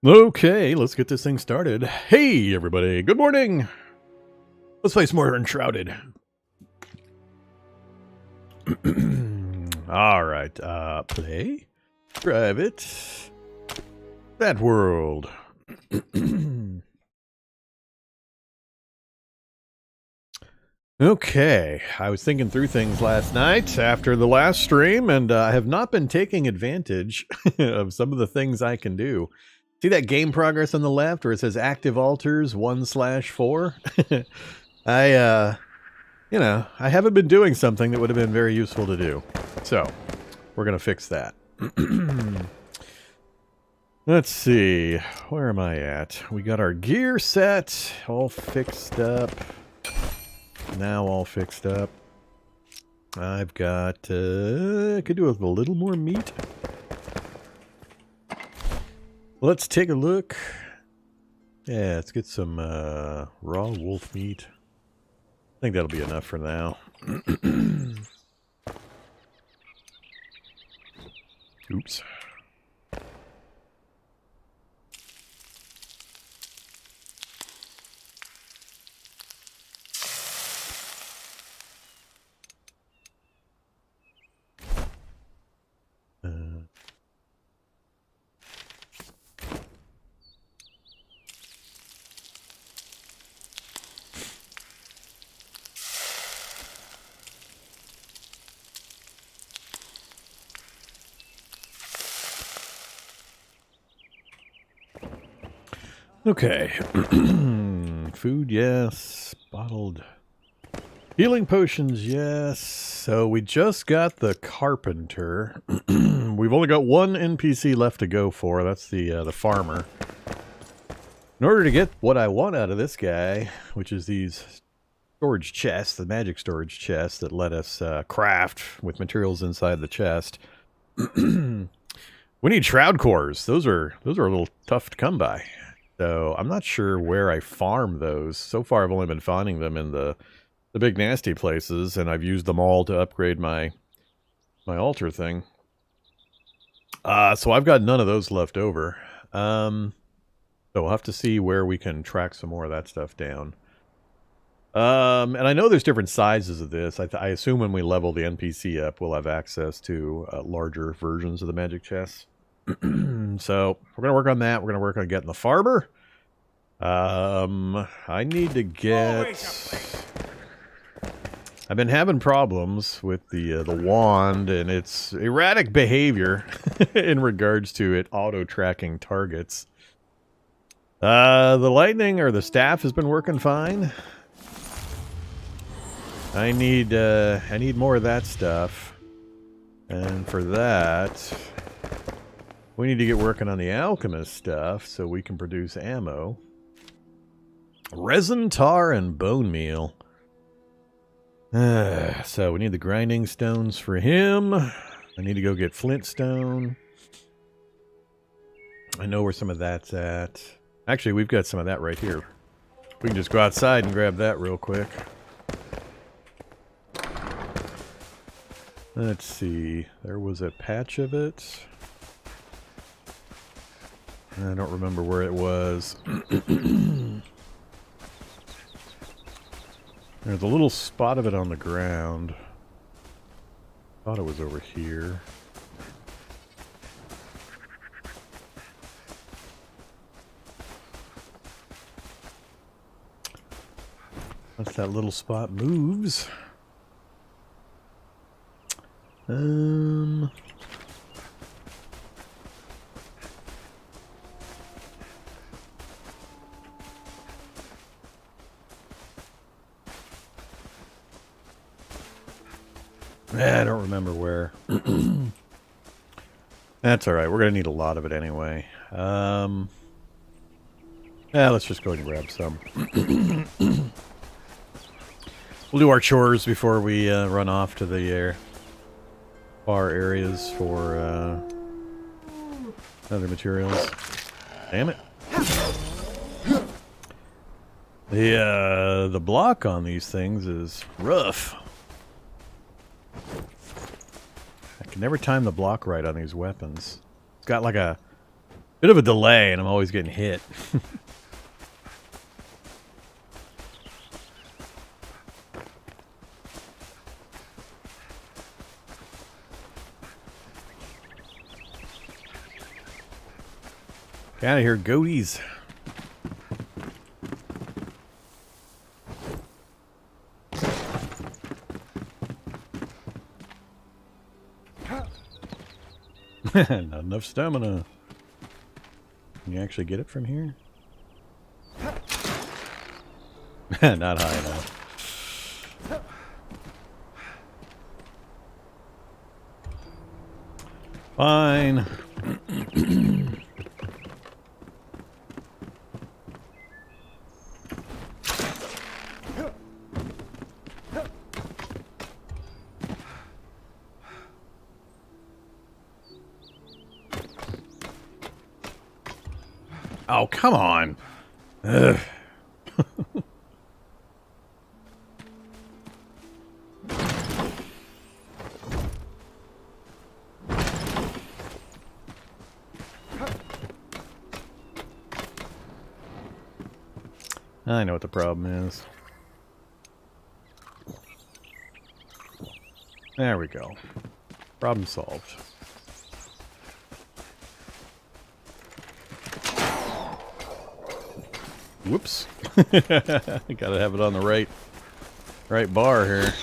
Okay, let's get this thing started. Hey, everybody. Good morning. Let's play some more Enshrouded. All right. Play. Private. That world. Okay. I was thinking through things last night after the last stream, and I have not been taking advantage of some of the things I can do. See that game progress on the left where it says active altars 1/4? I haven't been doing something that would have been very useful to do. So, we're going to fix that. Let's see. Where am I at? We got our gear set, all fixed up. Now all fixed up. I've got, I could do with a little more meat. Let's take a look. Yeah, let's get some raw wolf meat. I think that'll be enough for now. Oops. Okay. Food, yes. Bottled healing potions, yes. So we just got the carpenter. We've only got one NPC left to go for. That's the farmer. In order to get what I want out of this guy, which is these storage chests, the magic storage chests that let us craft with materials inside the chest, we need shroud cores. Those are a little tough to come by. So I'm not sure where I farm those. So far I've only been finding them in the big nasty places, and I've used them all to upgrade my altar thing. So I've got none of those left over. So we'll have to see where we can track some more of that stuff down. And I know there's different sizes of this. I assume when we level the NPC up, we'll have access to larger versions of the magic chests. So we're going to work on that. We're going to work on getting the farmer. I need to get... I've been having problems with the wand and its erratic behavior in regards to it auto-tracking targets. The lightning or the staff has been working fine. I need more of that stuff. And for that... we need to get working on the alchemist stuff so we can produce ammo. Resin, tar, and bone meal. So we need the grinding stones for him. I need to go get flintstone. I know where some of that's at. Actually, we've got some of that right here. We can just go outside and grab that real quick. Let's see. There was a patch of it. I don't remember where it was. There's a little spot of it on the ground. Thought it was over here. Once that little spot moves. I don't remember where. That's alright. We're going to need a lot of it anyway. Yeah, let's just go ahead and grab some. We'll do our chores before we run off to the far areas for other materials. Damn it. The block on these things is rough. I can never time the block right on these weapons. It's got like a Bit of a delay, and I'm always getting hit. Get out of here, goaties. Not enough stamina. Can you actually get it from here? Not high enough. Fine. Oh, come on. Ugh. I know what the problem is. There we go. Problem solved. Whoops. Gotta have it on the right bar here.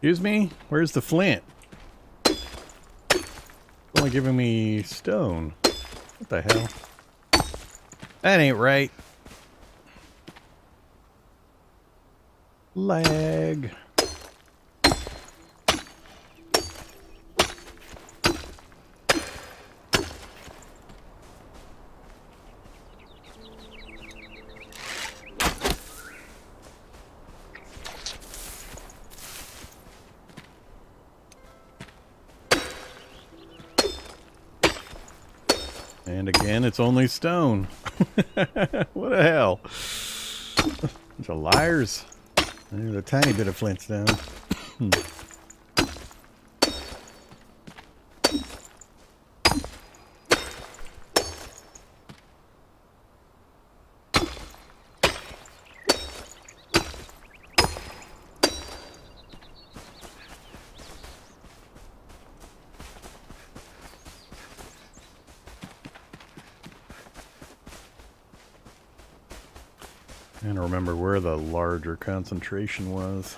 Excuse me? Where's the flint? It's only giving me stone. What the hell? That ain't right. Lag. And again, it's only stone. What the hell? Bunch of liars. There's a tiny bit of flintstone. I don't remember where the larger concentration was.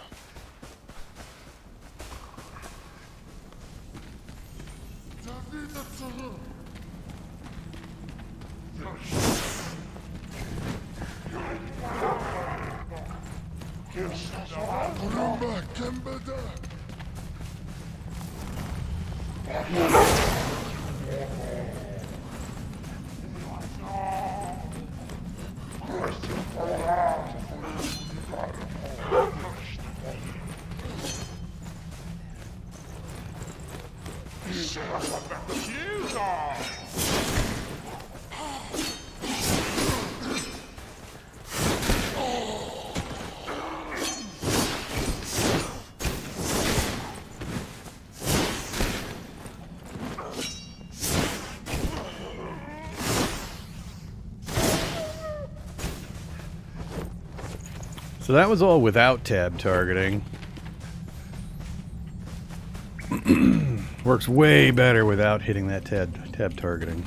So that was all without tab targeting. Works way better without hitting that tab targeting.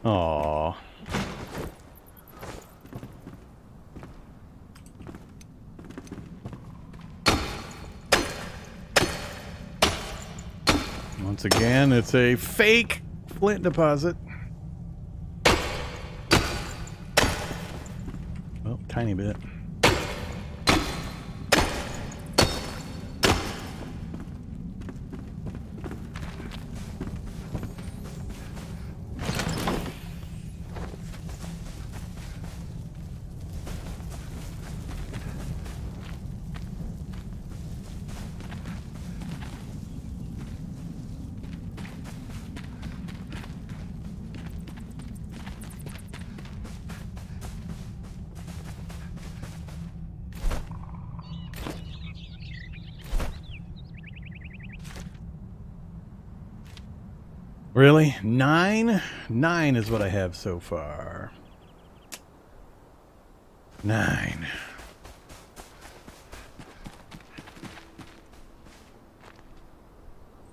Aww. Once again, it's a fake flint deposit. Well, tiny bit. Really? 9? 9 is what I have so far. 9.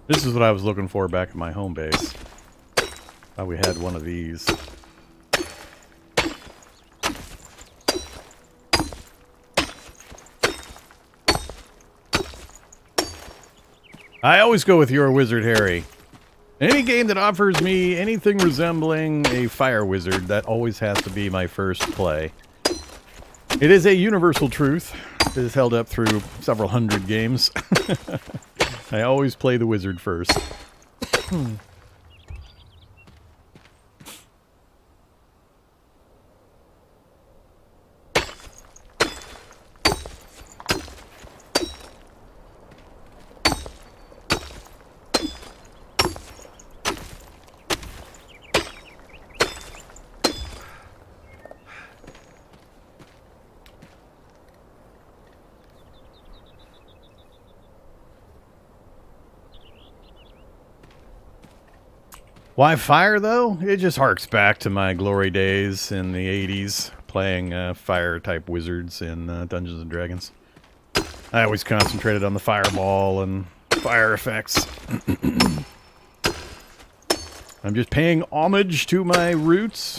This is what I was looking for back at my home base. Thought we had one of these. I always go with your wizard, Harry. Any game that offers me anything resembling a fire wizard, that always has to be my first play. It is a universal truth. It is held up through several hundred games. I always play the wizard first. Why fire, though? It just harks back to my glory days in the 80s, playing fire-type wizards in Dungeons & Dragons. I always concentrated on the fireball and fire effects. I'm just paying homage to my roots.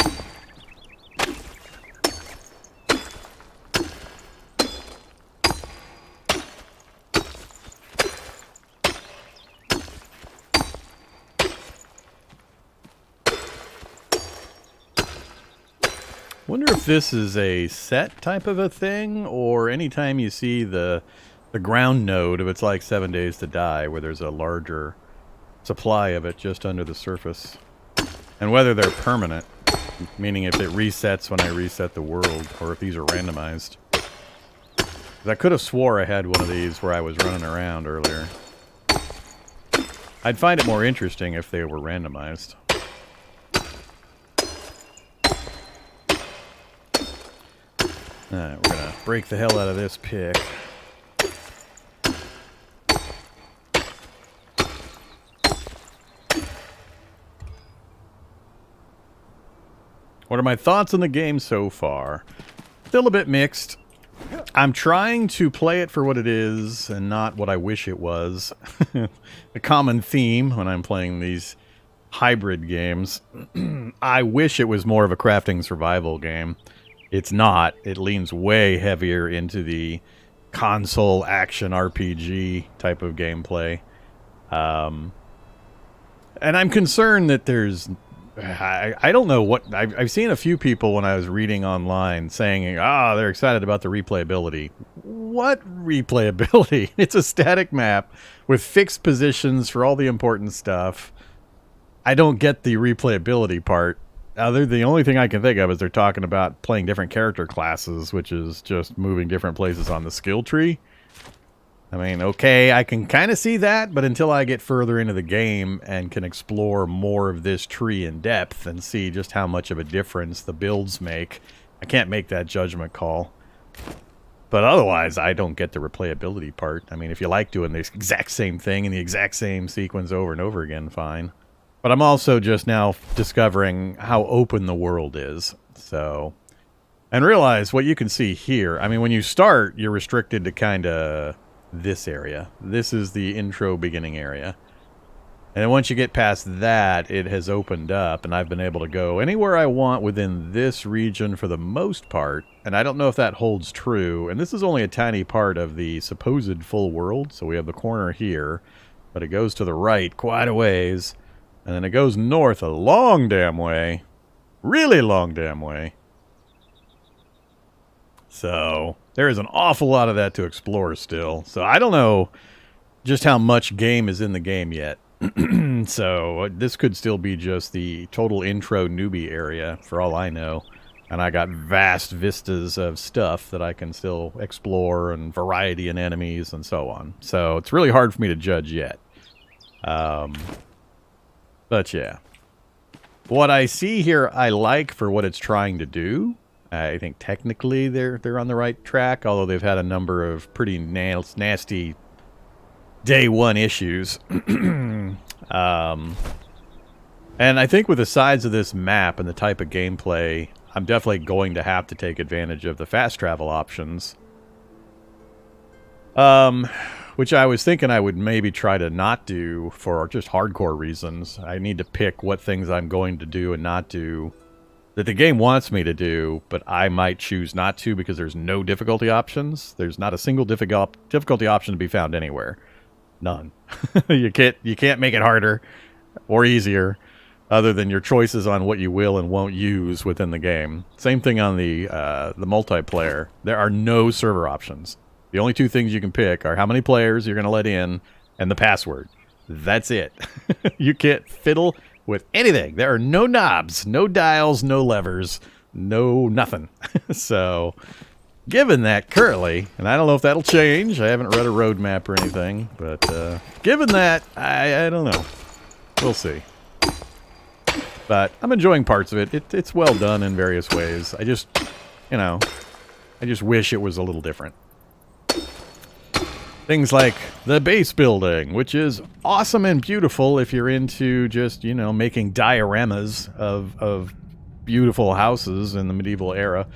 Wonder if this is a set type of a thing, or anytime you see the ground node, if it's like 7 Days to Die, where there's a larger supply of it just under the surface. And whether they're permanent, meaning if it resets when I reset the world, or if these are randomized. 'Cause I could have swore I had one of these where I was running around earlier. I'd find it more interesting if they were randomized. Alright, we're gonna break the hell out of this pick. What are my thoughts on the game so far? Still a bit mixed. I'm trying to play it for what it is and not what I wish it was. A common theme when I'm playing these hybrid games. I wish it was more of a crafting survival game. It's not. It leans way heavier into the console action RPG type of gameplay. And I'm concerned that there's... I don't know what... I've seen a few people when I was reading online saying, they're excited about the replayability. What replayability? It's a static map with fixed positions for all the important stuff. I don't get the replayability part. The only thing I can think of is they're talking about playing different character classes, which is just moving different places on the skill tree. I mean, okay, I can kind of see that, but until I get further into the game and can explore more of this tree in depth and see just how much of a difference the builds make, I can't make that judgment call. But otherwise, I don't get the replayability part. I mean, if you like doing the exact same thing in the exact same sequence over and over again, fine. But I'm also just now discovering how open the world is. So, and realize what you can see here. I mean, when you start, you're restricted to kind of this area. This is the intro beginning area. And then once you get past that, it has opened up, and I've been able to go anywhere I want within this region for the most part. And I don't know if that holds true. And this is only a tiny part of the supposed full world. So we have the corner here. But it goes to the right quite a ways. And then it goes north a long damn way. Really long damn way. So there is an awful lot of that to explore still. So I don't know just how much game is in the game yet. So this could still be just the total intro newbie area for all I know. And I got vast vistas of stuff that I can still explore and variety in enemies and so on. So it's really hard for me to judge yet. But yeah. What I see here I like for what it's trying to do. I think technically they're on the right track, although they've had a number of pretty nasty day one issues. And I think with the size of this map and the type of gameplay, I'm definitely going to have to take advantage of the fast travel options. Which I was thinking I would maybe try to not do for just hardcore reasons. I need to pick what things I'm going to do and not do that the game wants me to do, but I might choose not to because there's no difficulty options. There's not a single difficulty option to be found anywhere. None. You can't make it harder or easier other than your choices on what you will and won't use within the game. Same thing on the multiplayer. There are no server options. The only two things you can pick are how many players you're going to let in and the password. That's it. You can't fiddle with anything. There are no knobs, no dials, no levers, no nothing. So, given that currently, and I don't know if that'll change. I haven't read a roadmap or anything, but given that, I don't know. We'll see. But I'm enjoying parts of it. It's well done in various ways. I just wish it was a little different. Things like the base building, which is awesome and beautiful if you're into just, making dioramas of beautiful houses in the medieval era.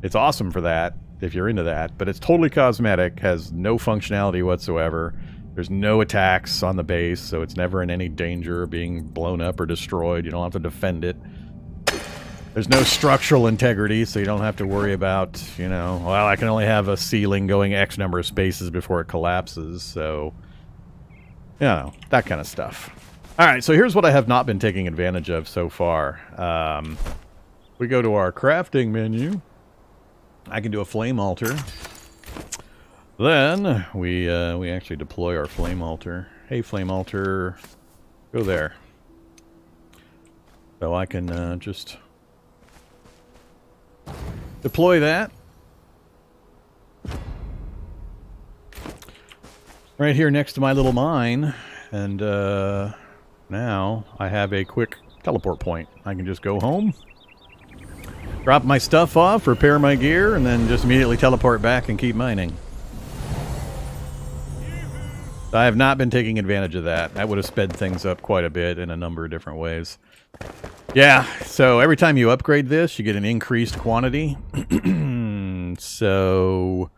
It's awesome for that, if you're into that. But it's totally cosmetic, has no functionality whatsoever. There's no attacks on the base, so it's never in any danger of being blown up or destroyed. You don't have to defend it. There's no structural integrity, so you don't have to worry about, well, I can only have a ceiling going X number of spaces before it collapses, so, that kind of stuff. Alright, so here's what I have not been taking advantage of so far. We go to our crafting menu. I can do a flame altar. Then, we actually deploy our flame altar. Hey, flame altar, go there. So I can just deploy that. Right here next to my little mine. And now I have a quick teleport point. I can just go home, drop my stuff off, repair my gear, and then just immediately teleport back and keep mining. I have not been taking advantage of that. That would have sped things up quite a bit in a number of different ways. Yeah, so every time you upgrade this, you get an increased quantity. So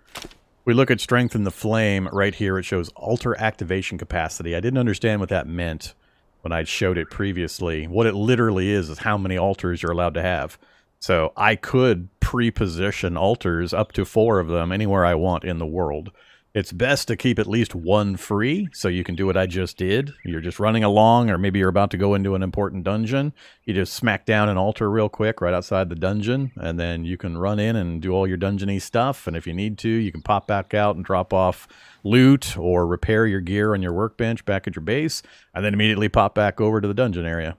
we look at Strength in the Flame. Right here, it shows altar activation capacity. I didn't understand what that meant when I showed it previously. What it literally is how many altars you're allowed to have. So I could pre-position altars, up to 4 of them, anywhere I want in the world. It's best to keep at least one free, so you can do what I just did. You're just running along, or maybe you're about to go into an important dungeon. You just smack down an altar real quick right outside the dungeon, and then you can run in and do all your dungeony stuff, and if you need to, you can pop back out and drop off loot or repair your gear on your workbench back at your base, and then immediately pop back over to the dungeon area.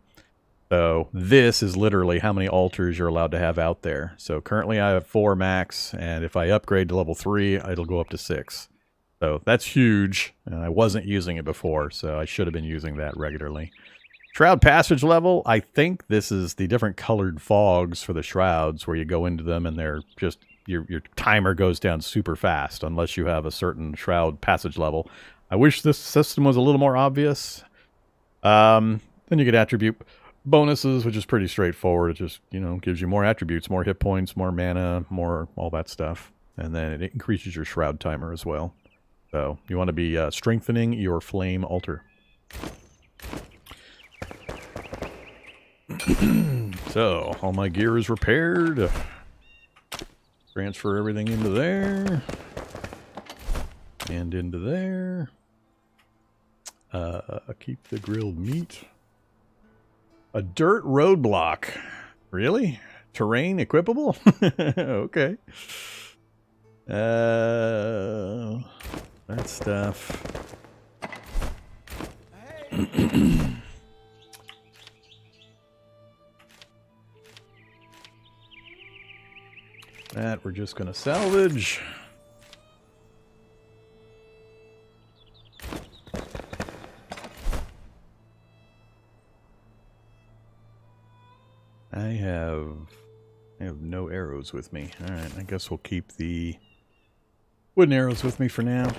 So this is literally how many altars you're allowed to have out there. So currently I have 4 max, and if I upgrade to level 3, it'll go up to 6. So that's huge, and I wasn't using it before, so I should have been using that regularly. Shroud passage level, I think this is the different colored fogs for the shrouds where you go into them and they're just, your timer goes down super fast unless you have a certain shroud passage level. I wish this system was a little more obvious. Then you get attribute bonuses, which is pretty straightforward. It just, gives you more attributes, more hit points, more mana, more all that stuff. And then it increases your shroud timer as well. So you want to be strengthening your flame altar. So all my gear is repaired. Transfer everything into there. And into there. Keep the grilled meat. A dirt roadblock. Really? Terrain equipable? Okay. That stuff. That we're just going to salvage. I have no arrows with me. Alright, I guess we'll keep the wooden arrows with me for now.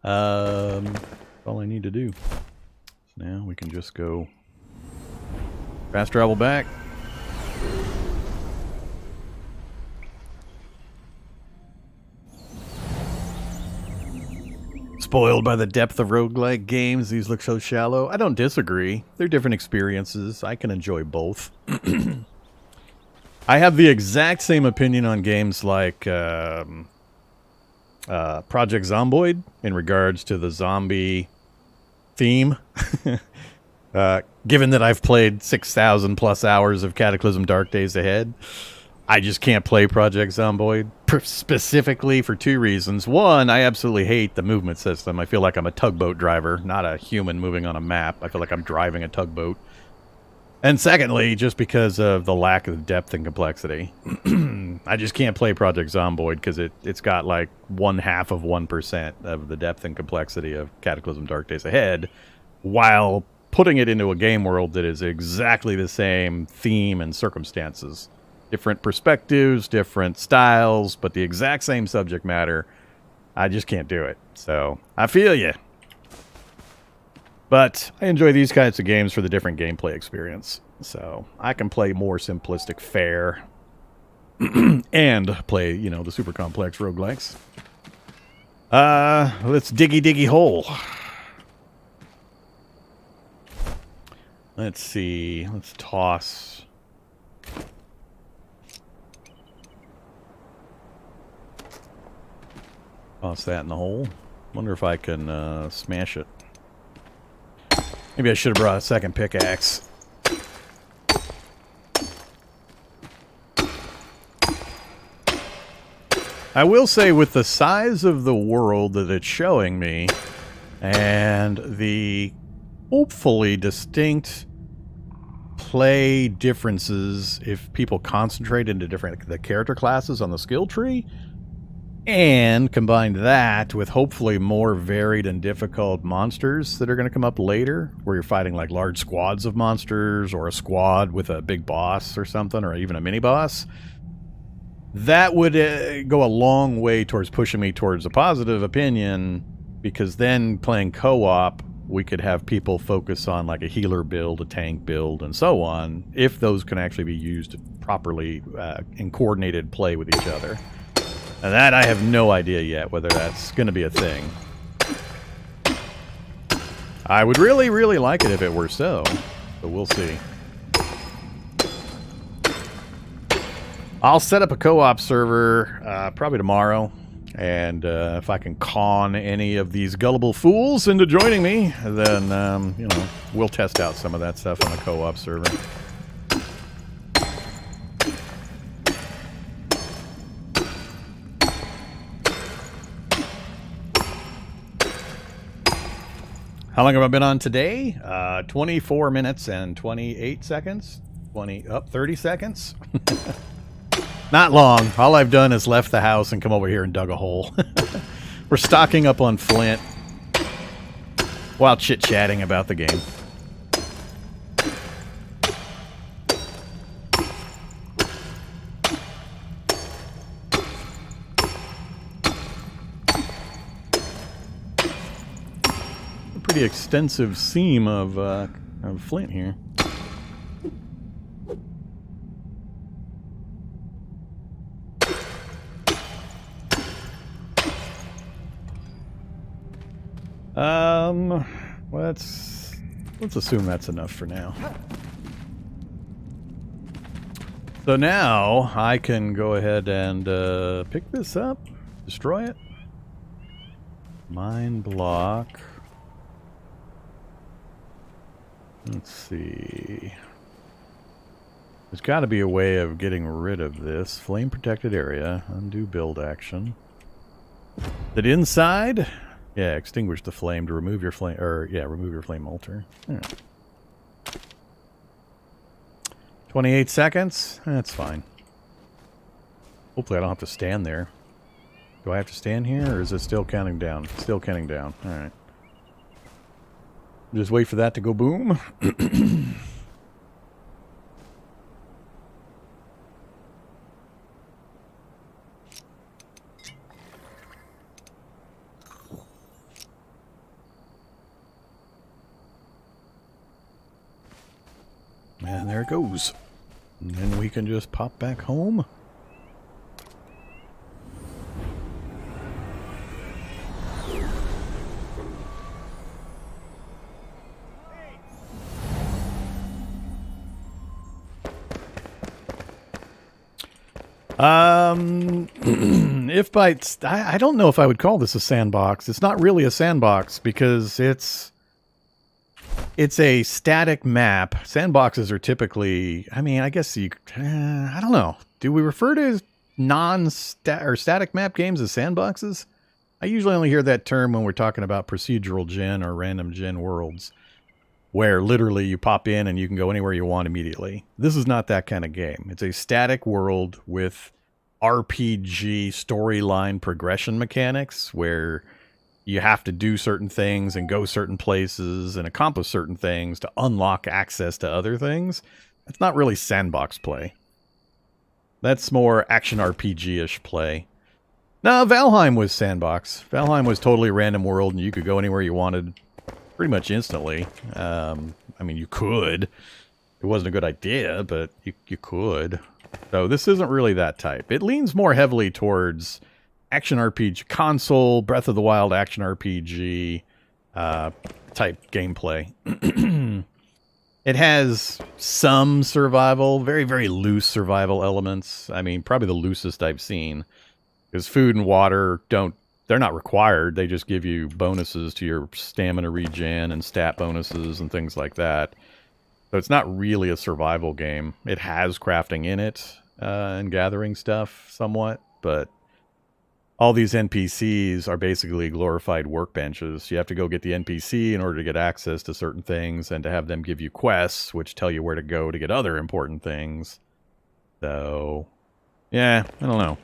All I need to do. So now we can just go fast travel back. Spoiled by the depth of roguelike games. These look so shallow. I don't disagree. They're different experiences. I can enjoy both. I have the exact same opinion on games like Project Zomboid in regards to the zombie theme. Given that I've played 6,000 plus hours of Cataclysm Dark Days Ahead, I just can't play Project Zomboid, specifically for two reasons. One, I absolutely hate the movement system. I feel like I'm a tugboat driver, not a human moving on a map. I feel like I'm driving a tugboat. And secondly, just because of the lack of depth and complexity. I just can't play Project Zomboid because it's got like 0.5% of the depth and complexity of Cataclysm Dark Days Ahead, while putting it into a game world that is exactly the same theme and circumstances. Different perspectives, different styles, but the exact same subject matter. I just can't do it. So, I feel you. But I enjoy these kinds of games for the different gameplay experience. So, I can play more simplistic fare and play, you know, the super complex roguelikes. Let's diggy hole. Let's see. Let's toss that in the hole. Wonder if I can smash it. Maybe I should have brought a second pickaxe. I will say, with the size of the world that it's showing me, and the hopefully distinct play differences if people concentrate into the character classes on the skill tree, and combine that with hopefully more varied and difficult monsters that are going to come up later, where you're fighting like large squads of monsters, or a squad with a big boss or something, or even a mini boss, that would go a long way towards pushing me towards a positive opinion, because then playing co-op, we could have people focus on like a healer build, a tank build, and so on, if those can actually be used properly in coordinated play with each other. And that I have no idea yet whether that's going to be a thing. I would really, really like it if it were so, but we'll see. I'll set up a co-op server probably tomorrow, and if I can con any of these gullible fools into joining me, then you know, we'll test out some of that stuff on the co-op server. How long have I been on today? 24 minutes and 28 seconds. 30 seconds. Not long. All I've done is left the house and come over here and dug a hole. We're stocking up on flint while chit-chatting about the game. Pretty extensive seam of flint here. Let's assume that's enough for now. So now I can go ahead and pick this up, destroy it. Mine block. Let's see. There's got to be a way of getting rid of this. Flame protected area. Undo build action. Is it inside? Yeah, extinguish the flame to remove your flame, remove your flame altar. 28 seconds? That's fine. Hopefully I don't have to stand there. Do I have to stand here, or is it still counting down? Still counting down. Alright. Just wait for that to go boom. And there it goes. And then we can just pop back home. If by... I don't know if I would call this a sandbox. It's not really a sandbox because it's a static map. Sandboxes are typically... I mean, I guess you... I don't know. Do we refer to static map games as sandboxes? I usually only hear that term when we're talking about procedural gen or random gen worlds, where literally you pop in and you can go anywhere you want immediately. This is not that kind of game. It's a static world with RPG storyline progression mechanics where you have to do certain things and go certain places and accomplish certain things to unlock access to other things. That's not really sandbox play. That's more action RPG-ish play. No, Valheim was sandbox. Valheim was totally random world and you could go anywhere you wanted pretty much instantly. I mean, you could. It wasn't a good idea, but you could. So this isn't really that type. It leans more heavily towards action RPG, console, Breath of the Wild action RPG type gameplay. It has some survival, very, very loose survival elements. I mean, probably the loosest I've seen. Because food and water they're not required. They just give you bonuses to your stamina regen and stat bonuses and things like that. So it's not really a survival game. It has crafting in it and gathering stuff somewhat, but all these NPCs are basically glorified workbenches. You have to go get the NPC in order to get access to certain things and to have them give you quests, which tell you where to go to get other important things. So, yeah, I don't know.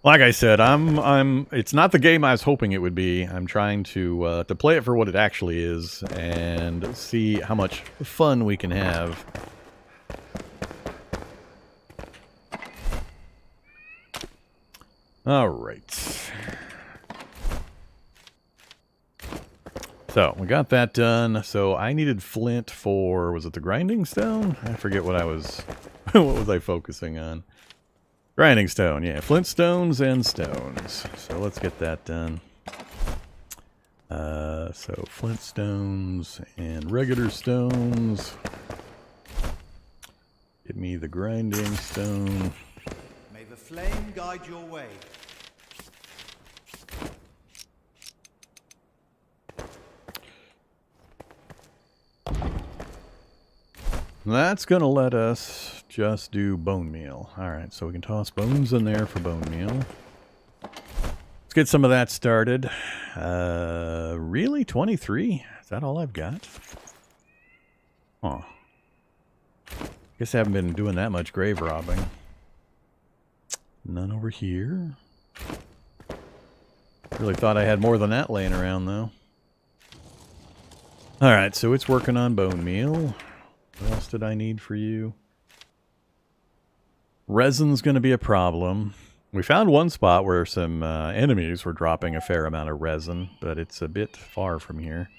Like I said, it's not the game I was hoping it would be. I'm trying to play it for what it actually is and see how much fun we can have. All right. So, we got that done. So, I needed flint for, was it the grinding stone? I forget what I was, what was I focusing on? Grinding stone, yeah. Flint stones and stones. So let's get that done. So flint stones and regular stones. Give me the grinding stone. May the flame guide your way. That's going to let us just do bone meal. Alright, so we can toss bones in there for bone meal. Let's get some of that started. Really? 23? Is that all I've got? Oh. Guess I haven't been doing that much grave robbing. None over here. Really thought I had more than that laying around, though. Alright, so it's working on bone meal. What else did I need for you? Resin's going to be a problem. We found one spot where some enemies were dropping a fair amount of resin, but it's a bit far from here.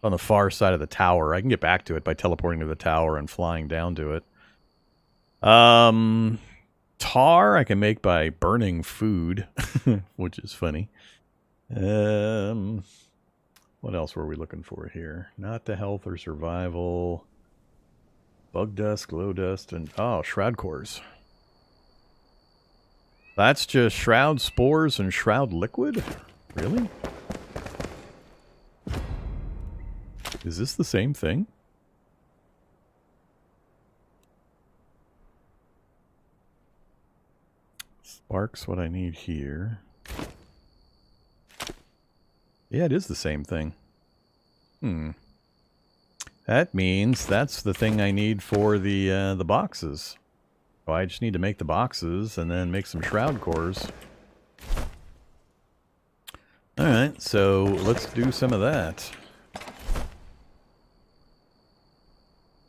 On the far side of the tower. I can get back to it by teleporting to the tower and flying down to it. Tar I can make by burning food, which is funny. What else were we looking for here? Not the health or survival. Bug dust, glow dust, and... oh, shroud cores. That's just shroud spores and shroud liquid? Really? Is this the same thing? Sparks what I need here. Yeah, it is the same thing. That means that's the thing I need for the boxes. So I just need to make the boxes and then make some shroud cores. Alright, so let's do some of that.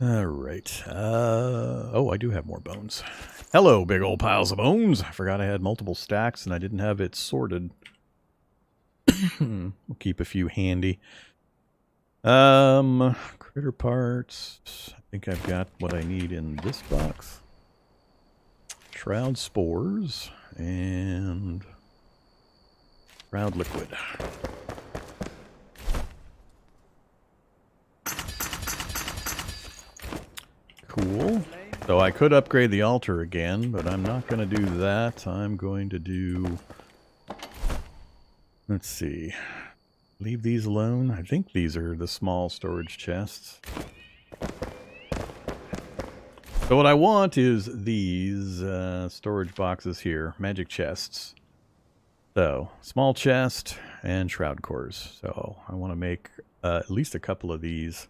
Alright. Oh, I do have more bones. Hello, big old piles of bones. I forgot I had multiple stacks and I didn't have it sorted. We'll keep a few handy. Critter parts. I think I've got what I need in this box. Shroud spores and shroud liquid. Cool. So I could upgrade the altar again, but I'm not going to do that. I'm going to do... Let's see. Leave these alone. I think these are the small storage chests. So what I want is these storage boxes here. Magic chests. So, small chest and shroud cores. So I want to make at least a couple of these.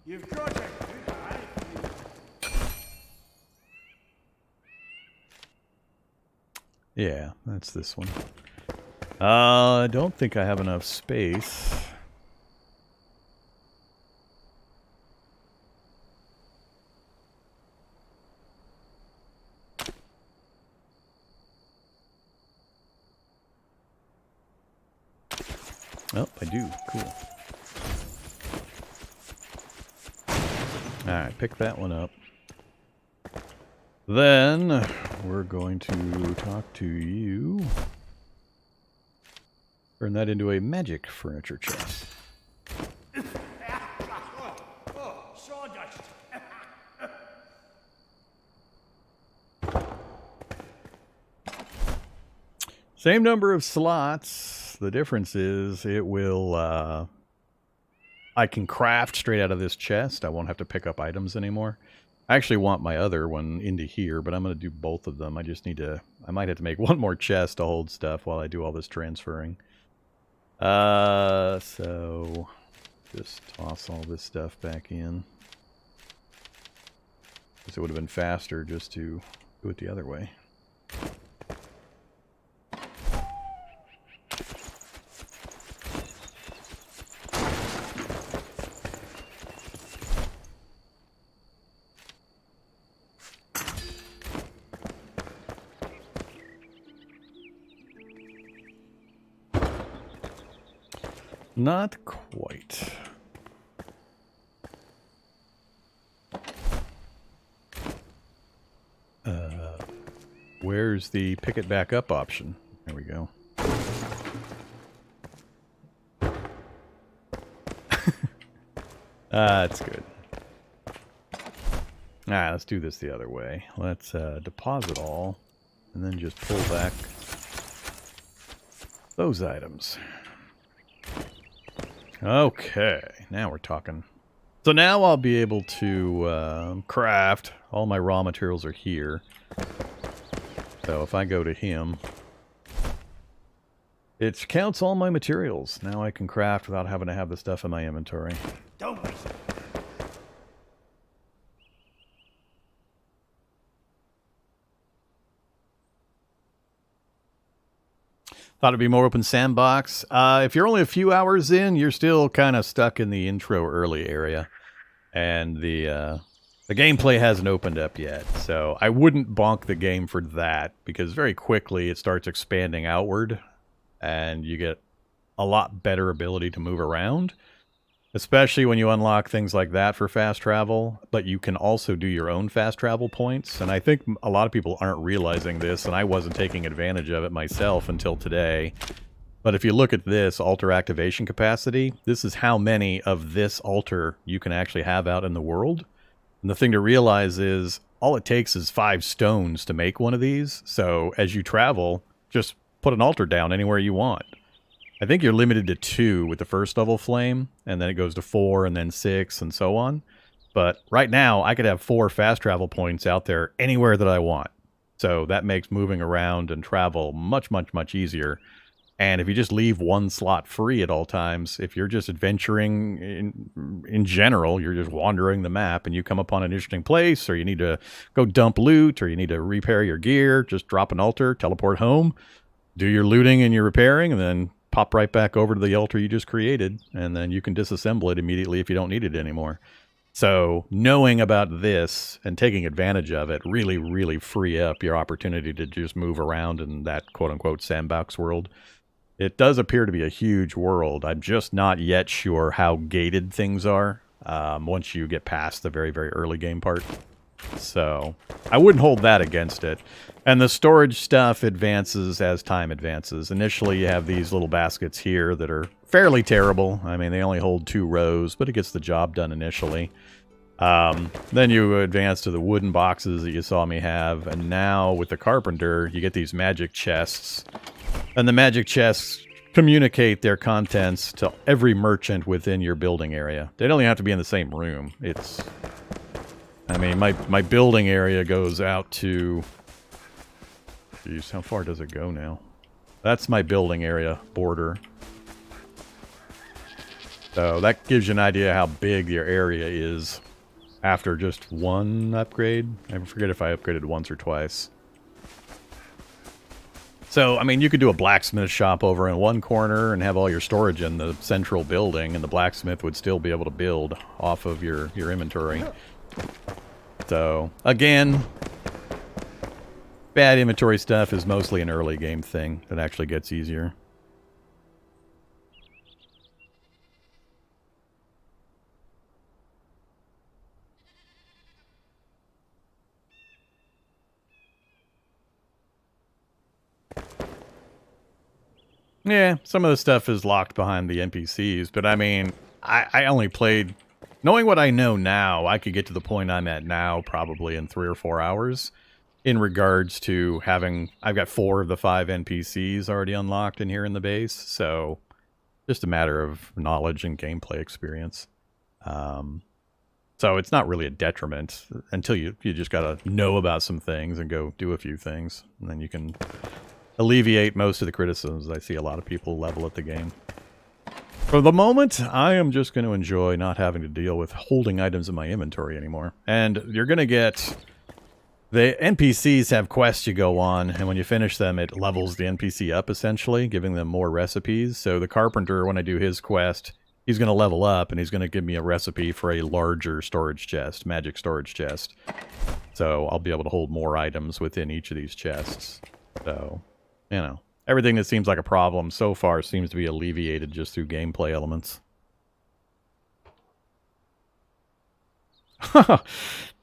You've got it. Yeah, that's this one. I don't think I have enough space. Oh, I do. Cool. Alright, pick that one up. Then, we're going to talk to you. Turn that into a magic furniture chest. Sawdust. Same number of slots. The difference is it will, I can craft straight out of this chest. I won't have to pick up items anymore. I actually want my other one into here, but I'm going to do both of them. I just need to, I might have to make one more chest to hold stuff while I do all this transferring. So just toss all this stuff back in. Guess it would have been faster just to do it the other way. Not quite. Where's the pick it back up option? There we go. That's good. Let's do this the other way. Let's deposit all and then just pull back those items. Okay, now we're talking. So now I'll be able to craft. All my raw materials are here. So if I go to him, it counts all my materials. Now I can craft without having to have the stuff in my inventory. Don't waste it. Thought it'd be more open sandbox. If you're only a few hours in, you're still kind of stuck in the intro early area. And the gameplay hasn't opened up yet. So I wouldn't bonk the game for that, because very quickly it starts expanding outward. And you get a lot better ability to move around. Especially when you unlock things like that for fast travel, but you can also do your own fast travel points. And I think a lot of people aren't realizing this, and I wasn't taking advantage of it myself until today. But if you look at this altar activation capacity, this is how many of this altar you can actually have out in the world. And the thing to realize is all it takes is 5 stones to make one of these. So as you travel, just put an altar down anywhere you want. I think you're limited to 2 with the first level flame, and then it goes to 4 and then 6 and so on. But right now, I could have 4 fast travel points out there anywhere that I want. So that makes moving around and travel much, much, much easier. And if you just leave one slot free at all times, if you're just adventuring in general, you're just wandering the map and you come upon an interesting place, or you need to go dump loot, or you need to repair your gear, just drop an altar, teleport home, do your looting and your repairing, and then pop right back over to the altar you just created, and then you can disassemble it immediately if you don't need it anymore. So knowing about this and taking advantage of it really, really free up your opportunity to just move around in that quote-unquote sandbox world. It does appear to be a huge world. I'm just not yet sure how gated things are once you get past the very, very early game part. So I wouldn't hold that against it. And the storage stuff advances as time advances. Initially, you have these little baskets here that are fairly terrible. I mean, they only hold 2 rows, but it gets the job done initially. Then you advance to the wooden boxes that you saw me have. And now with the carpenter, you get these magic chests. And the magic chests communicate their contents to every merchant within your building area. They don't even have to be in the same room. I mean, my building area goes out to... Jeez, how far does it go now? That's my building area border. So that gives you an idea how big your area is after just one upgrade. I forget if I upgraded once or twice. So, I mean, you could do a blacksmith shop over in one corner and have all your storage in the central building, and the blacksmith would still be able to build off of your inventory. So, again, bad inventory stuff is mostly an early game thing that actually gets easier. Yeah, some of the stuff is locked behind the NPCs, but I mean, I only played... Knowing what I know now, I could get to the point I'm at now probably in 3 or 4 hours in regards to having... I've got 4 of the 5 NPCs already unlocked in here in the base, so just a matter of knowledge and gameplay experience. So it's not really a detriment until you just gotta know about some things and go do a few things, and then you can alleviate most of the criticisms I see a lot of people level at the game. For the moment, I am just going to enjoy not having to deal with holding items in my inventory anymore. And you're going to get... The NPCs have quests you go on, and when you finish them, it levels the NPC up, essentially, giving them more recipes. So the carpenter, when I do his quest, he's going to level up, and he's going to give me a recipe for a larger storage chest, magic storage chest. So I'll be able to hold more items within each of these chests. So... You know, everything that seems like a problem so far seems to be alleviated just through gameplay elements.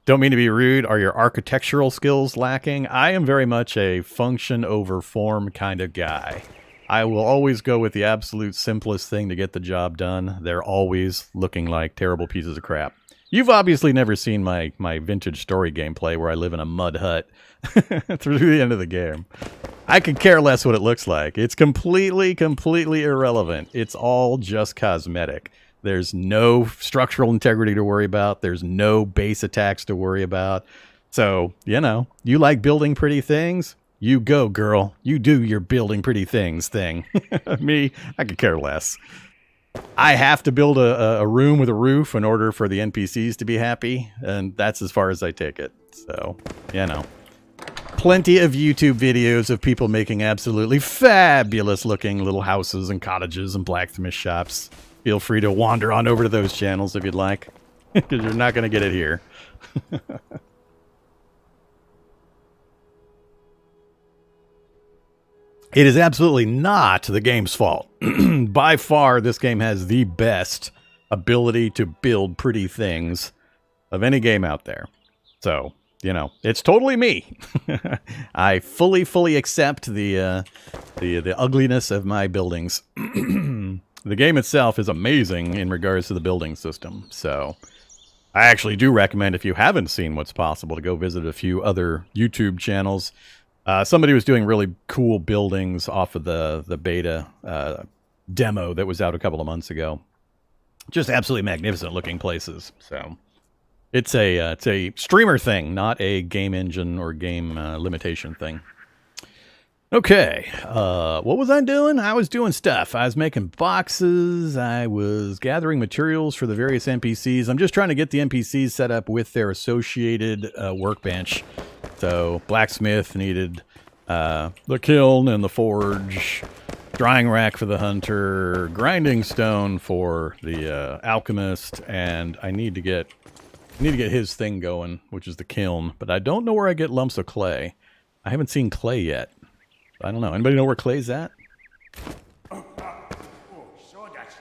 Don't mean to be rude. Are your architectural skills lacking? I am very much a function over form kind of guy. I will always go with the absolute simplest thing to get the job done. They're always looking like terrible pieces of crap. You've obviously never seen my vintage story gameplay where I live in a mud hut through the end of the game. I could care less what it looks like. It's completely irrelevant. It's all just cosmetic. There's no structural integrity to worry about. There's no base attacks to worry about. So, you know, you like building pretty things? You go, girl. You do your building pretty things thing. Me, I could care less. I have to build a room with a roof in order for the NPCs to be happy, and that's as far as I take it. So, you know. Plenty of YouTube videos of people making absolutely fabulous looking little houses and cottages and blacksmith shops. Feel free to wander on over to those channels if you'd like, because you're not going to get it here. It is absolutely not the game's fault. By far, this game has the best ability to build pretty things of any game out there. So... You know, it's totally me. I fully accept the ugliness of my buildings. The game itself is amazing in regards to the building system. So, I actually do recommend, if you haven't seen what's possible, to go visit a few other YouTube channels. Somebody was doing really cool buildings off of the beta demo that was out a couple of months ago. Just absolutely magnificent looking places. So it's a streamer thing, not a game engine or game limitation thing. Okay, what was I doing? I was doing stuff. I was making boxes. I was gathering materials for the various NPCs. I'm just trying to get the NPCs set up with their associated workbench. So blacksmith needed the kiln and the forge, drying rack for the hunter, grinding stone for the alchemist, and I need to get his thing going, which is the kiln. But I don't know where I get lumps of clay. I haven't seen clay yet. I don't know. Anybody know where clay's at? Oh, sawdust.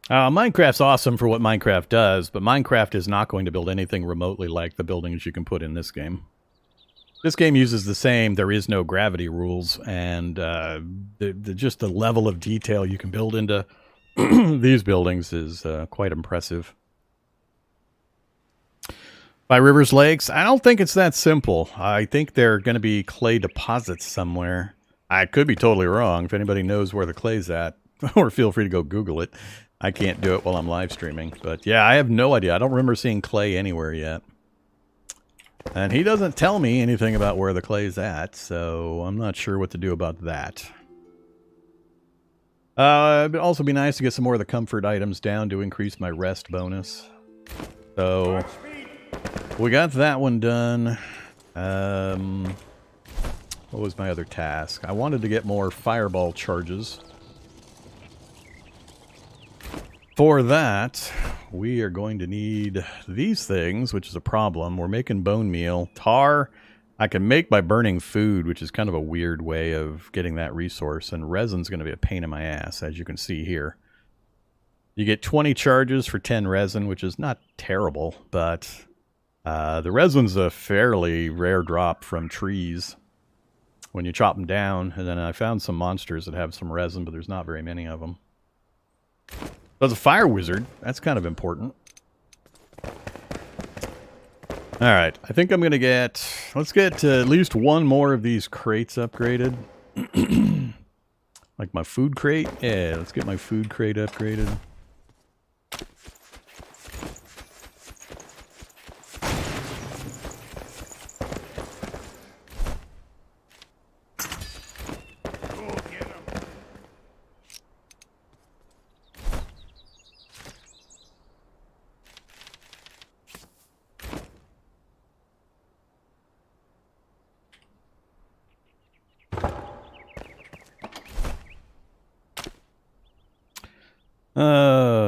Minecraft's awesome for what Minecraft does, but Minecraft is not going to build anything remotely like the buildings you can put in this game. This game uses the same there is no gravity rules, and just the level of detail you can build into these buildings is quite impressive. By rivers, lakes, I don't think it's that simple. I think there are going to be clay deposits somewhere. I could be totally wrong. If anybody knows where the clay's at, or feel free to go Google it. I can't do it while I'm live streaming. But yeah, I have no idea. I don't remember seeing clay anywhere yet. And he doesn't tell me anything about where the clay's at, so I'm not sure what to do about that. It'd also be nice to get some more of the comfort items down to increase my rest bonus. So we got that one done. What was my other task? I wanted to get more fireball charges. For that, we are going to need these things, which is a problem. We're making bone meal. Tar, I can make by burning food, which is kind of a weird way of getting that resource. And resin's going to be a pain in my ass, as you can see here. You get 20 charges for 10 resin, which is not terrible, but the resin's a fairly rare drop from trees when you chop them down. And then I found some monsters that have some resin, but there's not very many of them. There's a fire wizard. That's kind of important. Alright, I think I'm going to get... Let's get at least one more of these crates upgraded. Like my food crate? Yeah, let's get my food crate upgraded.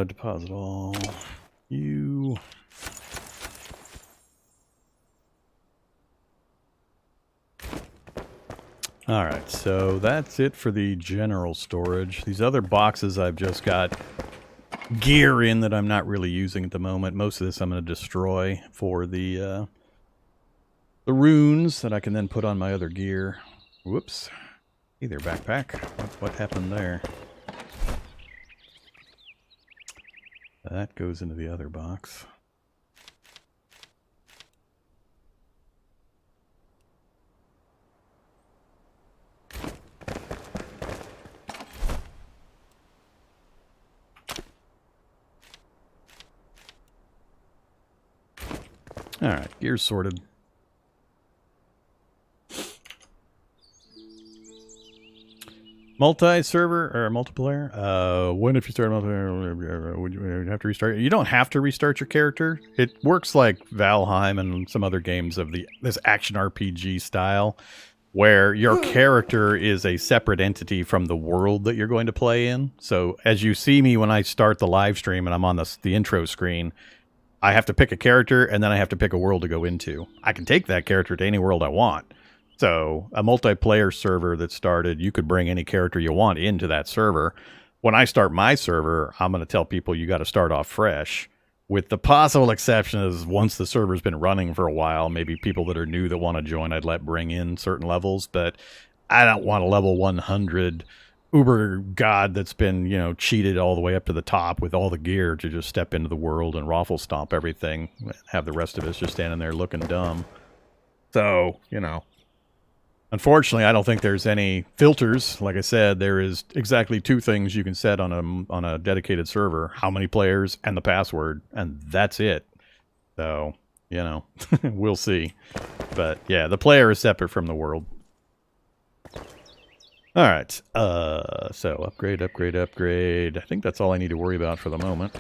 Deposit all. You. Alright, so that's it for the general storage. These other boxes I've just got gear in that I'm not really using at the moment. Most of this I'm going to destroy for the runes that I can then put on my other gear. Whoops. Hey there, backpack. What happened there? That goes into the other box. All right, gear's sorted. Multi-server or multiplayer? When if you start multiplayer, would you have to restart? You don't have to restart your character. It works like Valheim and some other games of this action RPG style, where your character is a separate entity from the world that you're going to play in. So as you see me when I start the live stream and I'm on the intro screen, I have to pick a character and then I have to pick a world to go into. I can take that character to any world I want. So a multiplayer server that started, you could bring any character you want into that server. When I start my server, I'm going to tell people you got to start off fresh. With the possible exception is once the server's been running for a while, maybe people that are new that want to join, I'd let bring in certain levels. But I don't want a level 100 uber god that's been, you know, cheated all the way up to the top with all the gear to just step into the world and raffle stomp everything, have the rest of us just standing there looking dumb. So, you know, unfortunately, I don't think there's any filters. Like I said, there is exactly 2 things you can set on a dedicated server: how many players and the password, and that's it. So, you know, we'll see. But yeah, the player is separate from the world. All right, so upgrade. I think that's all I need to worry about for the moment.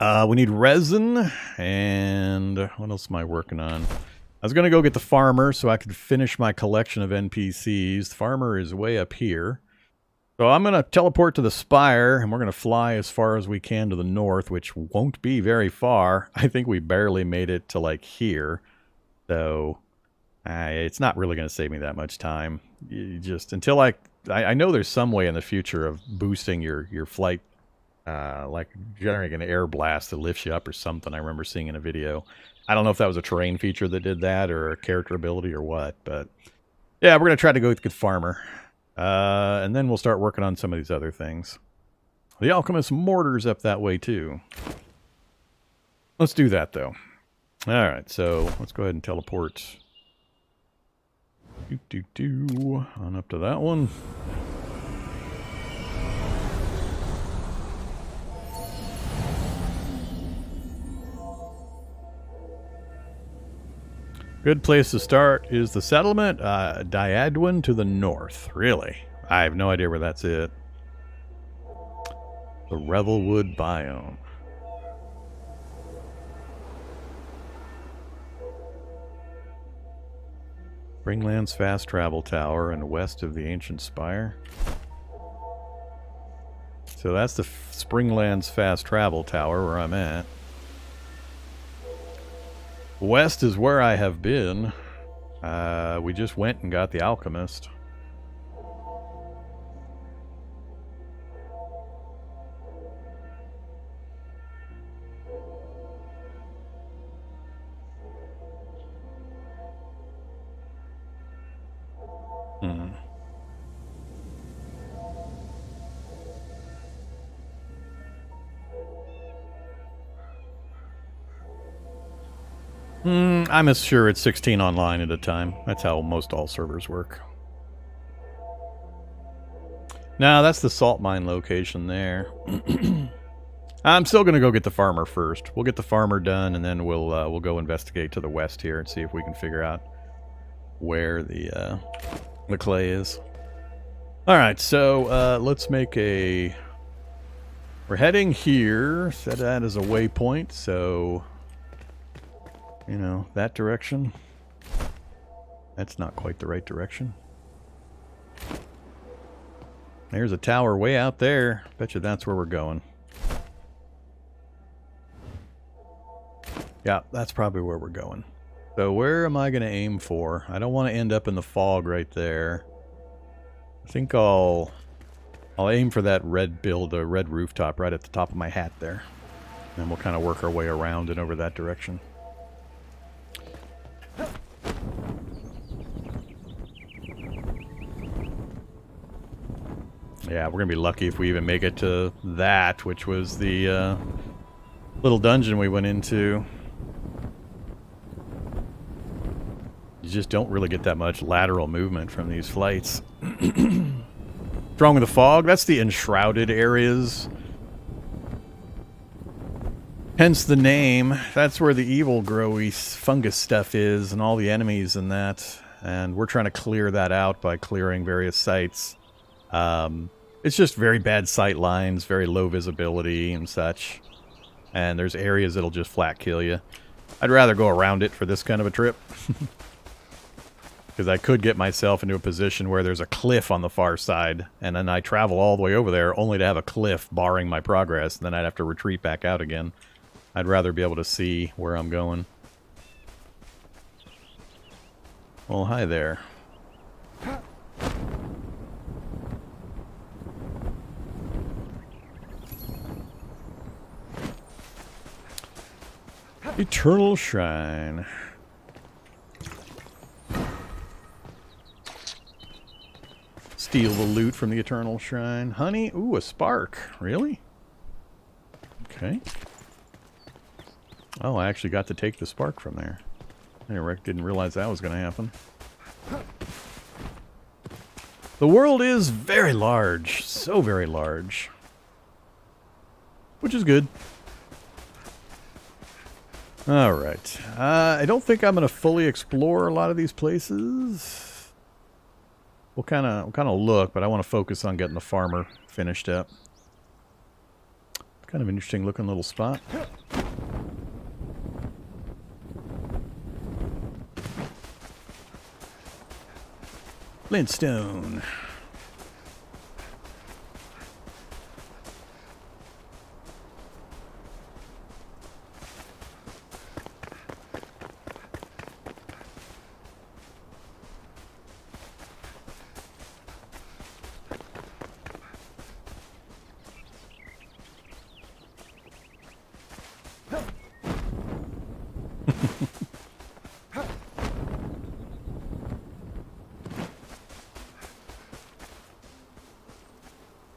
We need resin, and what else am I working on? I was going to go get the farmer so I could finish my collection of NPCs. The farmer is way up here. So I'm going to teleport to the spire, and we're going to fly as far as we can to the north, which won't be very far. I think we barely made it to, like, here. So it's not really going to save me that much time. You just until I know there's some way in the future of boosting your flight, like generating an air blast that lifts you up or something. I remember seeing in a video. I don't know if that was a terrain feature that did that or a character ability or what, but yeah, we're going to try to go with the farmer. And then we'll start working on some of these other things. The alchemist mortar's up that way too. Let's do that though. Alright, so let's go ahead and teleport on up to that one. Good place to start is the settlement, Diadwin to the north. Really? I have no idea where that's at. The Revelwood biome. Springland's Fast Travel Tower and west of the Ancient Spire. So that's the Springland's Fast Travel Tower where I'm at. West is where I have been. We just went and got the alchemist. I'm as sure it's 16 online at a time. That's how most all servers work. Now that's the salt mine location there. I'm still going to go get the farmer first. We'll get the farmer done, and then we'll go investigate to the west here and see if we can figure out where the clay is. All right, so let's make a. We're heading here. Set that as a waypoint. So. You know, that direction. That's not quite the right direction. There's a tower way out there. Bet you that's where we're going. Yeah, that's probably where we're going. So where am I going to aim for? I don't want to end up in the fog right there. I think I'll aim for that red red rooftop right at the top of my hat there. And we'll kind of work our way around and over that direction. Yeah, we're going to be lucky if we even make it to that, which was the little dungeon we went into. You just don't really get that much lateral movement from these flights. Strong with the fog, that's the enshrouded areas. Hence the name. That's where the evil growy fungus stuff is and all the enemies and that. And we're trying to clear that out by clearing various sites. It's just very bad sight lines, very low visibility and such. And there's areas that'll just flat kill you. I'd rather go around it for this kind of a trip. Because I could get myself into a position where there's a cliff on the far side, and then I travel all the way over there only to have a cliff barring my progress, and then I'd have to retreat back out again. I'd rather be able to see where I'm going. Well, hi there. Eternal Shrine. Steal the loot from the Eternal Shrine. Honey? Ooh, a spark. Really? Okay. Oh, I actually got to take the spark from there. I didn't realize that was going to happen. The world is very large. So very large. Which is good. Alright. I don't think I'm going to fully explore a lot of these places. We'll kind of look, but I want to focus on getting the farmer finished up. Kind of interesting looking little spot. Flintstone.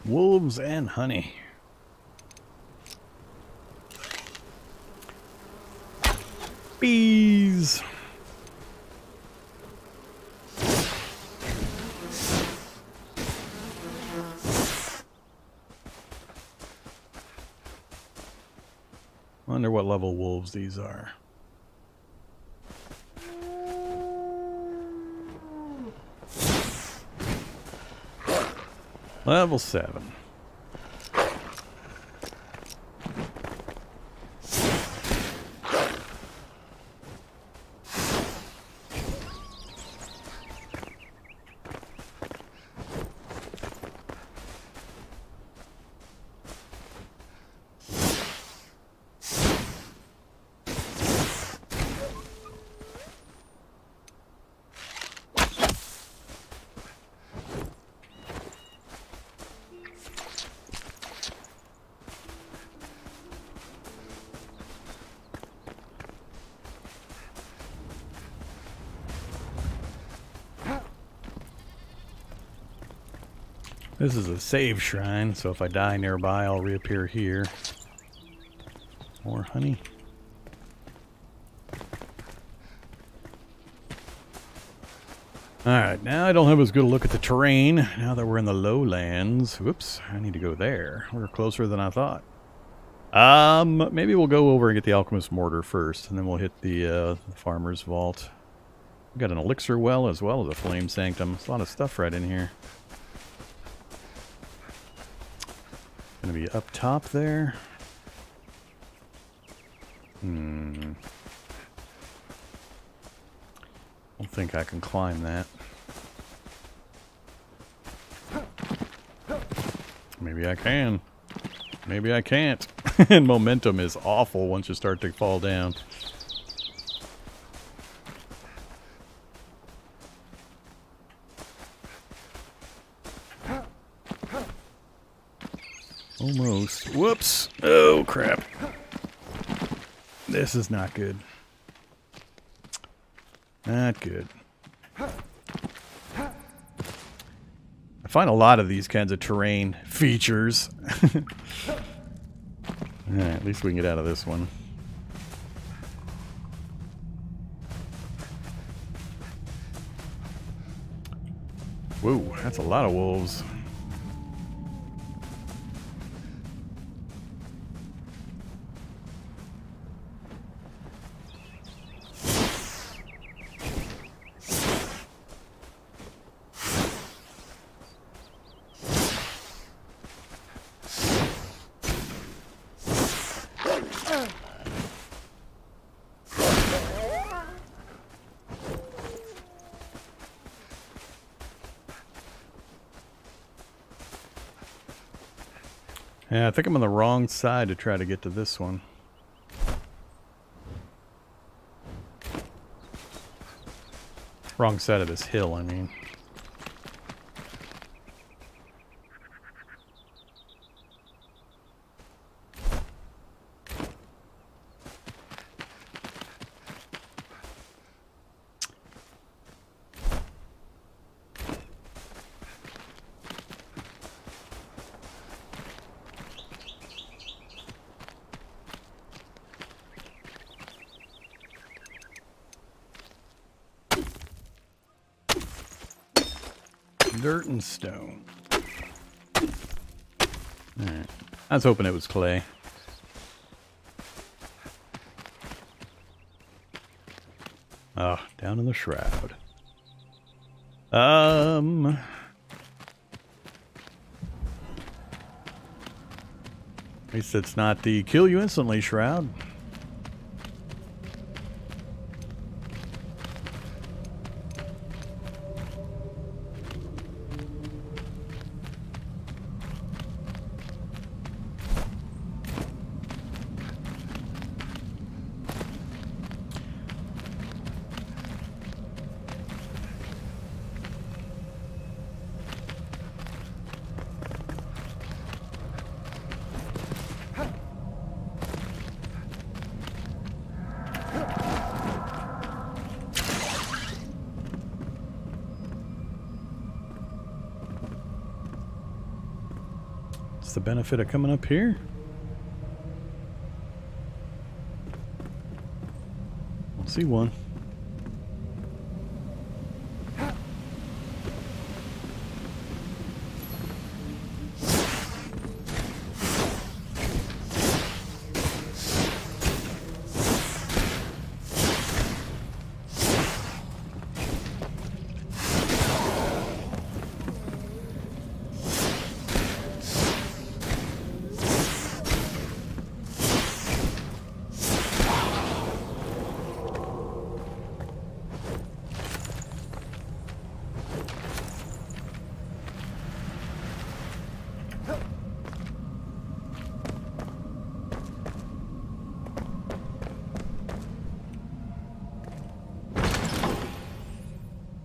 Wolves and honey. Bees. Wonder what level wolves these are. Level 7. This is a save shrine, so if I die nearby, I'll reappear here. More honey. Alright, now I don't have as good a look at the terrain. Now that we're in the lowlands. Whoops, I need to go there. We're closer than I thought. Maybe we'll go over and get the alchemist mortar first, and then we'll hit the farmer's vault. We've got an elixir well as well as a flame sanctum. There's a lot of stuff right in here. Gonna be up top there. Don't think I can climb that. Maybe I can. Maybe I can't. And momentum is awful once you start to fall down. Almost. Whoops. Oh, crap. This is not good. Not good. I find a lot of these kinds of terrain features. Alright, at least we can get out of this one. Whoa, that's a lot of wolves. Yeah, I think I'm on the wrong side to try to get to this one. Wrong side of this hill, I mean. Dirt and stone. Alright. I was hoping it was clay. Oh, down in the shroud. At least it's not the kill you instantly shroud. What's the benefit of coming up here? I'll see one.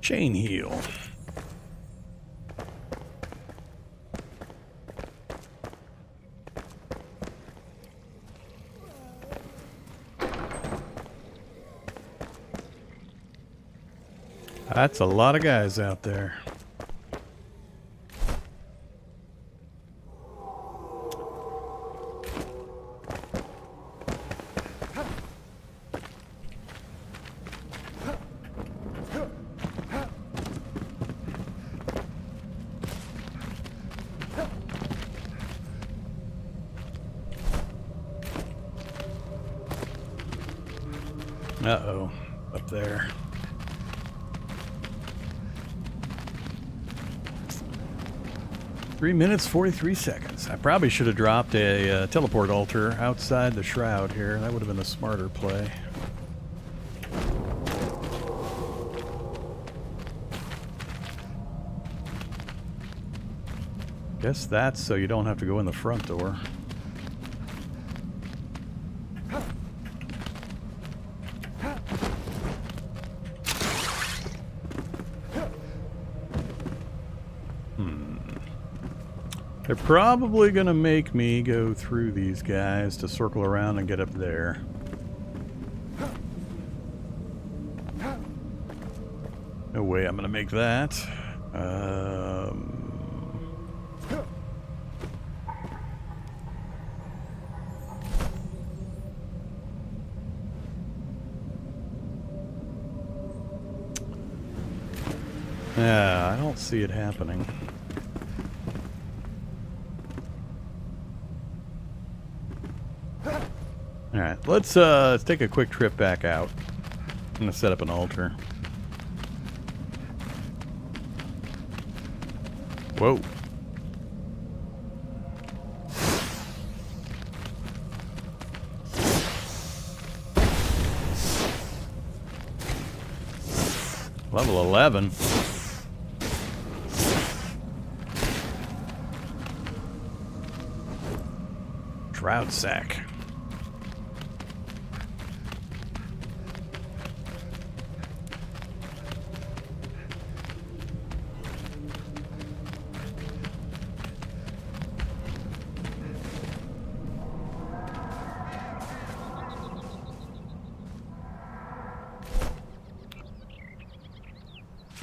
Chain heal. That's a lot of guys out there. Uh-oh, up there. "3 minutes, 43 seconds. I probably should have dropped a teleport altar outside the shroud here. That would have been the smarter play. Guess that's so you don't have to go in the front door. They're probably going to make me go through these guys to circle around and get up there. No way I'm going to make that. Yeah, I don't see it happening. Alright, let's take a quick trip back out. I'm gonna set up an altar. Whoa. Level 11. Shroud sack.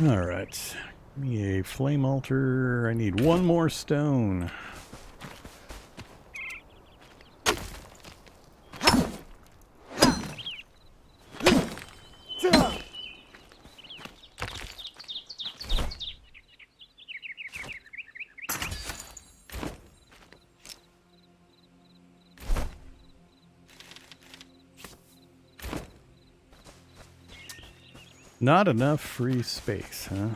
Alright, give me a flame altar. I need one more stone. Not enough free space, huh?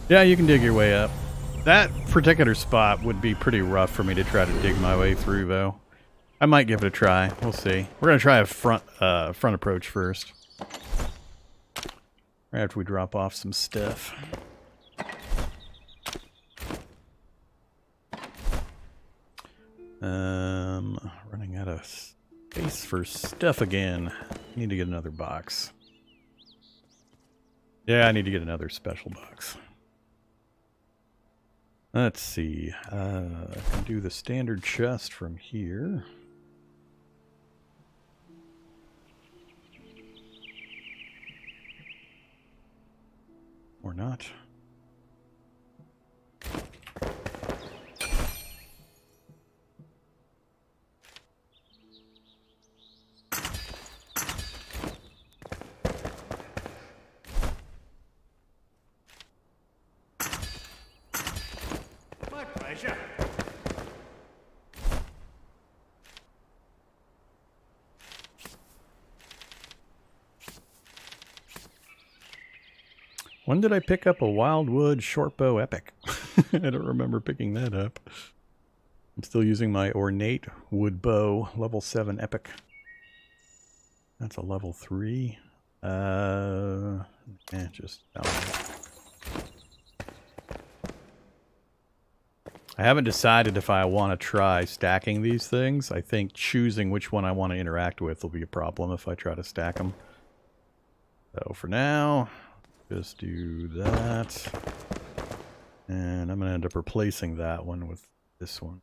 Yeah, you can dig your way up. That particular spot would be pretty rough for me to try to dig my way through, though. I might give it a try. We'll see. We're gonna try a front approach first. Right after we drop off some stuff. Running out of space for stuff again. Need to get another box. Yeah, I need to get another special box. Let's see. I can do the standard chest from here. Or not. My pleasure. When did I pick up a Wildwood Shortbow Epic? I don't remember picking that up. I'm still using my Ornate Wood Bow level 7 Epic. That's a level 3. Just... I haven't decided if I want to try stacking these things. I think choosing which one I want to interact with will be a problem if I try to stack them. So for now... just do that. And I'm going to end up replacing that one with this one.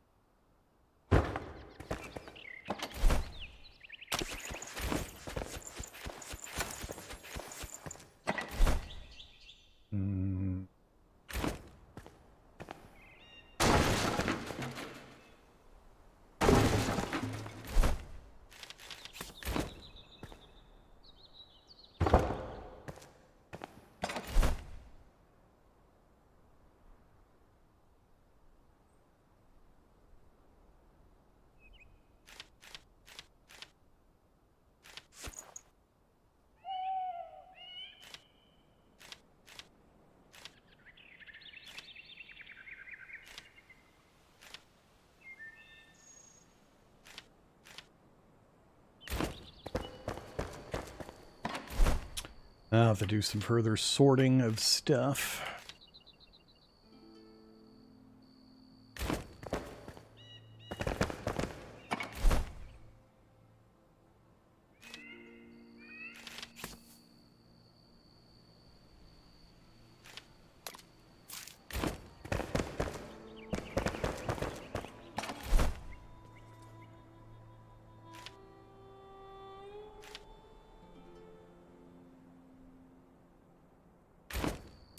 I'll have to do some further sorting of stuff.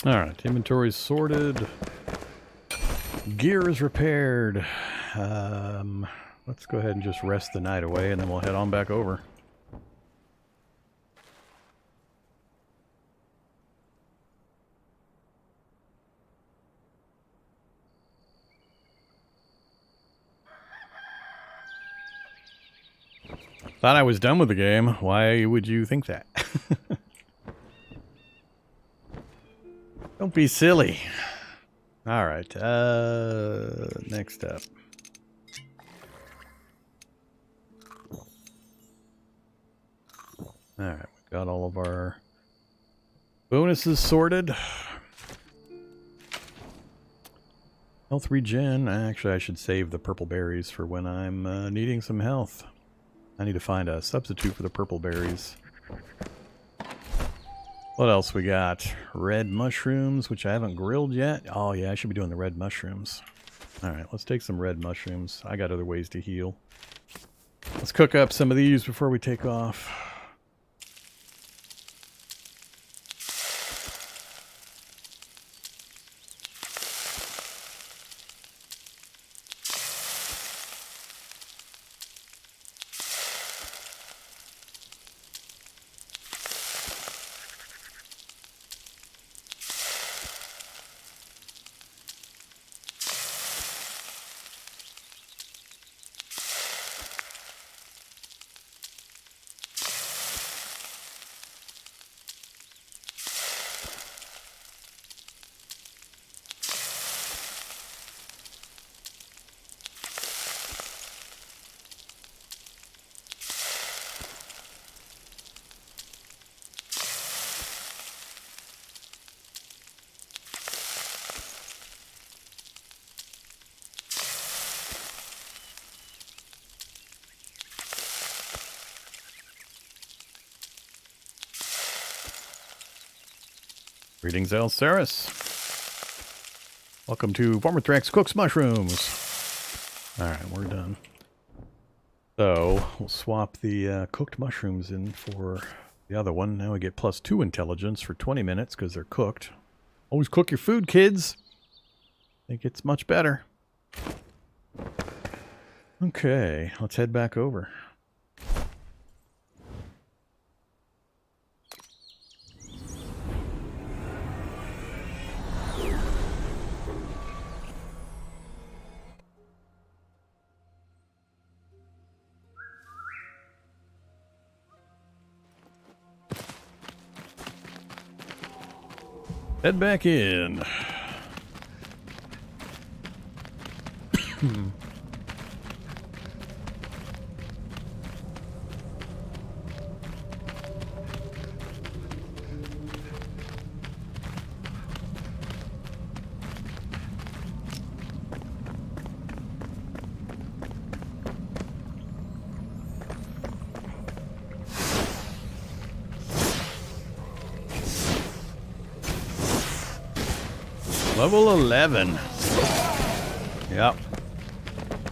Alright, inventory's sorted. Gear is repaired. Let's go ahead and just rest the night away and then we'll head on back over. Thought I was done with the game. Why would you think that? Don't be silly. Alright, next up. Alright, we got all of our bonuses sorted. Health regen. Actually, I should save the purple berries for when I'm needing some health. I need to find a substitute for the purple berries. What else we got? Red mushrooms, which I haven't grilled yet. Oh yeah, I should be doing the red mushrooms. Alright, let's take some red mushrooms. I got other ways to heal. Let's cook up some of these before we take off. Greetings, Elsaris. Welcome to Farmer Thrax Cooks Mushrooms. Alright, we're done. So, we'll swap the cooked mushrooms in for the other one. Now we get +2 intelligence for 20 minutes because they're cooked. Always cook your food, kids. I think it's much better. Okay, let's head back over. Head back in. Level 11. Yep.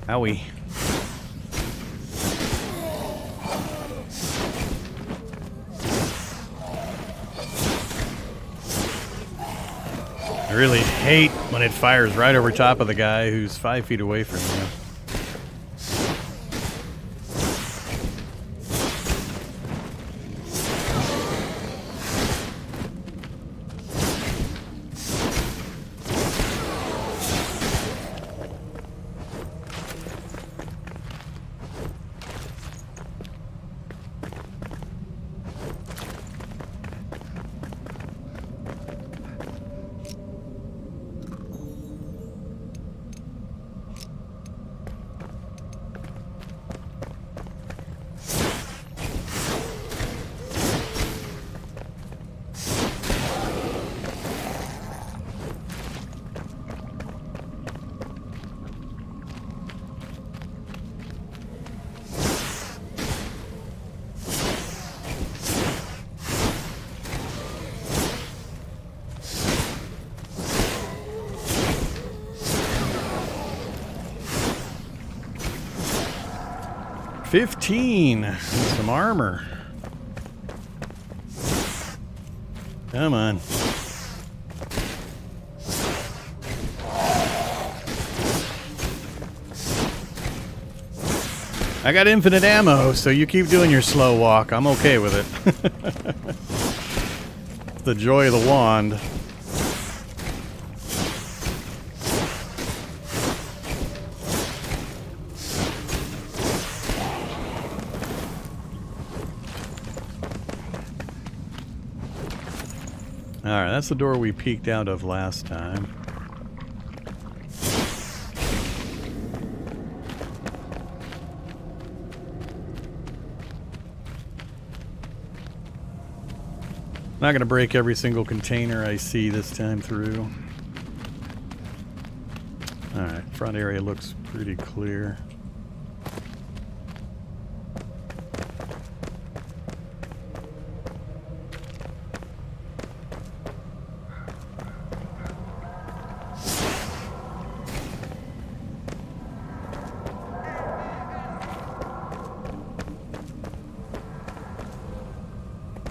Owie. I really hate when it fires right over top of the guy who's 5 feet away from you. $15. Some armor. Come on. I got infinite ammo, so you keep doing your slow walk. I'm okay with it. It's the joy of the wand. Alright, that's the door we peeked out of last time. Not going to break every single container I see this time through. Alright, front area looks pretty clear.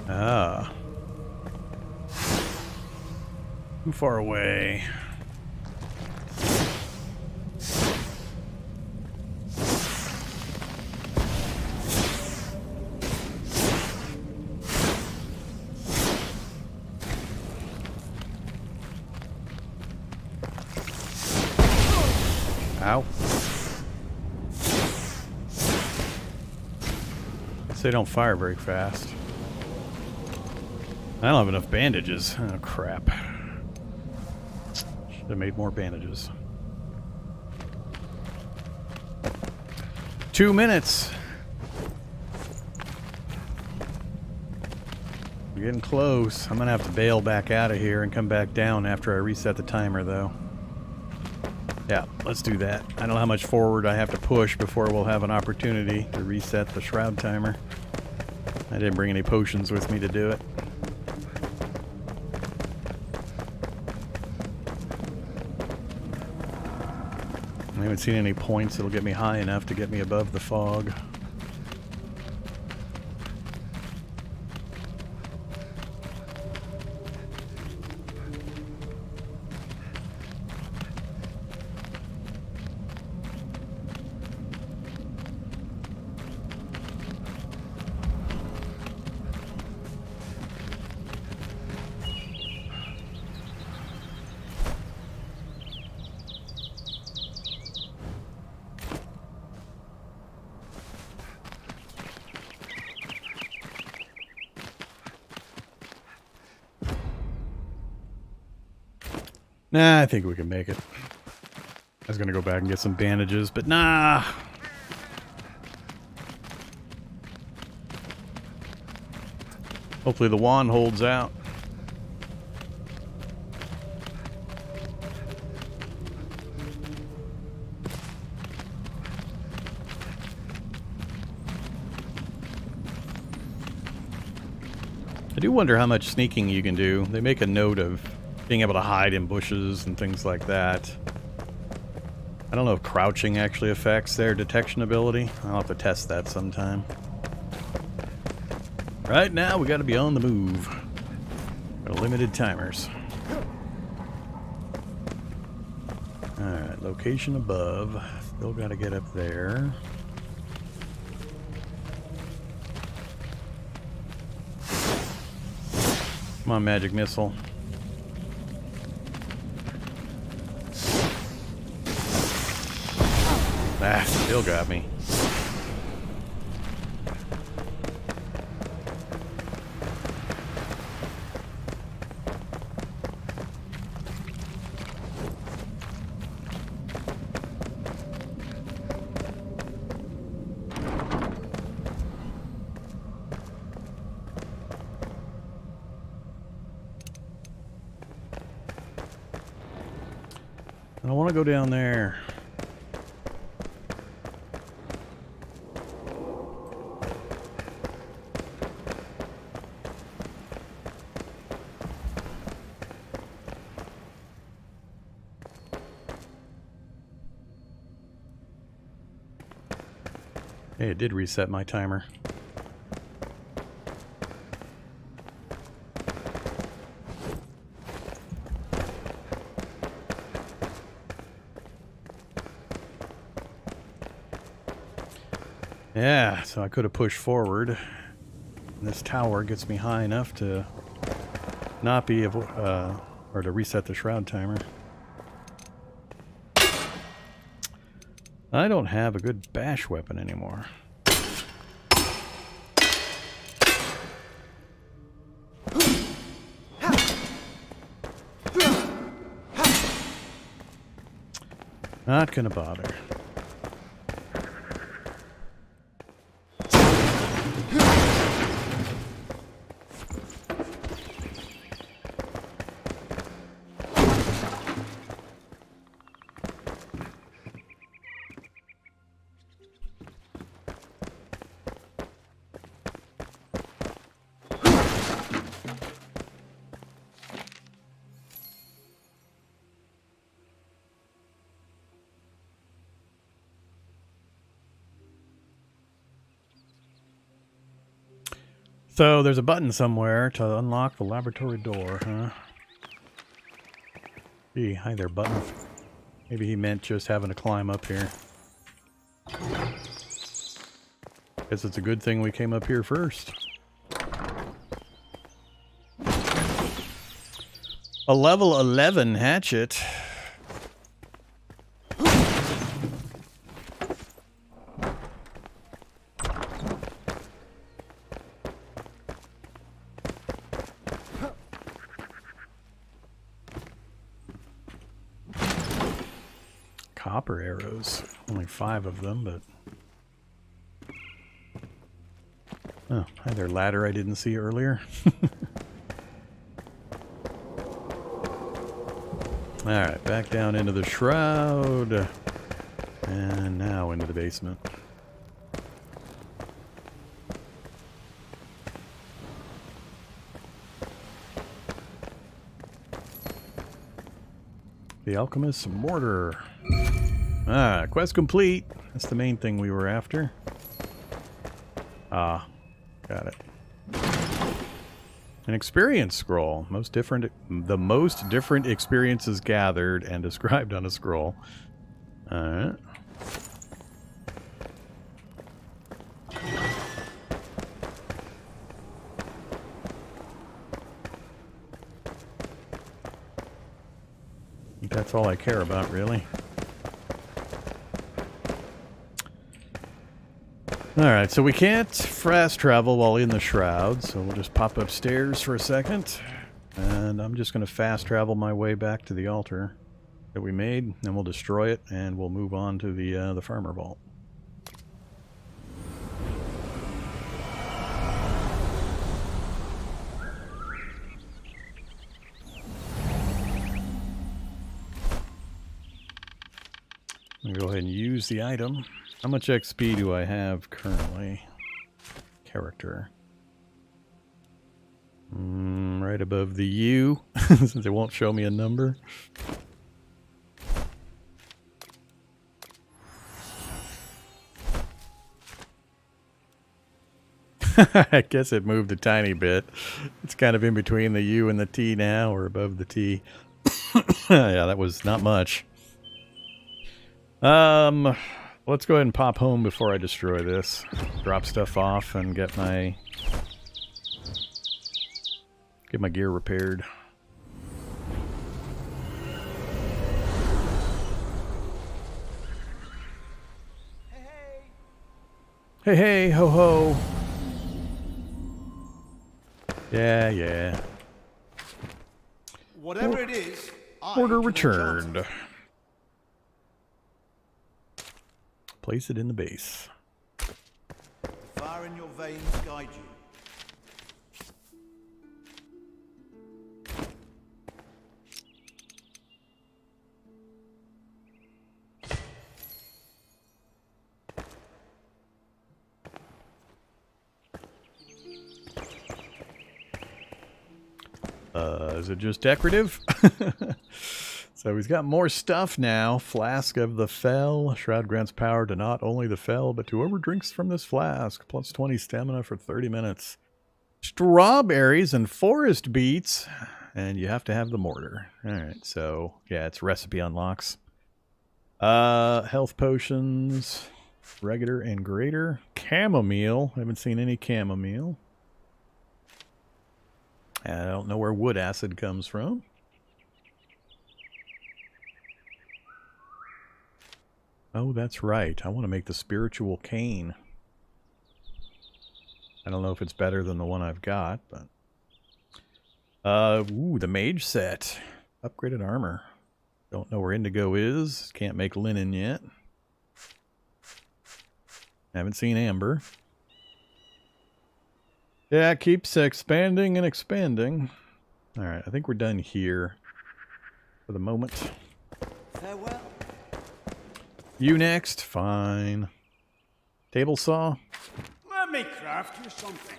Ah. Too far away. Ow. They don't fire very fast. I don't have enough bandages. Oh, crap. Should have made more bandages. 2 minutes. We're getting close. I'm going to have to bail back out of here and come back down after I reset the timer, though. Yeah, let's do that. I don't know how much forward I have to push before we'll have an opportunity to reset the Shroud timer. I didn't bring any potions with me to do it. haven't seen any points that'll get me high enough to get me above the fog. Nah, I think we can make it. I was gonna go back and get some bandages, but nah. Hopefully the wand holds out. I do wonder how much sneaking you can do. They make a note of being able to hide in bushes and things like that. I don't know if crouching actually affects their detection ability. I'll have to test that sometime. Right now, we got to be on the move. Got limited timers. Alright, location above. Still got to get up there. Come on, magic missile. Ah, still got me. I don't want to go down there. Hey, it did reset my timer. Yeah, so I could have pushed forward. This tower gets me high enough to not be able, or to reset the shroud timer. I don't have a good bash weapon anymore. Not gonna bother. So there's a button somewhere to unlock the laboratory door, huh? Gee, hi there, button. Maybe he meant just having to climb up here. Guess it's a good thing we came up here first. A level 11 hatchet. Copper arrows. Only 5 of them, but... Oh, hi there, ladder I didn't see earlier. Alright, back down into the shroud. And now into the basement. The alchemist's mortar. Ah, quest complete. That's the main thing we were after. Ah, got it. An experience scroll. The most different experiences gathered and described on a scroll. Alright. I think that's all I care about, really. Alright, so we can't fast travel while in the Shroud, so we'll just pop upstairs for a second. And I'm just going to fast travel my way back to the altar that we made, and we'll destroy it, and we'll move on to the Farmer Vault. I'm going to go ahead and use the item. How much XP do I have currently? Character. Right above the U, since it won't show me a number. I guess it moved a tiny bit. It's kind of in between the U and the T now, or above the T. Yeah, that was not much. Let's go ahead and pop home before I destroy this. Drop stuff off and get my gear repaired. Hey, hey, ho, ho. Yeah. Whatever it is, Order returned. Place it in the base. Fire in your veins guide you. Is it just decorative? So he's got more stuff now. Flask of the Fell. Shroud grants power to not only the Fell, but to whoever drinks from this flask. Plus 20 stamina for 30 minutes. Strawberries and forest beets. And you have to have the mortar. Alright, so yeah, it's recipe unlocks. Health potions. Regular and greater. Chamomile. I haven't seen any chamomile. I don't know where wood acid comes from. Oh, that's right. I want to make the spiritual cane. I don't know if it's better than the one I've got, but... ooh, the mage set. Upgraded armor. Don't know where indigo is. Can't make linen yet. Haven't seen amber. Yeah, it keeps expanding and expanding. Alright, I think we're done here for the moment. Farewell. You next? Fine. Table saw? Let me craft you something.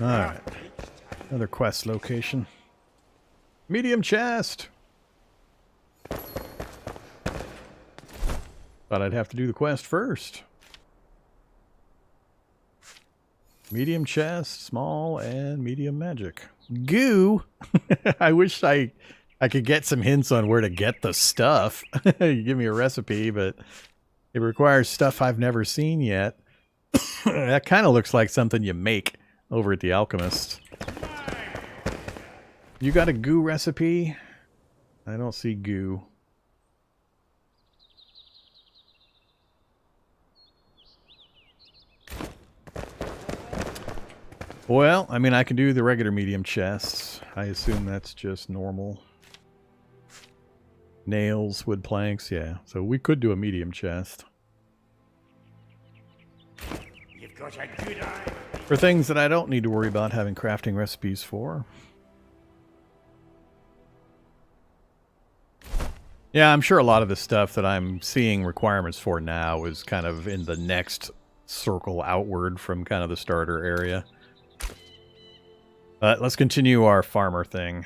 Alright. Another quest location. Medium chest! Thought I'd have to do the quest first. Medium chest, small, and medium magic. Goo! I wish I could get some hints on where to get the stuff. You give me a recipe, but it requires stuff I've never seen yet. That kind of looks like something you make over at the Alchemist. You got a goo recipe? I don't see goo. Well, I mean, I can do the regular medium chests. I assume that's just normal. Nails, wood planks, yeah. So we could do a medium chest. You've got a good eye. For things that I don't need to worry about having crafting recipes for. Yeah, I'm sure a lot of the stuff that I'm seeing requirements for now is kind of in the next circle outward from kind of the starter area. But let's continue our farmer thing.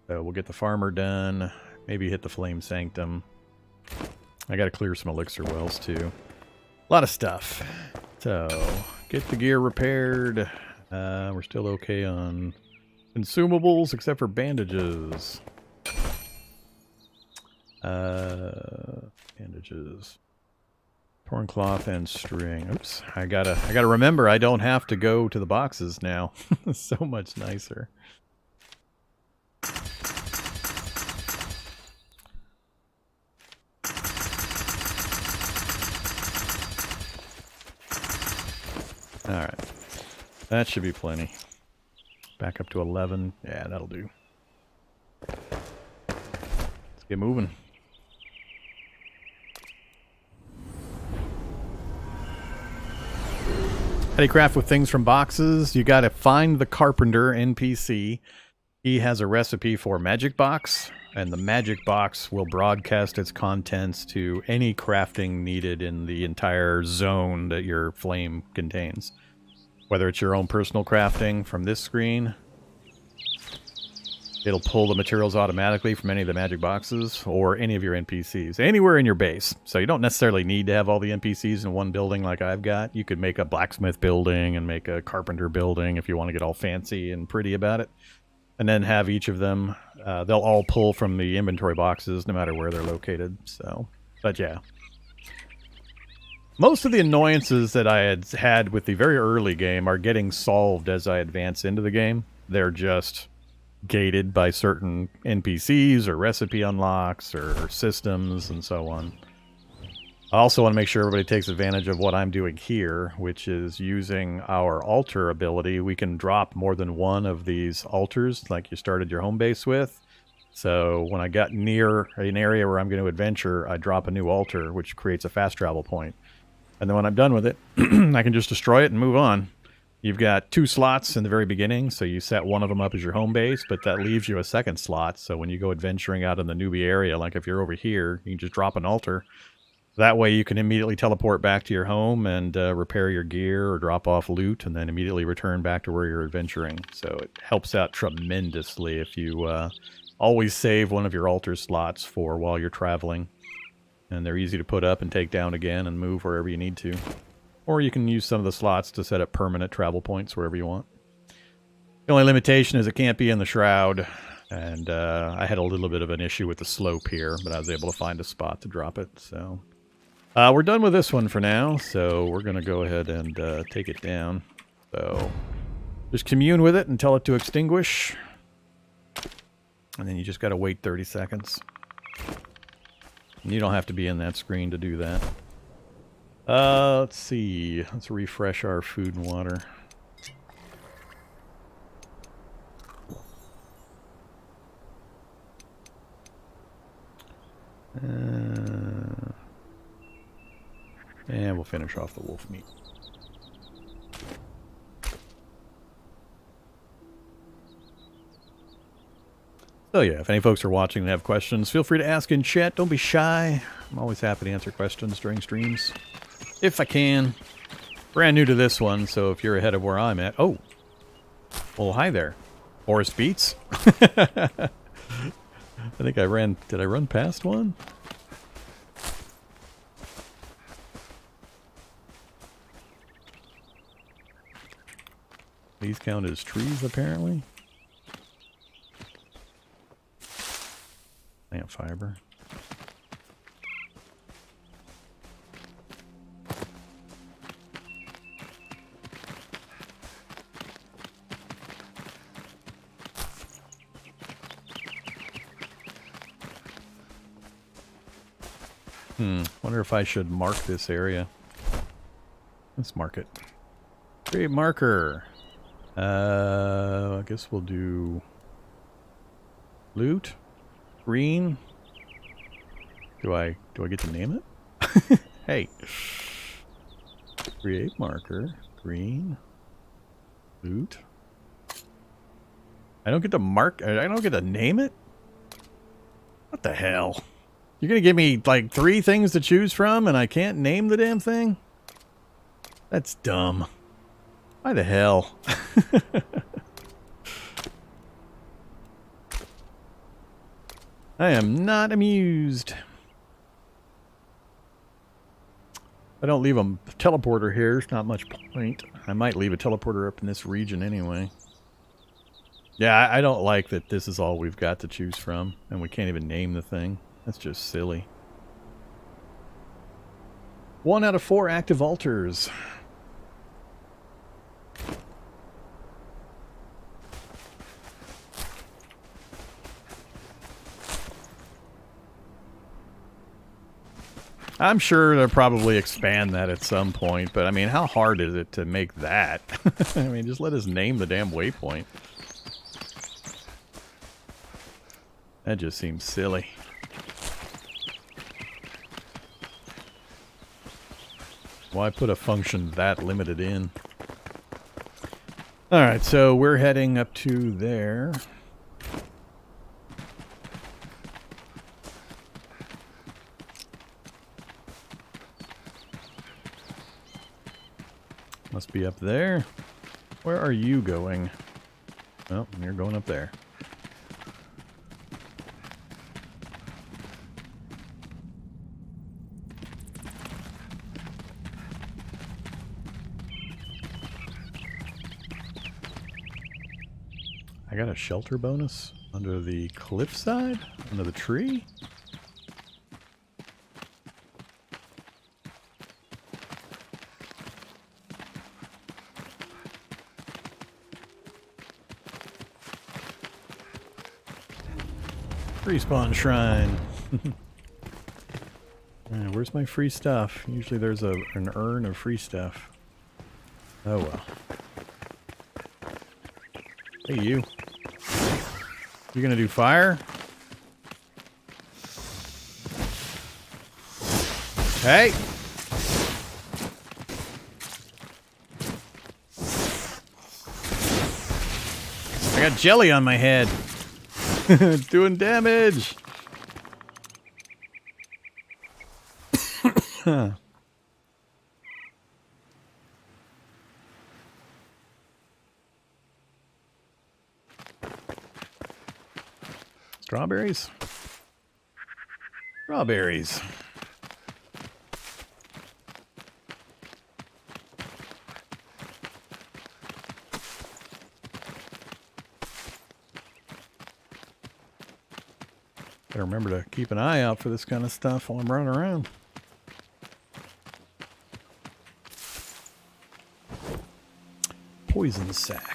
So we'll get the farmer done. Maybe hit the flame sanctum. I gotta clear some elixir wells too. A lot of stuff. So, get the gear repaired. We're still okay on consumables except for bandages. Bandages. Torn cloth and string. Oops. I gotta remember I don't have to go to the boxes now. So much nicer. Alright. That should be plenty. Back up to 11. Yeah, that'll do. Let's get moving. How do you craft with things from boxes? You gotta find the carpenter NPC. He has a recipe for magic box, and the magic box will broadcast its contents to any crafting needed in the entire zone that your flame contains. Whether it's your own personal crafting from this screen, it'll pull the materials automatically from any of the magic boxes, or any of your NPCs, anywhere in your base. So you don't necessarily need to have all the NPCs in one building like I've got. You could make a blacksmith building and make a carpenter building if you want to get all fancy and pretty about it. And then have each of them, they'll all pull from the inventory boxes no matter where they're located. So, but yeah. Most of the annoyances that I had with the very early game are getting solved as I advance into the game. They're just gated by certain NPCs or recipe unlocks or systems and so on. I also want to make sure everybody takes advantage of what I'm doing here, which is using our altar ability. We can drop more than one of these altars like you started your home base with. So when I got near an area where I'm going to adventure, I drop a new altar, which creates a fast travel point. And then when I'm done with it, I can just destroy it and move on. You've got 2 slots in the very beginning, so you set one of them up as your home base, but that leaves you a second slot. So when you go adventuring out in the newbie area, like if you're over here, you can just drop an altar. That way you can immediately teleport back to your home and repair your gear or drop off loot, and then immediately return back to where you're adventuring. So it helps out tremendously if you always save one of your altar slots for while you're traveling. And they're easy to put up and take down again and move wherever you need to. Or you can use some of the slots to set up permanent travel points wherever you want. The only limitation is it can't be in the Shroud. And I had a little bit of an issue with the slope here, but I was able to find a spot to drop it. So we're done with this one for now. So we're going to go ahead and take it down. So just commune with it and tell it to extinguish. And then you just got to wait 30 seconds. And you don't have to be in that screen to do that. Let's see. Let's refresh our food and water. And we'll finish off the wolf meat. So yeah, if any folks are watching and have questions, feel free to ask in chat. Don't be shy. I'm always happy to answer questions during streams, if I can. Brand new to this one, so if you're ahead of where I'm at... Oh! Well, hi there. Forest Beats? I think I ran... Did I run past one? These count as trees, apparently. Plant fiber. Wonder if I should mark this area. Let's mark it. Create marker. I guess we'll do loot. Green. Do I get to name it? Hey. Create marker. Green. Loot. I don't get to mark. I don't get to name it? What the hell? You're gonna give me like 3 things to choose from and I can't name the damn thing? That's dumb. Why the hell? I am not amused. I don't leave a teleporter here. There's not much point. I might leave a teleporter up in this region anyway. Yeah, I don't like that this is all we've got to choose from, and we can't even name the thing. That's just silly. 1 out of 4 active altars. I'm sure they'll probably expand that at some point, but I mean, how hard is it to make that? I mean, just let us name the damn waypoint. That just seems silly. Why put a function that limited in? Alright, so we're heading up to there. Must be up there. Where are you going? Oh, you're going up there. I got a shelter bonus under the cliffside? Under the tree? Respawn shrine. Where's my free stuff? Usually there's an urn of free stuff. Oh well. Hey you. You gonna do fire? Hey! I got jelly on my head. Doing damage. Strawberries? Strawberries. Gotta remember to keep an eye out for this kind of stuff while I'm running around. Poison sack.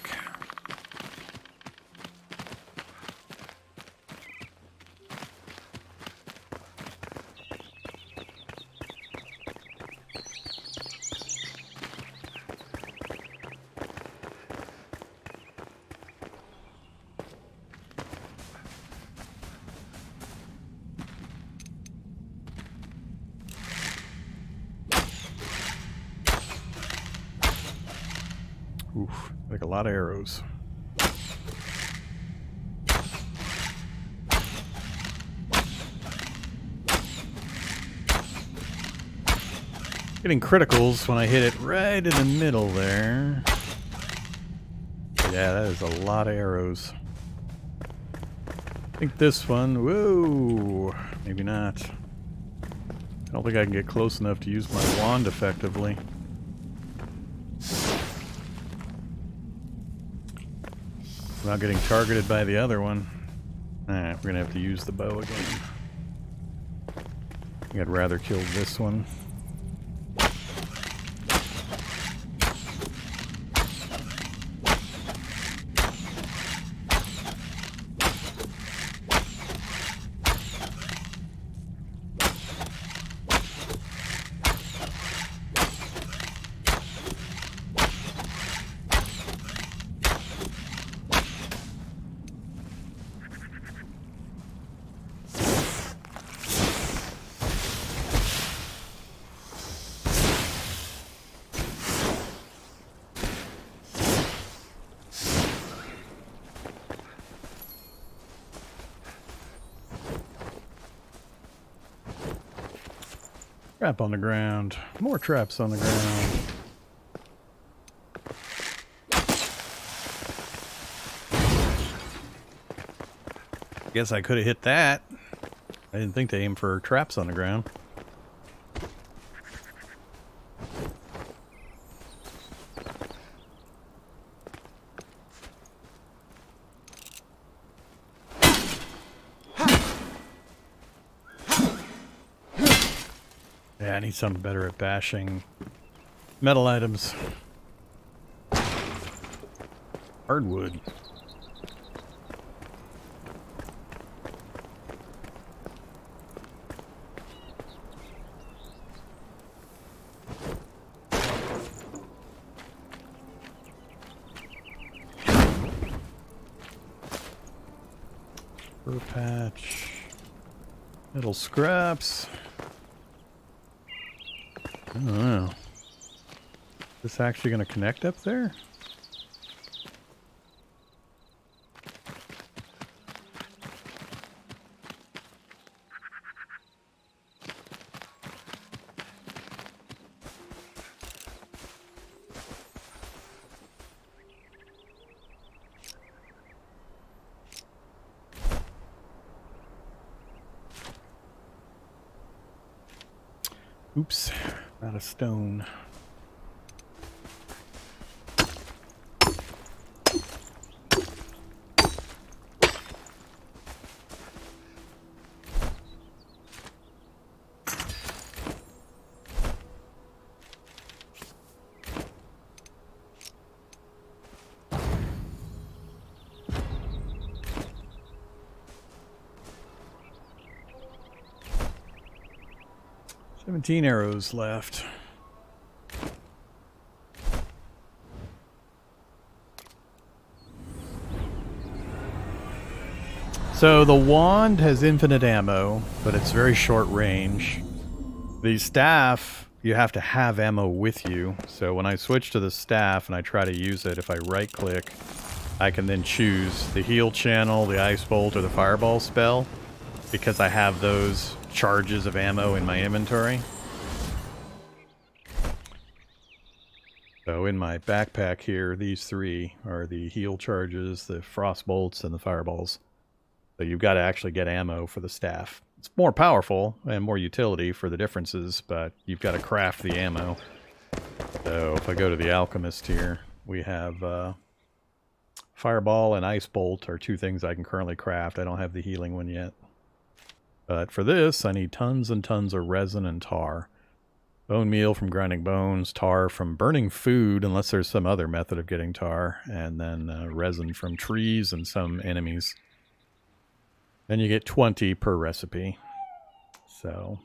Oof, like a lot of arrows. Getting criticals when I hit it right in the middle there. Yeah, that is a lot of arrows. I think this one, whoa, maybe not. I don't think I can get close enough to use my wand effectively. Not getting targeted by the other one. Alright, we're gonna have to use the bow again. I think I'd rather kill this one. Trap on the ground. More traps on the ground. Guess I could have hit that. I didn't think to aim for traps on the ground. Yeah, I need something better at bashing metal items. Hardwood. Fur patch. Metal scraps. I don't know. Is this actually going to connect up there? Oops, out of stone. "17 arrows left. So the wand has infinite ammo, but it's very short range. The staff, you have to have ammo with you. So when I switch to the staff and I try to use it, if I right click, I can then choose the heal channel, the ice bolt, or the fireball spell, because I have those charges of ammo in my inventory. So in my backpack here, these three are the heal charges, the frost bolts, and the fireballs. So you've got to actually get ammo for the staff. It's more powerful and more utility for the differences, but you've got to craft the ammo. So if I go to the alchemist here, we have fireball and ice bolt are two things I can currently craft. I don't have the healing one yet. But for this, I need tons and tons of resin and tar. Bone meal from grinding bones, tar from burning food, unless there's some other method of getting tar, and then resin from trees and some enemies. Then you get 20 per recipe. So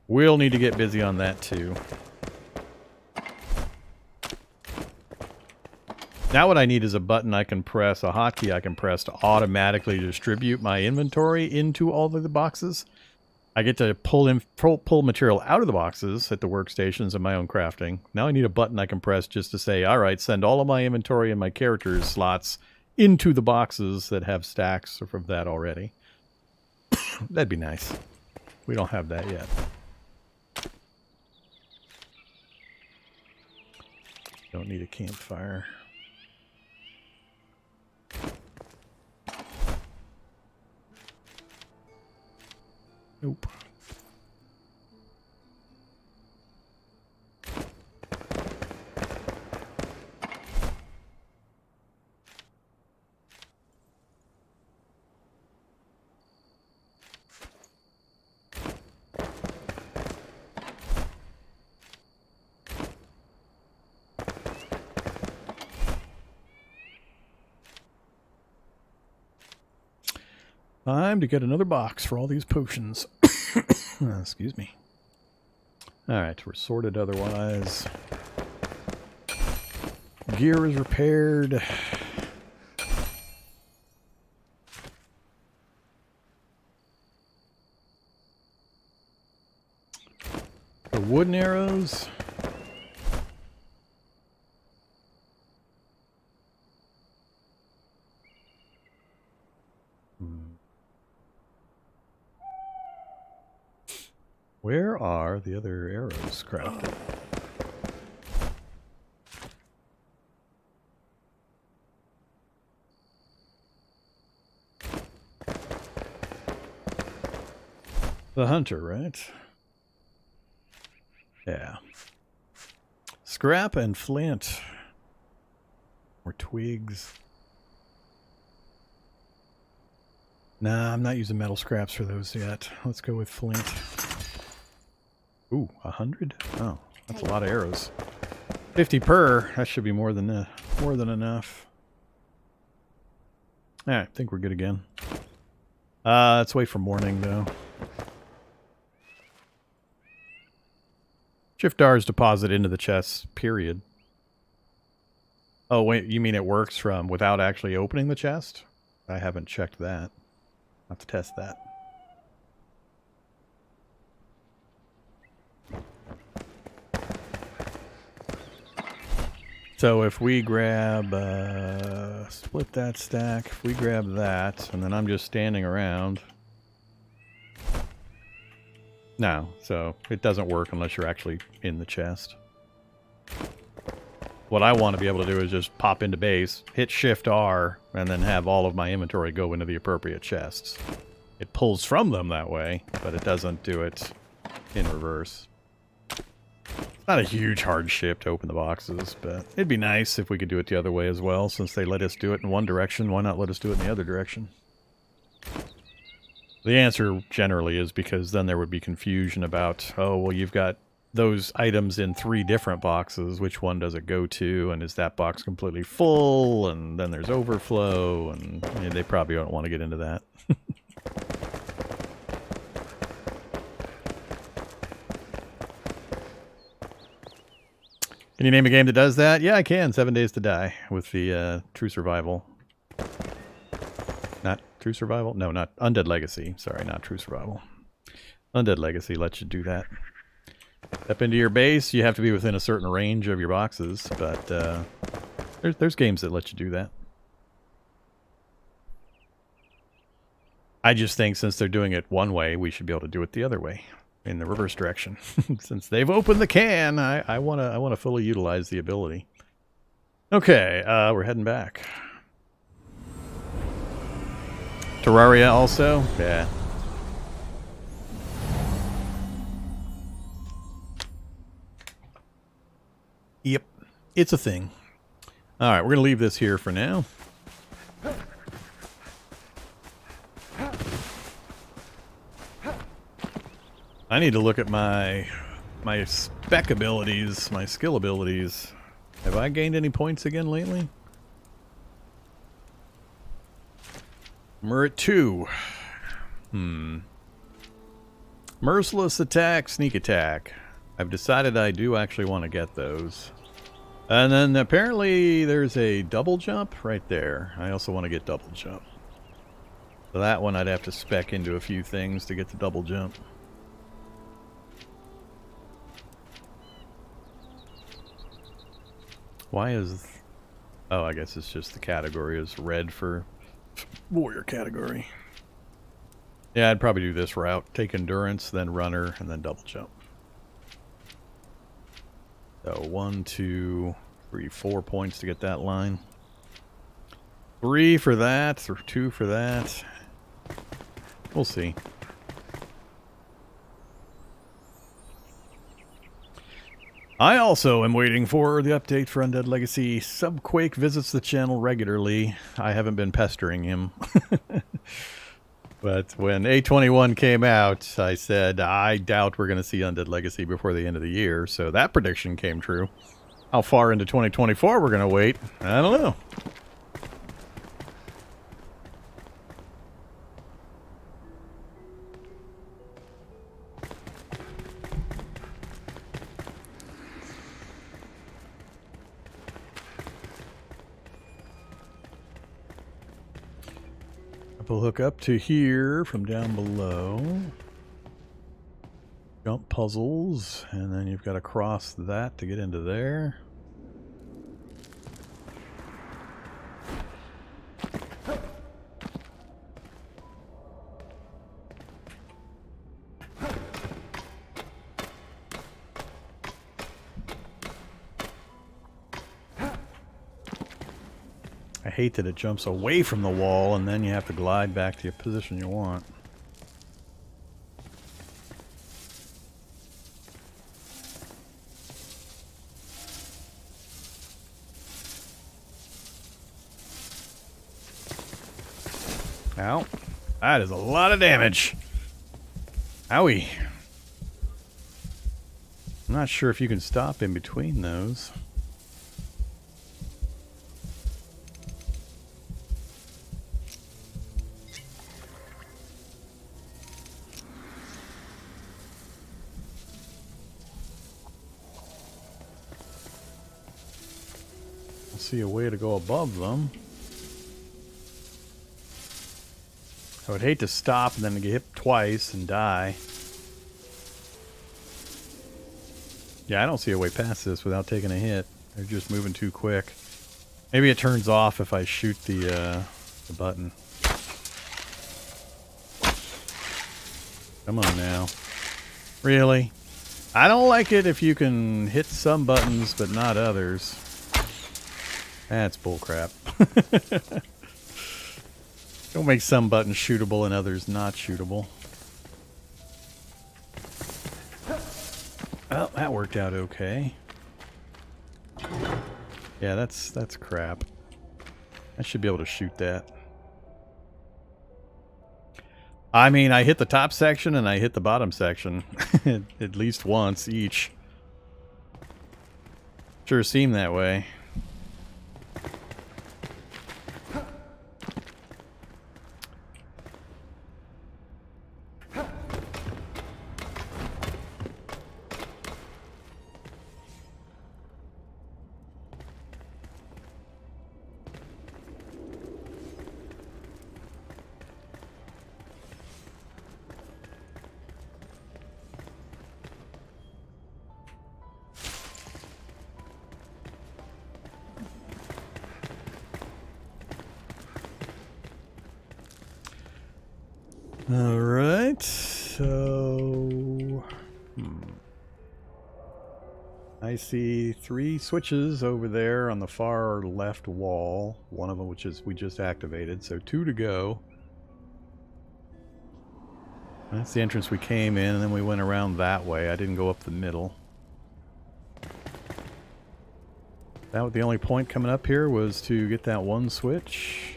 we'll need to get busy on that too. Now what I need is a button I can press, a hotkey I can press to automatically distribute my inventory into all of the boxes. I get to pull material out of the boxes at the workstations and my own crafting. Now I need a button I can press just to say, all right, send all of my inventory and my character's slots into the boxes that have stacks from that already. That'd be nice. We don't have that yet. Don't need a campfire. Nope. Time to get another box for all these potions. Excuse me. Alright, we're sorted otherwise. Gear is repaired. The wooden arrows. Where are the other arrows crafted? The hunter, right? Yeah. Scrap and flint. Or twigs. Nah, I'm not using metal scraps for those yet. Let's go with flint. Ooh, 100? Oh, that's a lot of arrows. 50 per. That should be more than enough. Alright, I think we're good again. Let's wait for morning, though. Shift R is deposit into the chest, period. Oh, wait, you mean it works from without actually opening the chest? I haven't checked that. I'll have to test that. So if we grab, split that stack, if we grab that, and then I'm just standing around. No, so it doesn't work unless you're actually in the chest. What I want to be able to do is just pop into base, hit Shift R, and then have all of my inventory go into the appropriate chests. It pulls from them that way, but it doesn't do it in reverse. It's not a huge hardship to open the boxes, but it'd be nice if we could do it the other way as well. Since they let us do it in one direction, why not let us do it in the other direction? The answer generally is because then there would be confusion about, oh, well, you've got those items in 3 different boxes. Which one does it go to? And is that box completely full? And then there's overflow, and they probably don't want to get into that. Can you name a game that does that? Yeah, I can. 7 Days to Die with the True Survival. Not True Survival? No, not Undead Legacy. Sorry, not True Survival. Undead Legacy lets you do that. Step into your base. You have to be within a certain range of your boxes, but there's games that let you do that. I just think since they're doing it one way, we should be able to do it the other way. In the reverse direction. Since they've opened the can, I wanna fully utilize the ability. Okay, we're heading back. Terraria also? Yeah. Yep, it's a thing. Alright, we're gonna leave this here for now. I need to look at my spec abilities, my skill abilities. Have I gained any points again lately? We're at 2. Merciless attack, sneak attack. I've decided I do actually want to get those. And then apparently there's a double jump right there. I also want to get double jump. So that one I'd have to spec into a few things to get the double jump. Why is... Oh, I guess it's just the category is red for warrior category. Yeah, I'd probably do this route. Take endurance, then runner, and then double jump. So 1, 2, 3, 4 points to get that line. 3 for that, or 2 for that. We'll see. I also am waiting for the update for Undead Legacy. Subquake visits the channel regularly. I haven't been pestering him. But when A21 came out, I said, I doubt we're going to see Undead Legacy before the end of the year. So that prediction came true. How far into 2024 we're going to wait, I don't know. We'll hook up to here from down below. Jump puzzles, and then you've got to cross that to get into there. I hate that it jumps away from the wall and then you have to glide back to your position you want. Ow. That is a lot of damage. Owie. I'm not sure if you can stop in between those. I see a way to go above them. I would hate to stop and then get hit twice and die. Yeah, I don't see a way past this without taking a hit. They're just moving too quick. Maybe it turns off if I shoot the button. Come on now. Really? I don't like it if you can hit some buttons but not others. That's bullcrap. Don't make some buttons shootable and others not shootable. Well, that worked out okay. Yeah, that's crap. I should be able to shoot that. I mean, I hit the top section and I hit the bottom section. At least once each. Sure seemed that way. Alright, so... I see 3 switches over there on the far left wall. One of them which is we just activated, so 2 to go. That's the entrance we came in, and then we went around that way. I didn't go up the middle. That was the only point coming up here, was to get that one switch.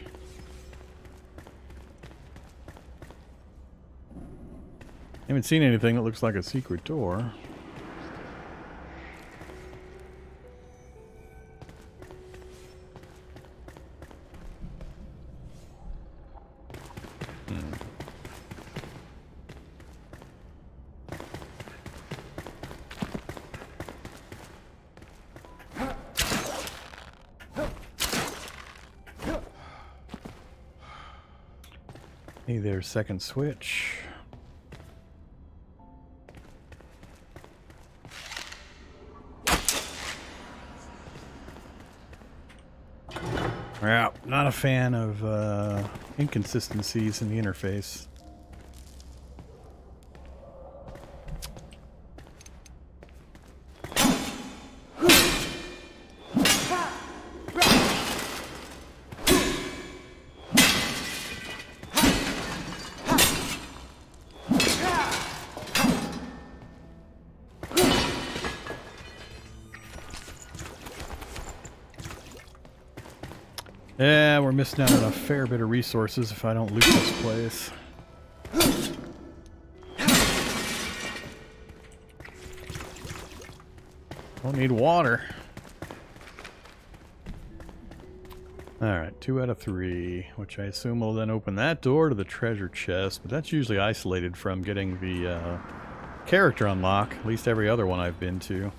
Haven't seen anything that looks like a secret door. Hey there, second switch. Yeah, not a fan of inconsistencies in the interface. Yeah, we're missing out on a fair bit of resources if I don't loot this place. Don't need water. Alright, 2 out of 3, which I assume will then open that door to the treasure chest, but that's usually isolated from getting the character unlock, at least every other one I've been to.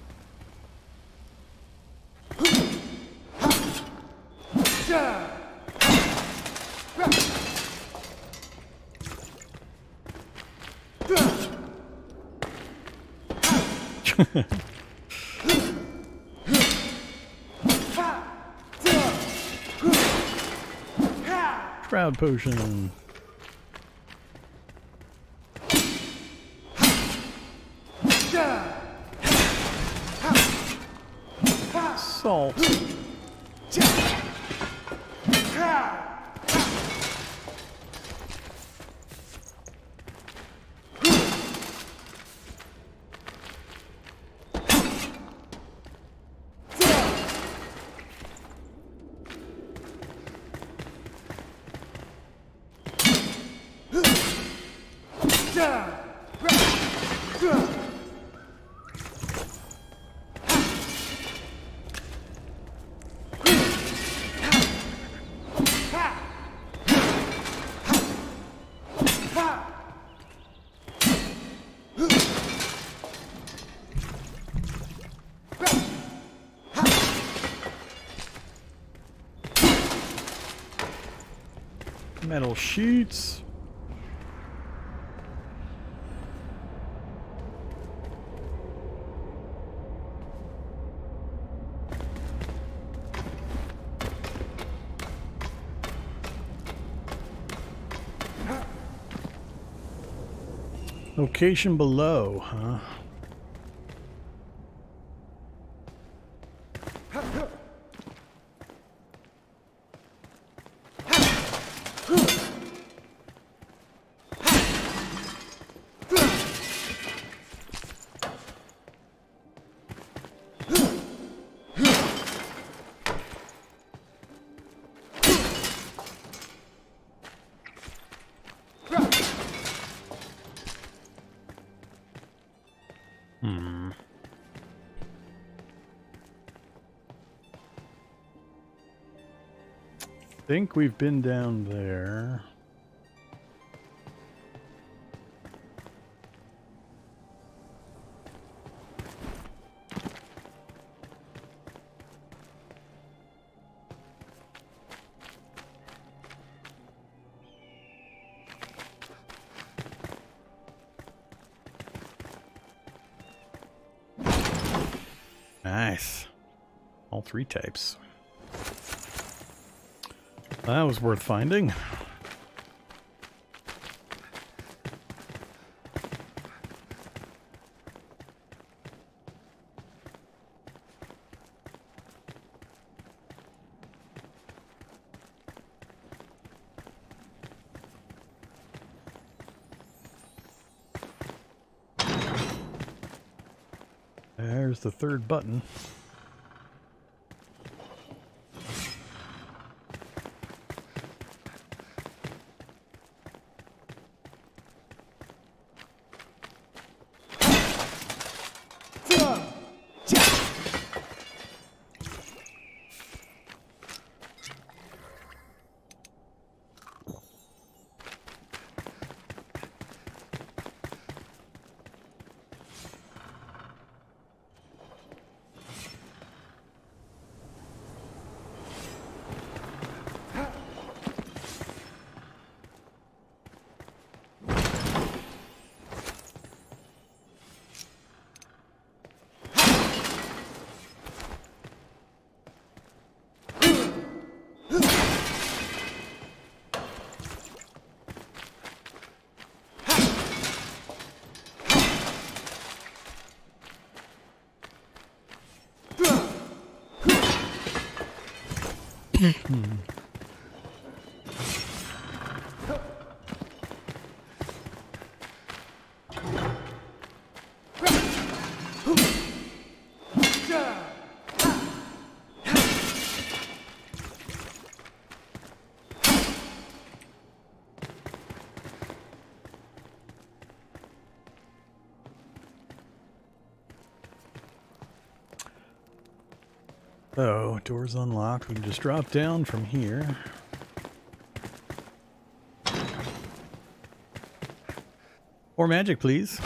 Shroud potion. Salt. Metal sheets. Location below, huh? Think we've been down there. Nice. All three types. That was worth finding. There's the third button. So, door's unlocked. We can just drop down from here. More magic, please.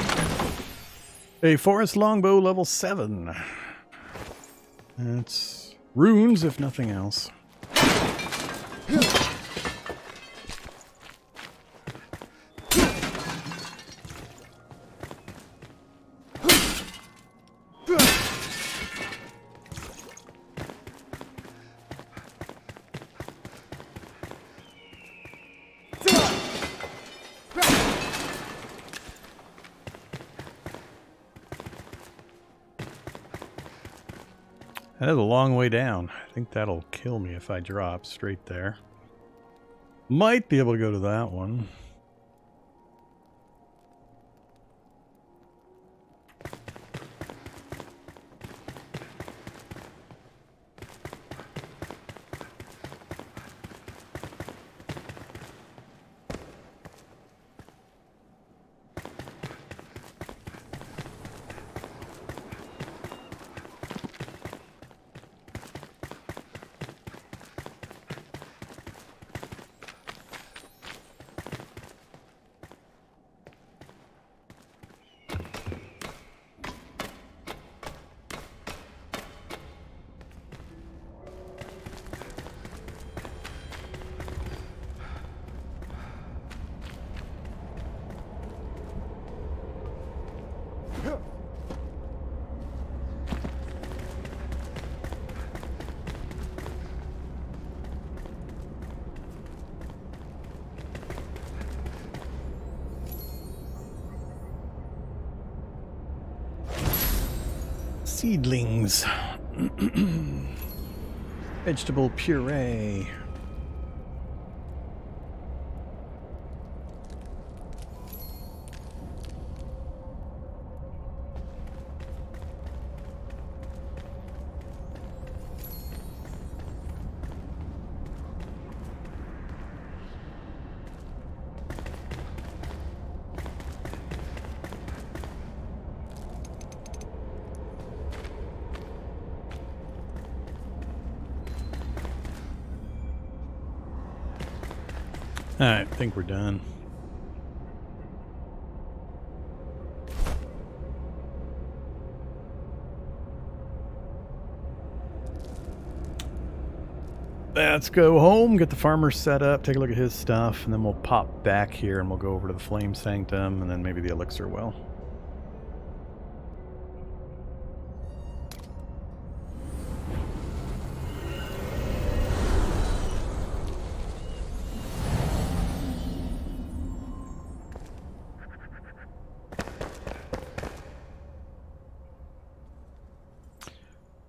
A forest longbow level 7. That's runes, if nothing else. That is a long way down. I think that'll kill me if I drop straight there. Might be able to go to that one. seedlings. Vegetable puree. Alright, I think we're done. Let's go home, get the farmer set up, take a look at his stuff, and then we'll pop back here and we'll go over to the Flame Sanctum and then maybe the Elixir Well.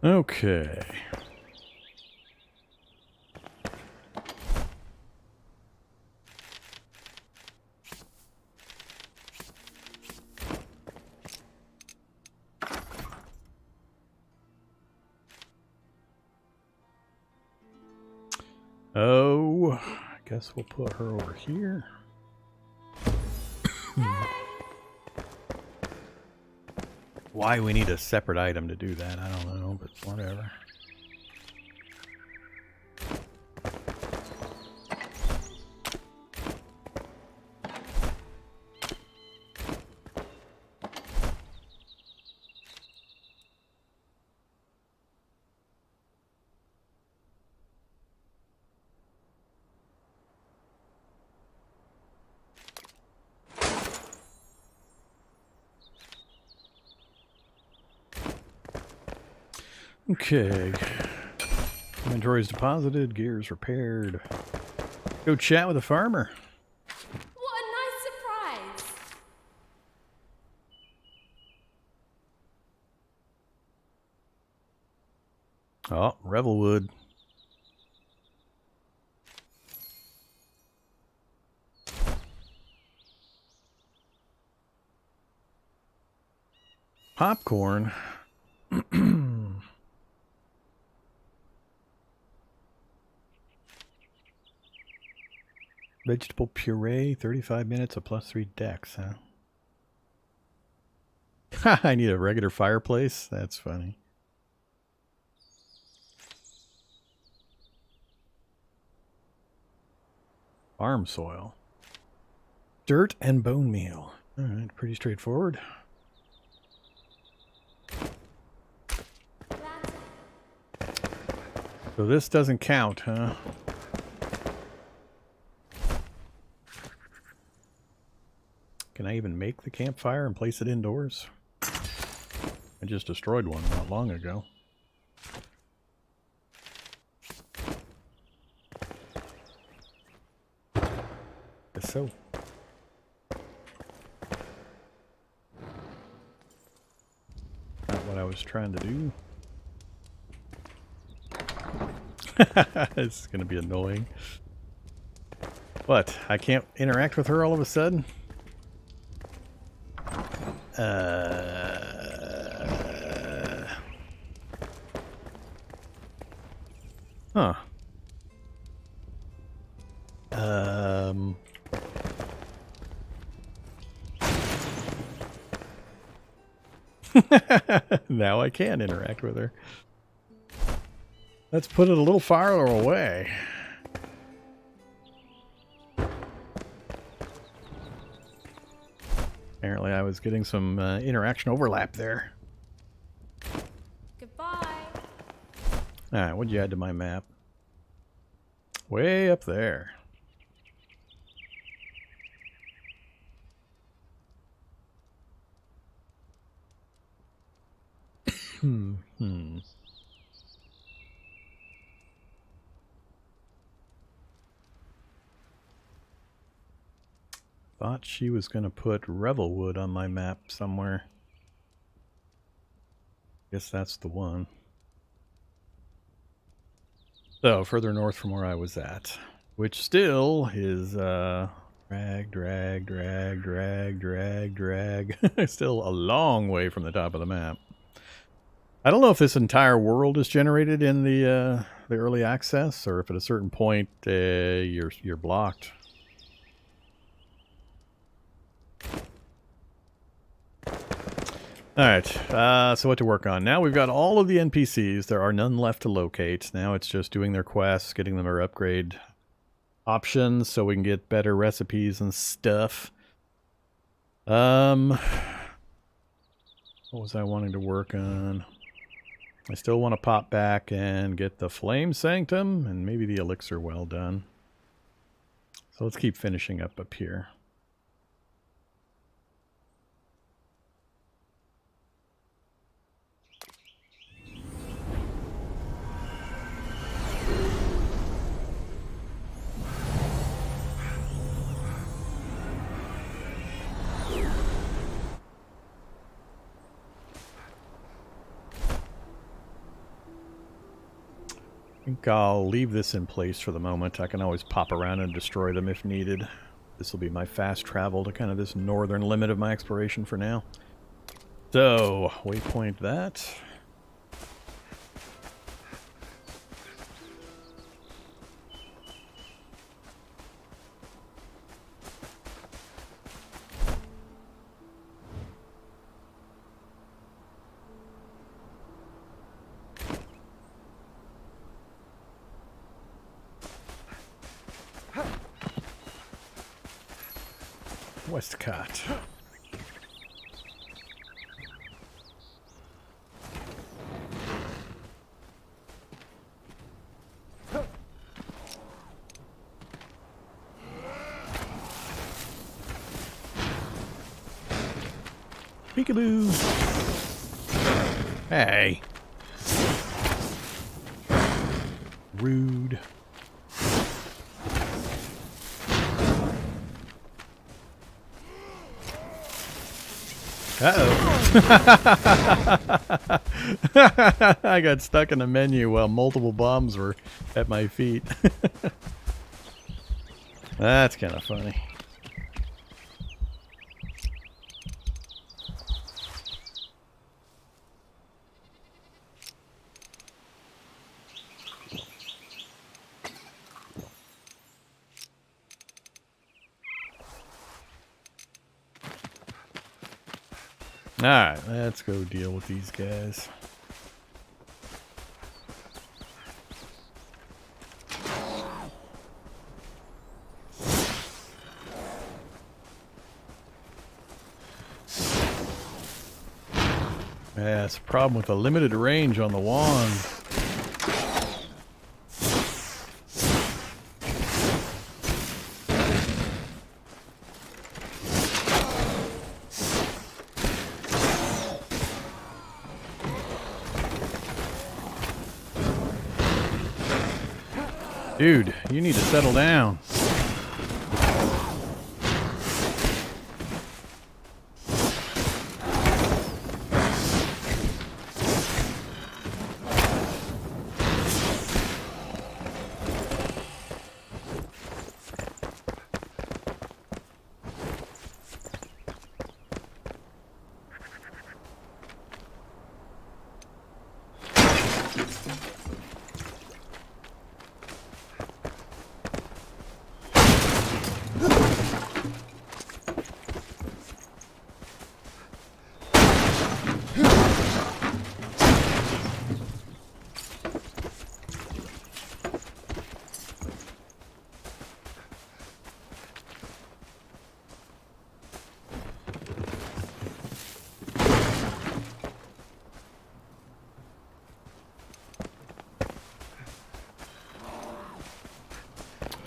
Okay. Oh, I guess we'll put her over here. Why we need a separate item to do that, I don't know, but whatever. Okay. Inventory is deposited, gears repaired. Go chat with the farmer. What a nice surprise! Oh, Revelwood. Popcorn. Vegetable puree, 35 minutes, a +3 dex, huh? I need a regular fireplace? That's funny. Farm soil. Dirt and bone meal. Alright, pretty straightforward. So this doesn't count, huh? Can I even make the campfire and place it indoors? I just destroyed one not long ago. Guess so. Not what I was trying to do. It's gonna be annoying. What? I can't interact with her all of a sudden? Huh. Now I can interact with her. Let's put it a little farther away. Apparently I was getting some interaction overlap there. Goodbye. Alright, what'd you add to my map? Way up there. Thought she was going to put Revelwood on my map somewhere. Guess that's the one. So, further north from where I was at. Which still is, drag. Still a long way from the top of the map. I don't know if this entire world is generated in the early access, or if at a certain point you're blocked. Alright, so what to work on. Now we've got all of the NPCs. There are none left to locate. Now it's just doing their quests, getting them their upgrade options so we can get better recipes and stuff. What was I wanting to work on? I still want to pop back and get the Flame Sanctum and maybe the Elixir Well done. So let's keep finishing up here. I think I'll leave this in place for the moment. I can always pop around and destroy them if needed. This will be my fast travel to kind of this northern limit of my exploration for now. So, waypoint that. Westcott. Peekaboo. Hey. Rude. Uh-oh. I got stuck in a menu while multiple bombs were at my feet. That's kind of funny. Alright, let's go deal with these guys. Yeah, it's a problem with the limited range on the wand. Dude, you need to settle down.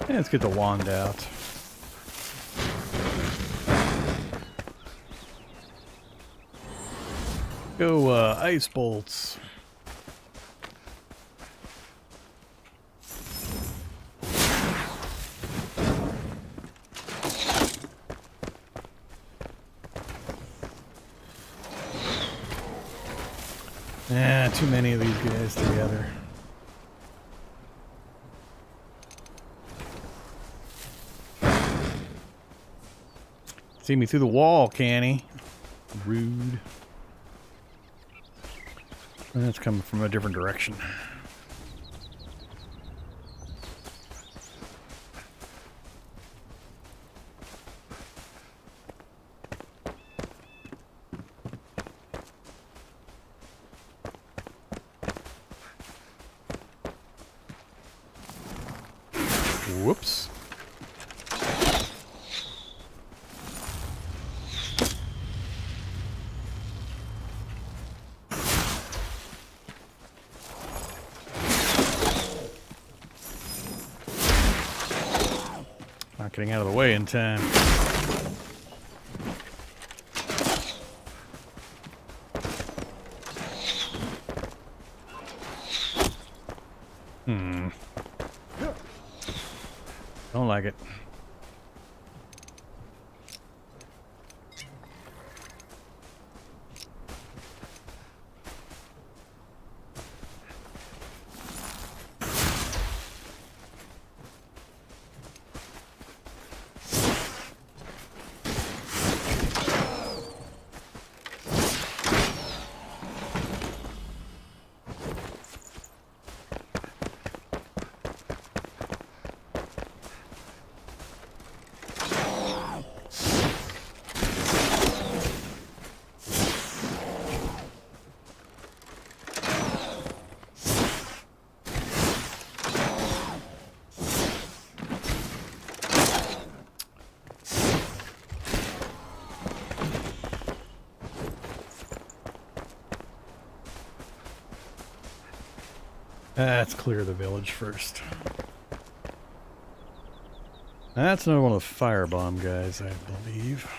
Yeah, let's get the wand out. Go, ice bolts. Too many of these guys together. See me through the wall, can he? Rude. That's coming from a different direction. Whoops. Not getting out of the way in time. Don't like it. Let's clear the village first. That's another one of the firebomb guys, I believe.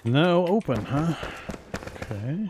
No, open, huh? Okay.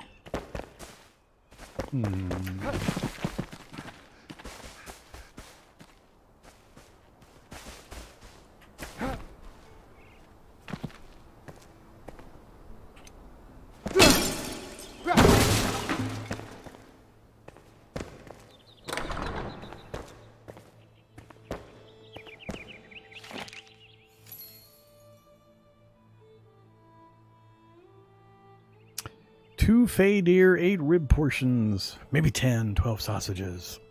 Two fey deer, 8 rib portions, maybe 10, 12 sausages.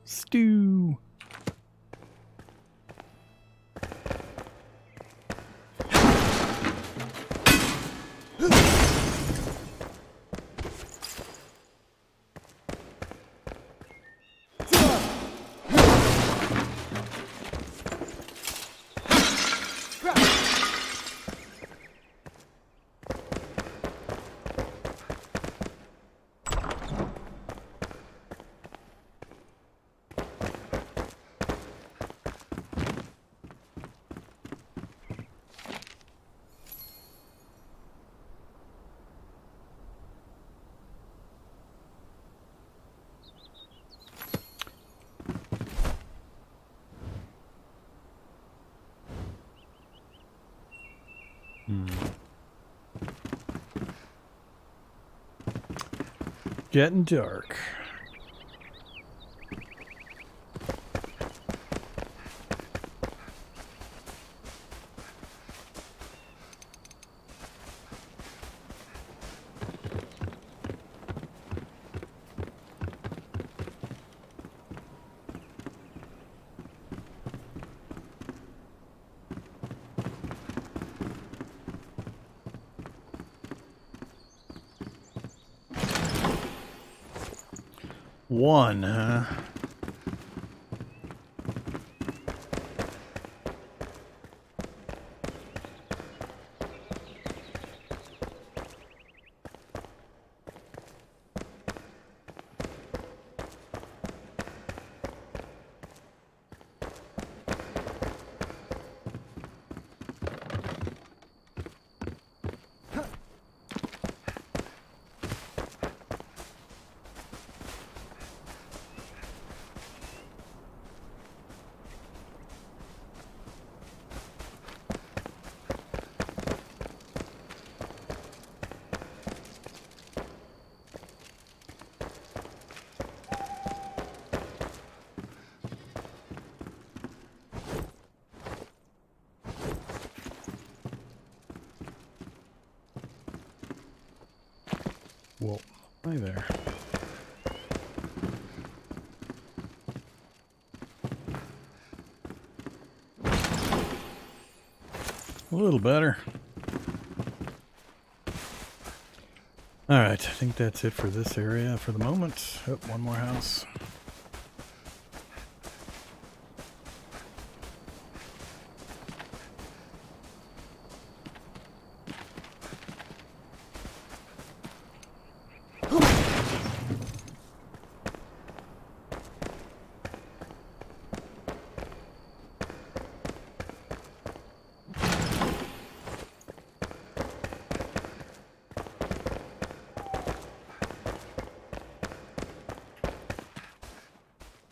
Stew. Getting dark. One, huh? Whoa, hi there. A little better. Alright, I think that's it for this area for the moment. Oh, one more house.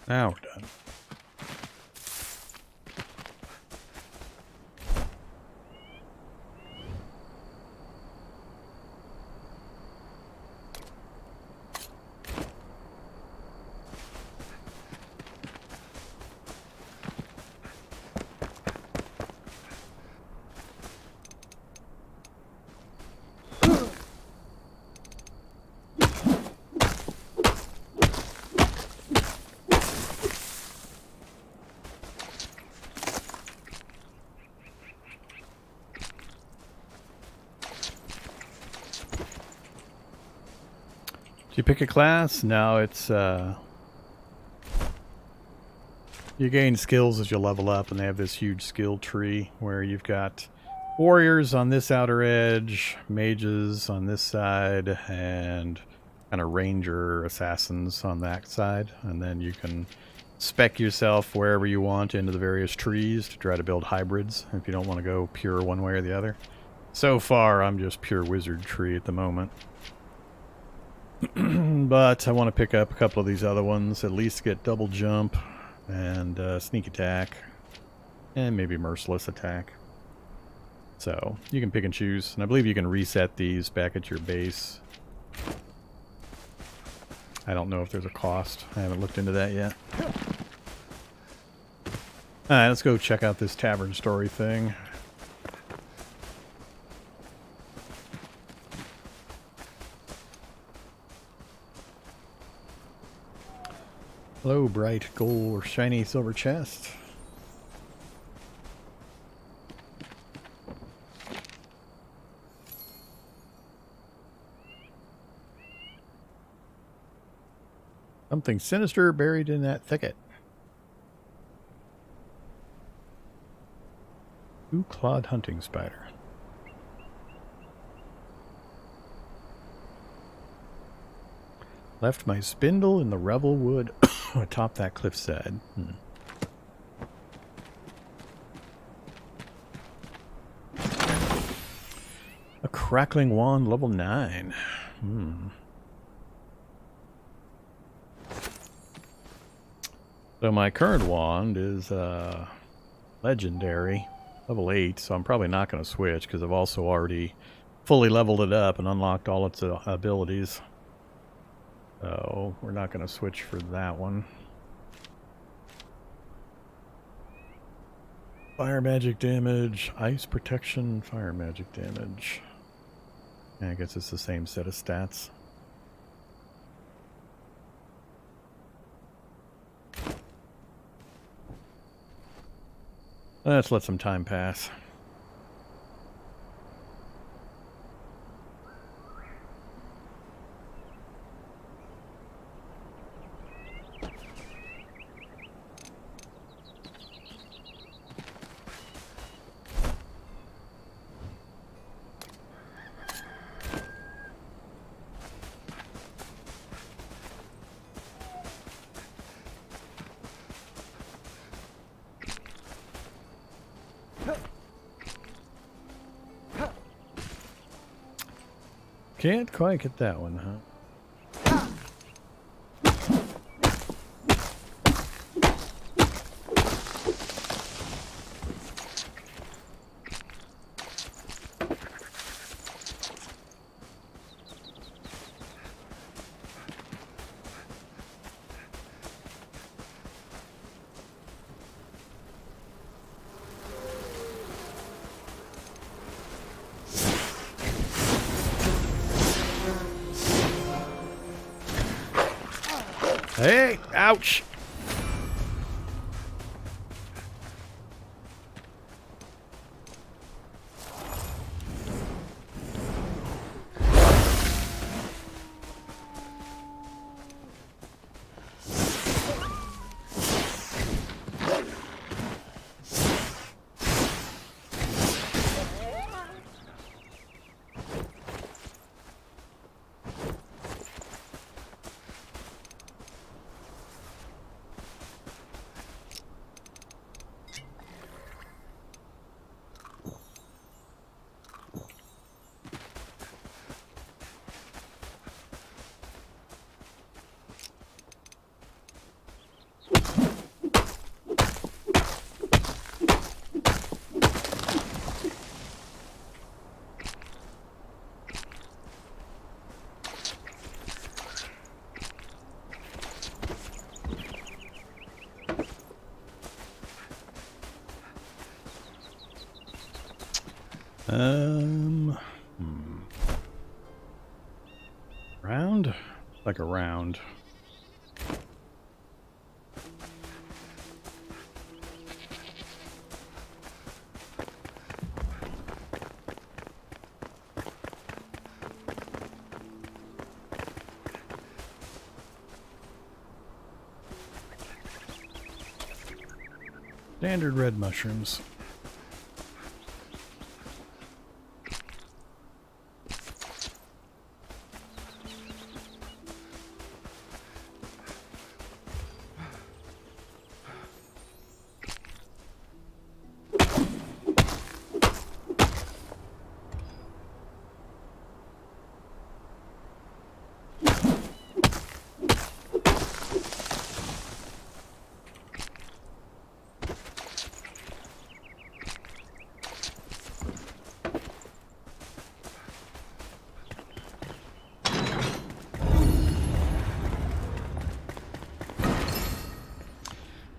Now we're done. Do you pick a class? No, it's you gain skills as you level up, and they have this huge skill tree where you've got warriors on this outer edge, mages on this side, and kind of ranger assassins on that side. And then you can spec yourself wherever you want into the various trees to try to build hybrids if you don't want to go pure one way or the other. So far, I'm just pure wizard tree at the moment. But I want to pick up a couple of these other ones, at least get double jump and sneak attack and maybe merciless attack. So you can pick and choose, and I believe you can reset these back at your base. I don't know if there's a cost. I haven't looked into that yet. Alright, let's go check out this tavern story thing. Hello, bright gold or shiny silver chest. Something sinister buried in that thicket. Two-clawed hunting spider. Left my spindle in the revel wood atop that cliffside. A crackling wand, level 9. So my current wand is legendary, level 8, so I'm probably not going to switch because I've also already fully leveled it up and unlocked all its abilities. So we're not going to switch for that one. Fire magic damage, ice protection, fire magic damage. I guess it's the same set of stats. Let's let some time pass. Can't quite get that one, huh? Hey! Ouch! Round? Like a round. Standard red mushrooms.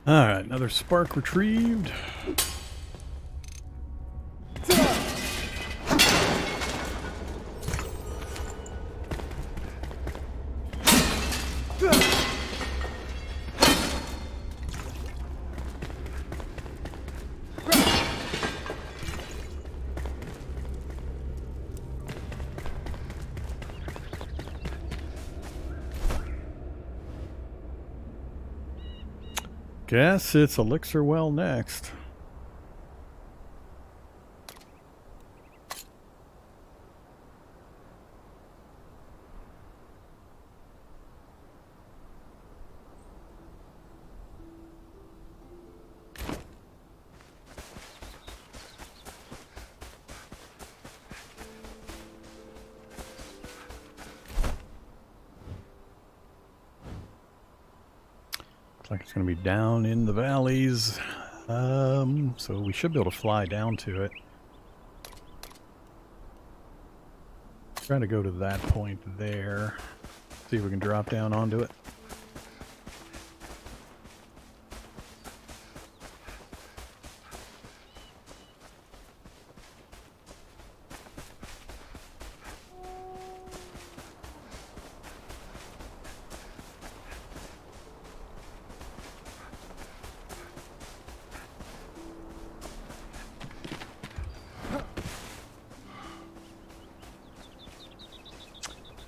Alright, another spark retrieved. Guess it's Elixir Well next. Looks like it's going to be down in the valleys. So we should be able to fly down to it. Trying to go to that point there. See if we can drop down onto it.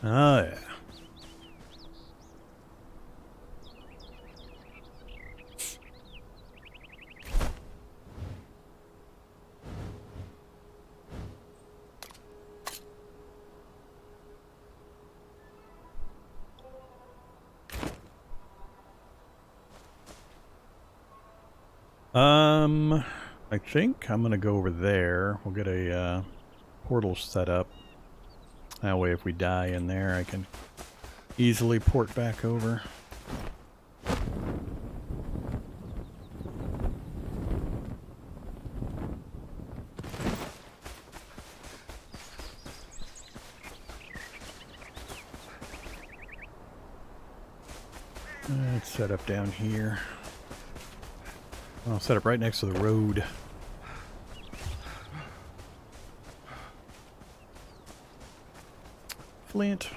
Oh, yeah. I think I'm going to go over there. We'll get a portal set up. That way if we die in there, I can easily port back over. Let's set up down here. I'll set up right next to the road. Flint.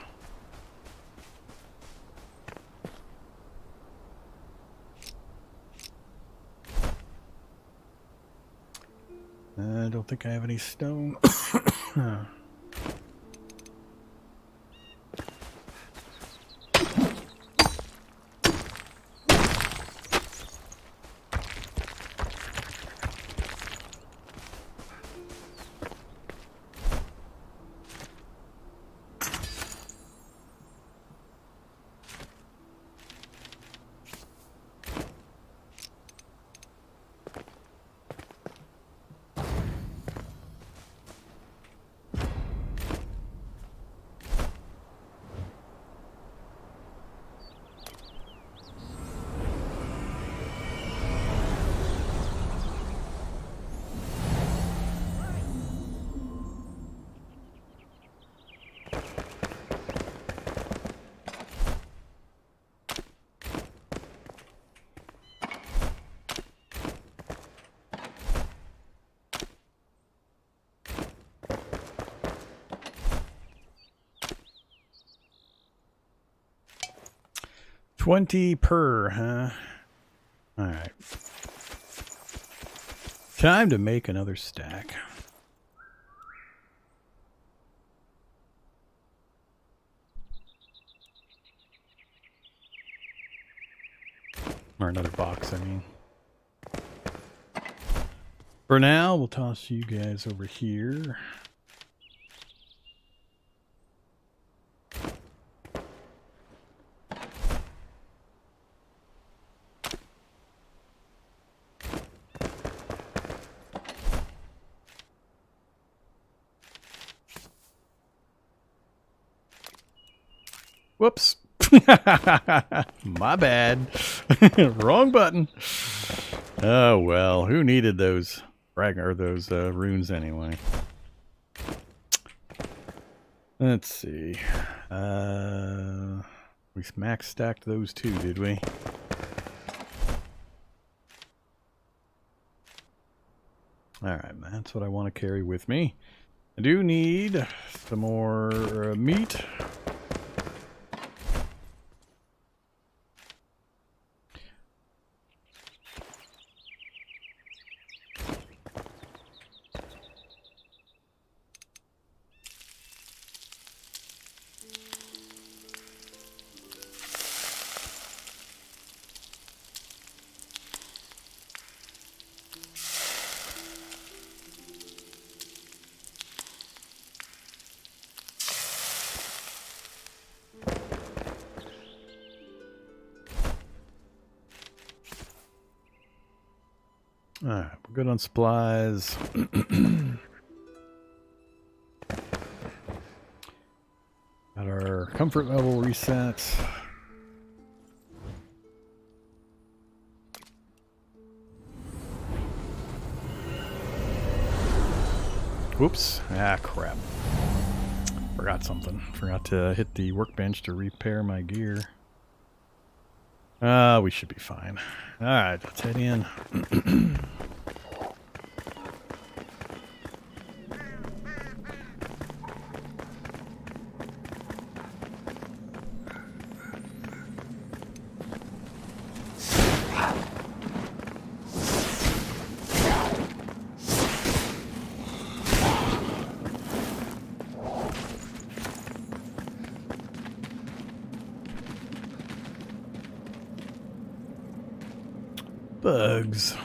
I don't think I have any stone. $20 per, huh? Alright. Time to make another stack. Or another box, I mean. For now, we'll toss you guys over here. Whoops. My bad. Wrong button. Oh well, who needed those runes anyway? Let's see. We max stacked those two, did we? Alright, that's what I want to carry with me. I do need some more meat. Alright, we're good on supplies. Got our comfort level reset. Whoops. Ah, crap. Forgot something. Forgot to hit the workbench to repair my gear. We should be fine. Alright, let's head in. Bugs.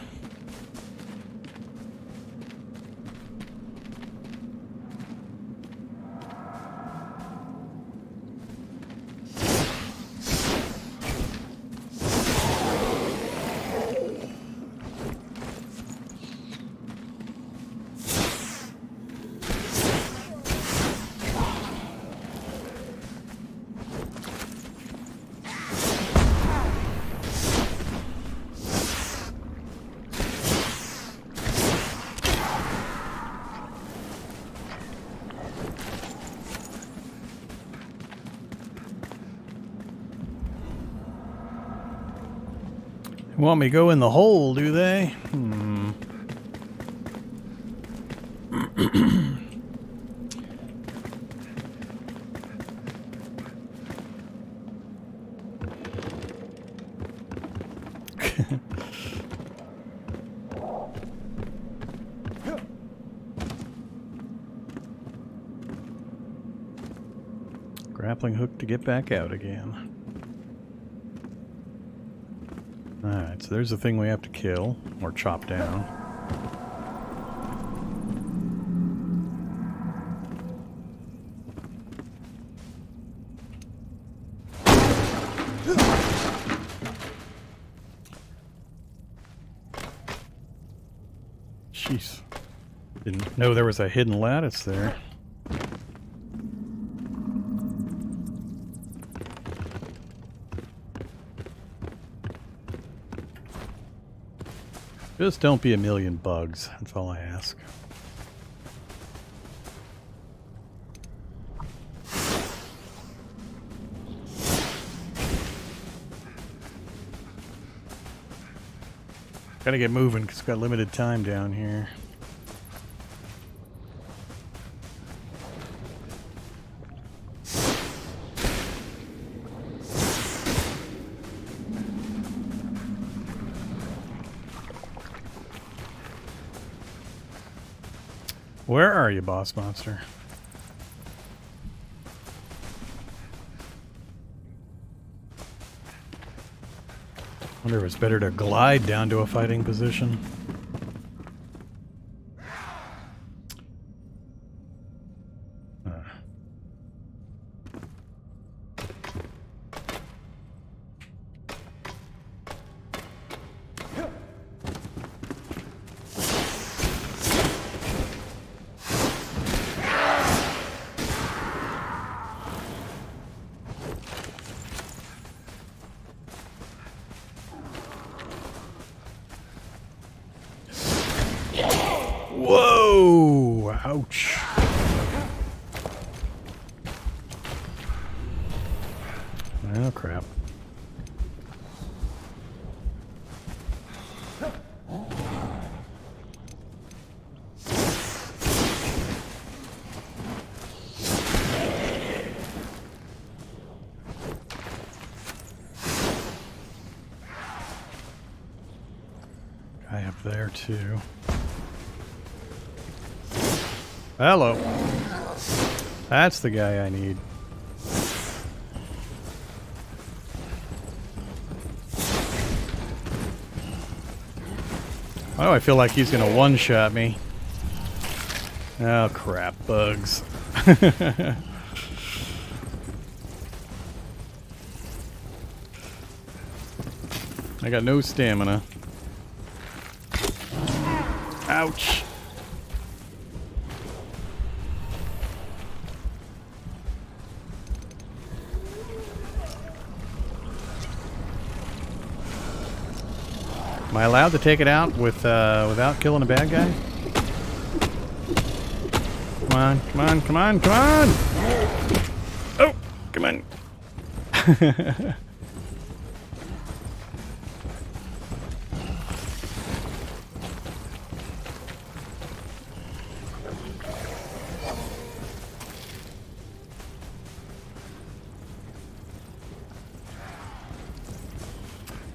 Want me to go in the hole, do they? Grappling hook to get back out again. Alright, so there's the thing we have to kill, or chop down. Jeez. Didn't know there was a hidden lattice there. Just don't be a million bugs. That's all I ask. Gotta get moving because we've got limited time down here. Where are you, boss monster? Wonder if it's better to glide down to a fighting position. Whoa! Ouch. Oh, crap. Guy up there, too. Hello. That's the guy I need. Why do I feel like he's gonna one-shot me? Oh crap, bugs. I got no stamina. Ouch. Am I allowed to take it out with without killing a bad guy? Come on, come on, come on, come on! Oh, come on.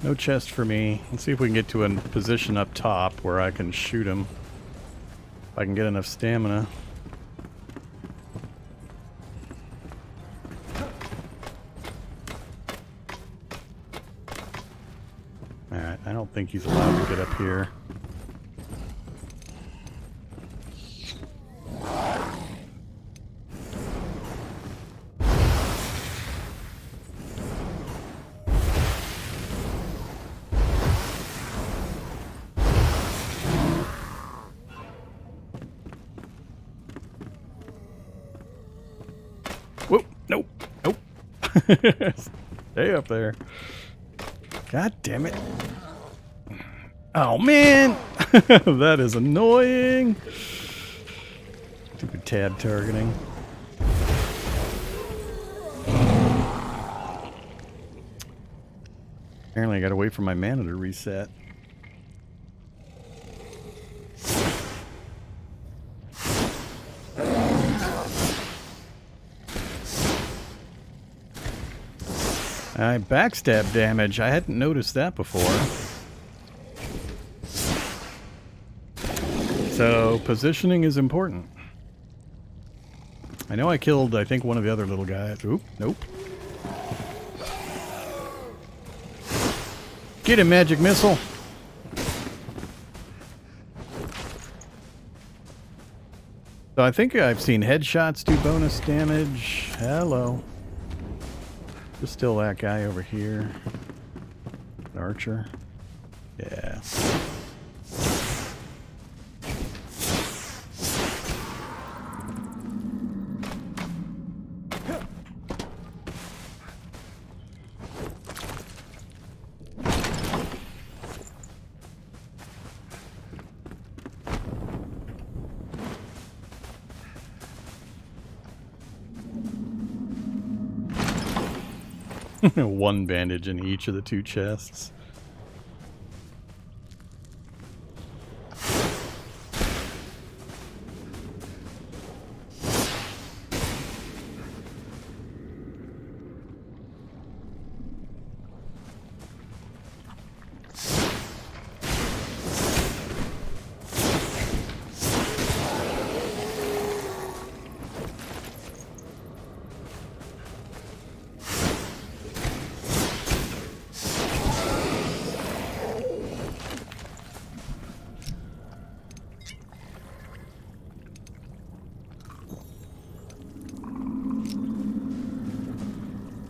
No chest for me. Let's see if we can get to a position up top where I can shoot him. If I can get enough stamina. Alright, I don't think he's allowed to get up here. Whoa, nope, nope. Stay up there. God damn it. Oh man! That is annoying. Stupid tab targeting. Apparently I gotta wait for my mana to reset. Backstab damage. I hadn't noticed that before. So, positioning is important. I know I killed, I think, one of the other little guys. Oop, nope. Get him, magic missile! So I think I've seen headshots do bonus damage. Hello. There's still that guy over here. An archer. Yeah. One bandage in each of the two chests.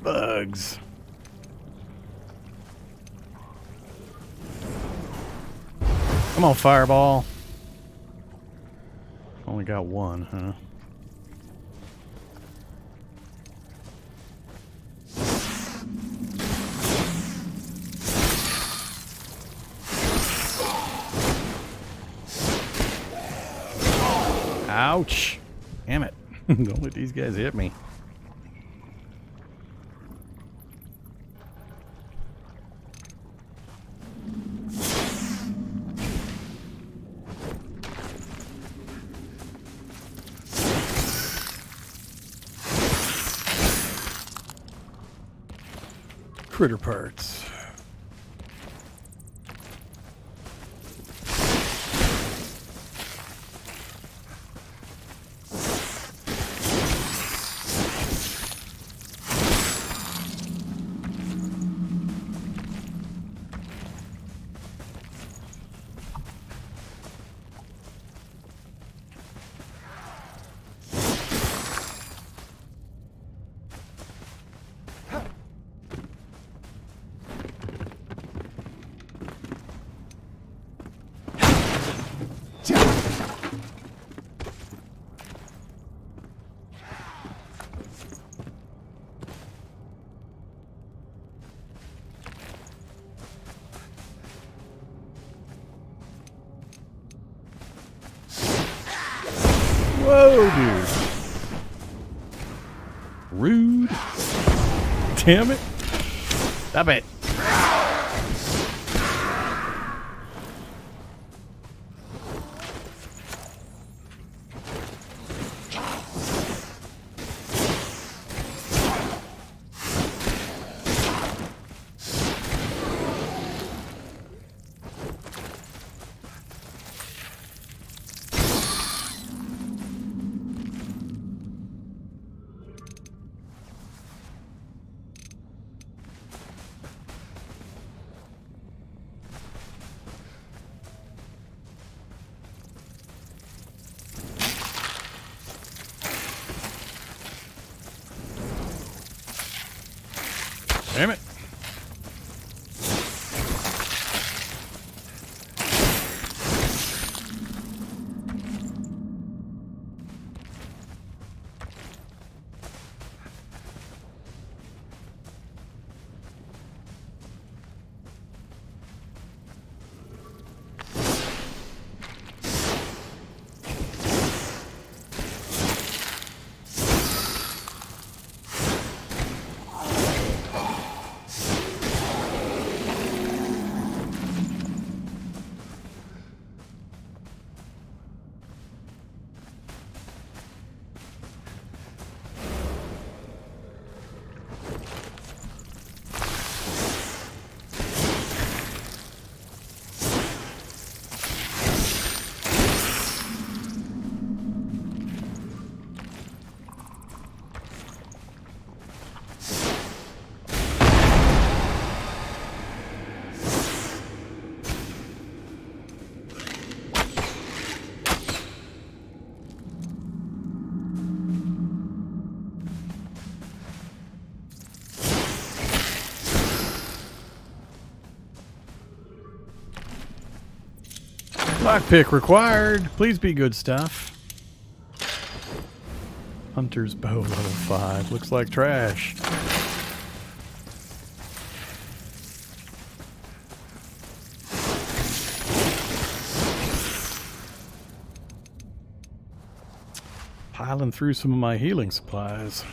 Bugs. Come on, fireball. Only got one, huh? Ouch. Damn it. Don't let these guys hit me. Critter parts. Whoa, dude. Rude. Damn it. Stop it. Damn it. Lockpick required. Please be good stuff. Hunter's bow level 5. Looks like trash. Piling through some of my healing supplies.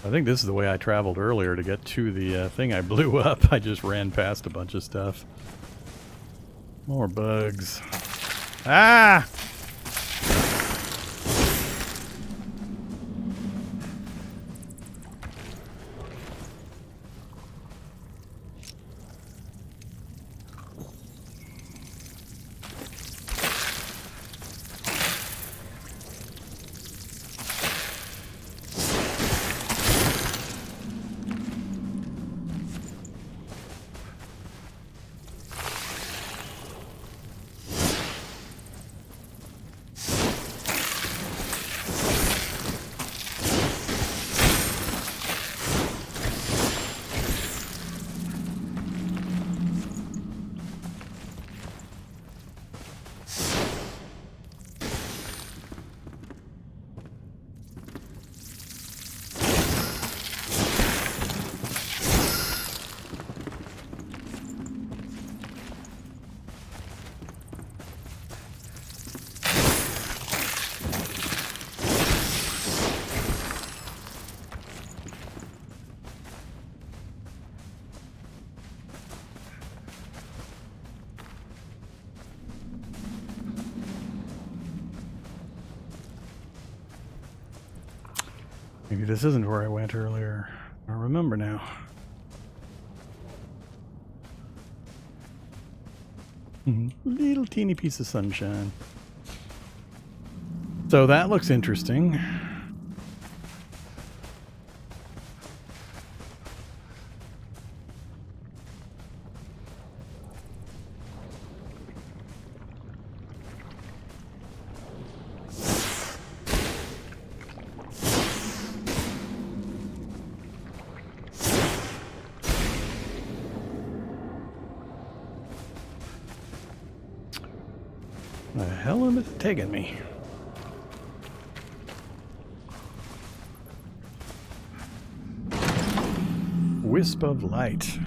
I think this is the way I traveled earlier to get to the thing I blew up. I just ran past a bunch of stuff. More bugs. Ah! Maybe this isn't where I went earlier. I don't remember now. Little teeny piece of sunshine. So that looks interesting. The hell is it taking me? Wisp of light.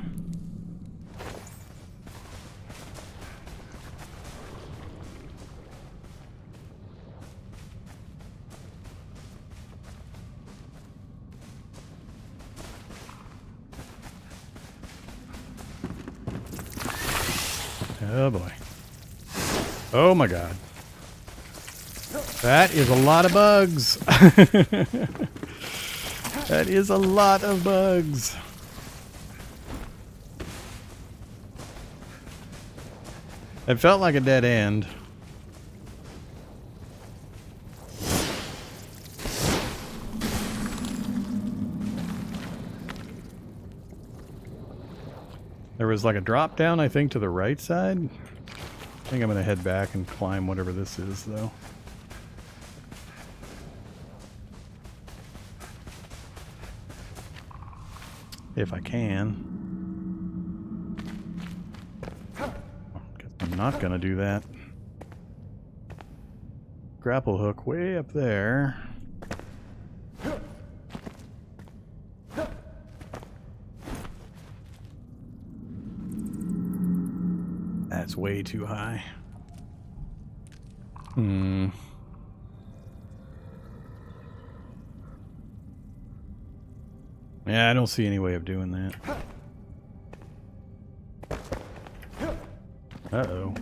Oh boy. Oh my god. That is a lot of bugs. That is a lot of bugs. It felt like a dead end. There was like a drop down, I think, to the right side. I think I'm going to head back and climb whatever this is, though. If I can. Guess I'm not going to do that. Grapple hook way up there. That's way too high. Yeah, I don't see any way of doing that. Uh-oh.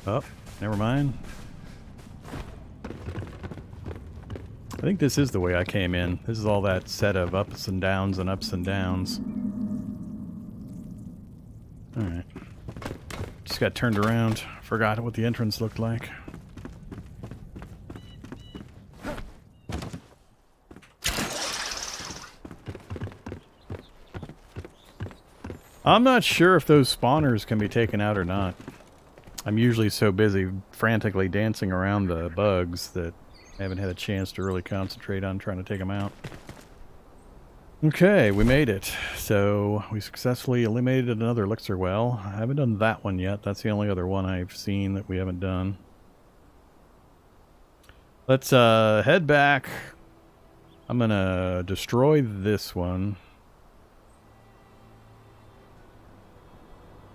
Oh, never mind. I think this is the way I came in. This is all that set of ups and downs and ups and downs. Alright. Just got turned around. Forgot what the entrance looked like. I'm not sure if those spawners can be taken out or not. I'm usually so busy frantically dancing around the bugs that I haven't had a chance to really concentrate on trying to take them out. Okay, we made it. So we successfully eliminated another elixir well. I haven't done that one yet. That's the only other one I've seen that we haven't done. Let's head back. I'm gonna destroy this one.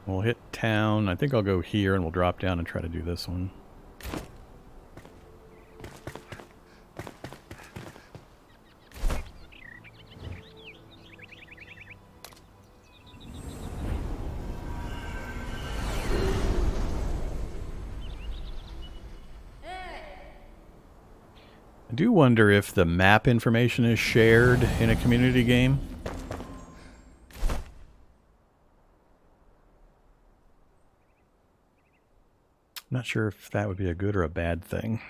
We'll hit town. I think I'll go here and we'll drop down and try to do this one. I do wonder if the map information is shared in a community game. I'm not sure if that would be a good or a bad thing.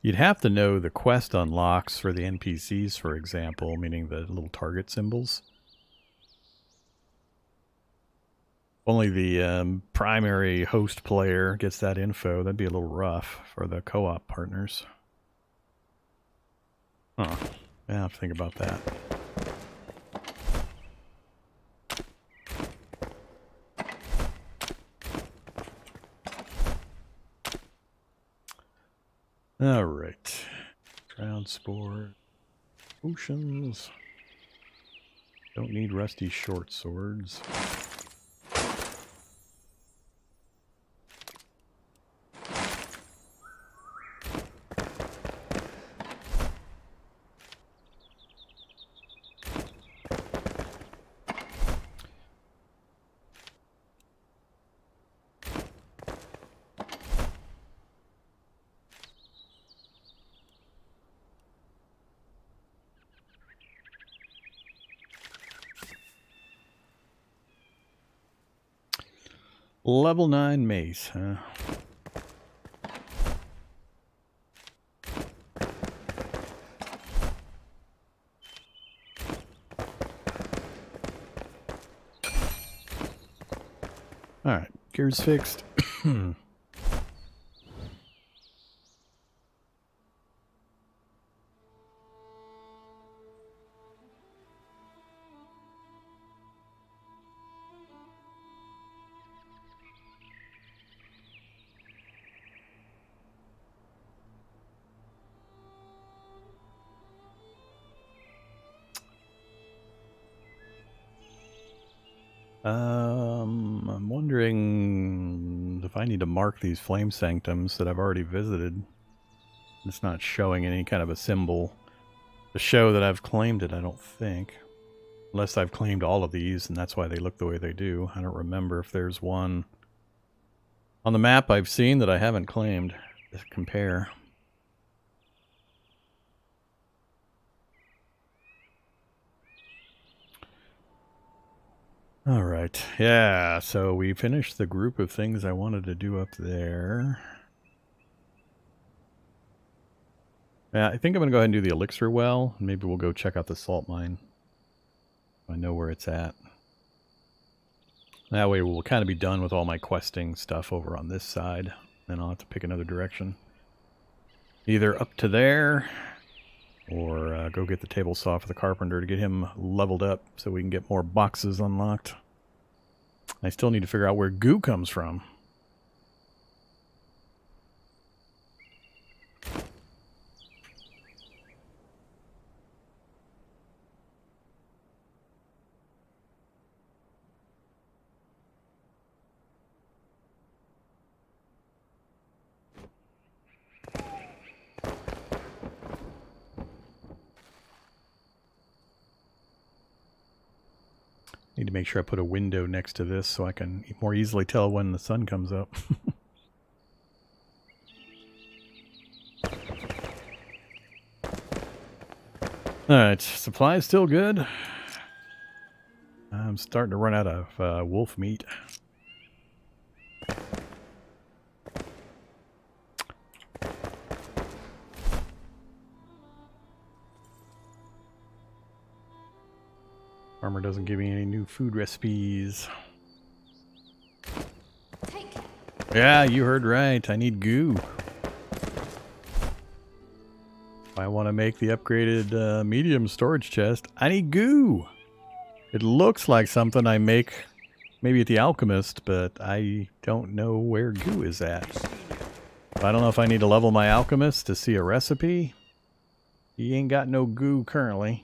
You'd have to know the quest unlocks for the NPCs, for example, meaning the little target symbols. Only the primary host player gets that info. That'd be a little rough for the co-op partners. Huh. Yeah, I have to think about that. Alright. Shroud spore. Potions. Don't need rusty short swords. Level 9 mace, huh? Alright, gear's fixed. I'm wondering if I need to mark these flame sanctums that I've already visited. It's not showing any kind of a symbol to show that I've claimed it, I don't think. Unless I've claimed all of these, and that's why they look the way they do. I don't remember if there's one on the map I've seen that I haven't claimed. Let's compare. Alright, yeah, so we finished the group of things I wanted to do up there. Yeah, I think I'm going to go ahead and do the elixir well. Maybe we'll go check out the salt mine. I know where it's at. That way we'll kind of be done with all my questing stuff over on this side. Then I'll have to pick another direction. Either up to there, or go get the table saw for the carpenter to get him leveled up so we can get more boxes unlocked. I still need to figure out where goo comes from. Need to make sure I put a window next to this so I can more easily tell when the sun comes up. Alright, supply is still good. I'm starting to run out of wolf meat. Farmer doesn't give me any new food recipes. Yeah, you heard right. I need goo. If I want to make the upgraded medium storage chest, I need goo. It looks like something I make maybe at the alchemist, but I don't know where goo is at. I don't know if I need to level my alchemist to see a recipe. He ain't got no goo currently.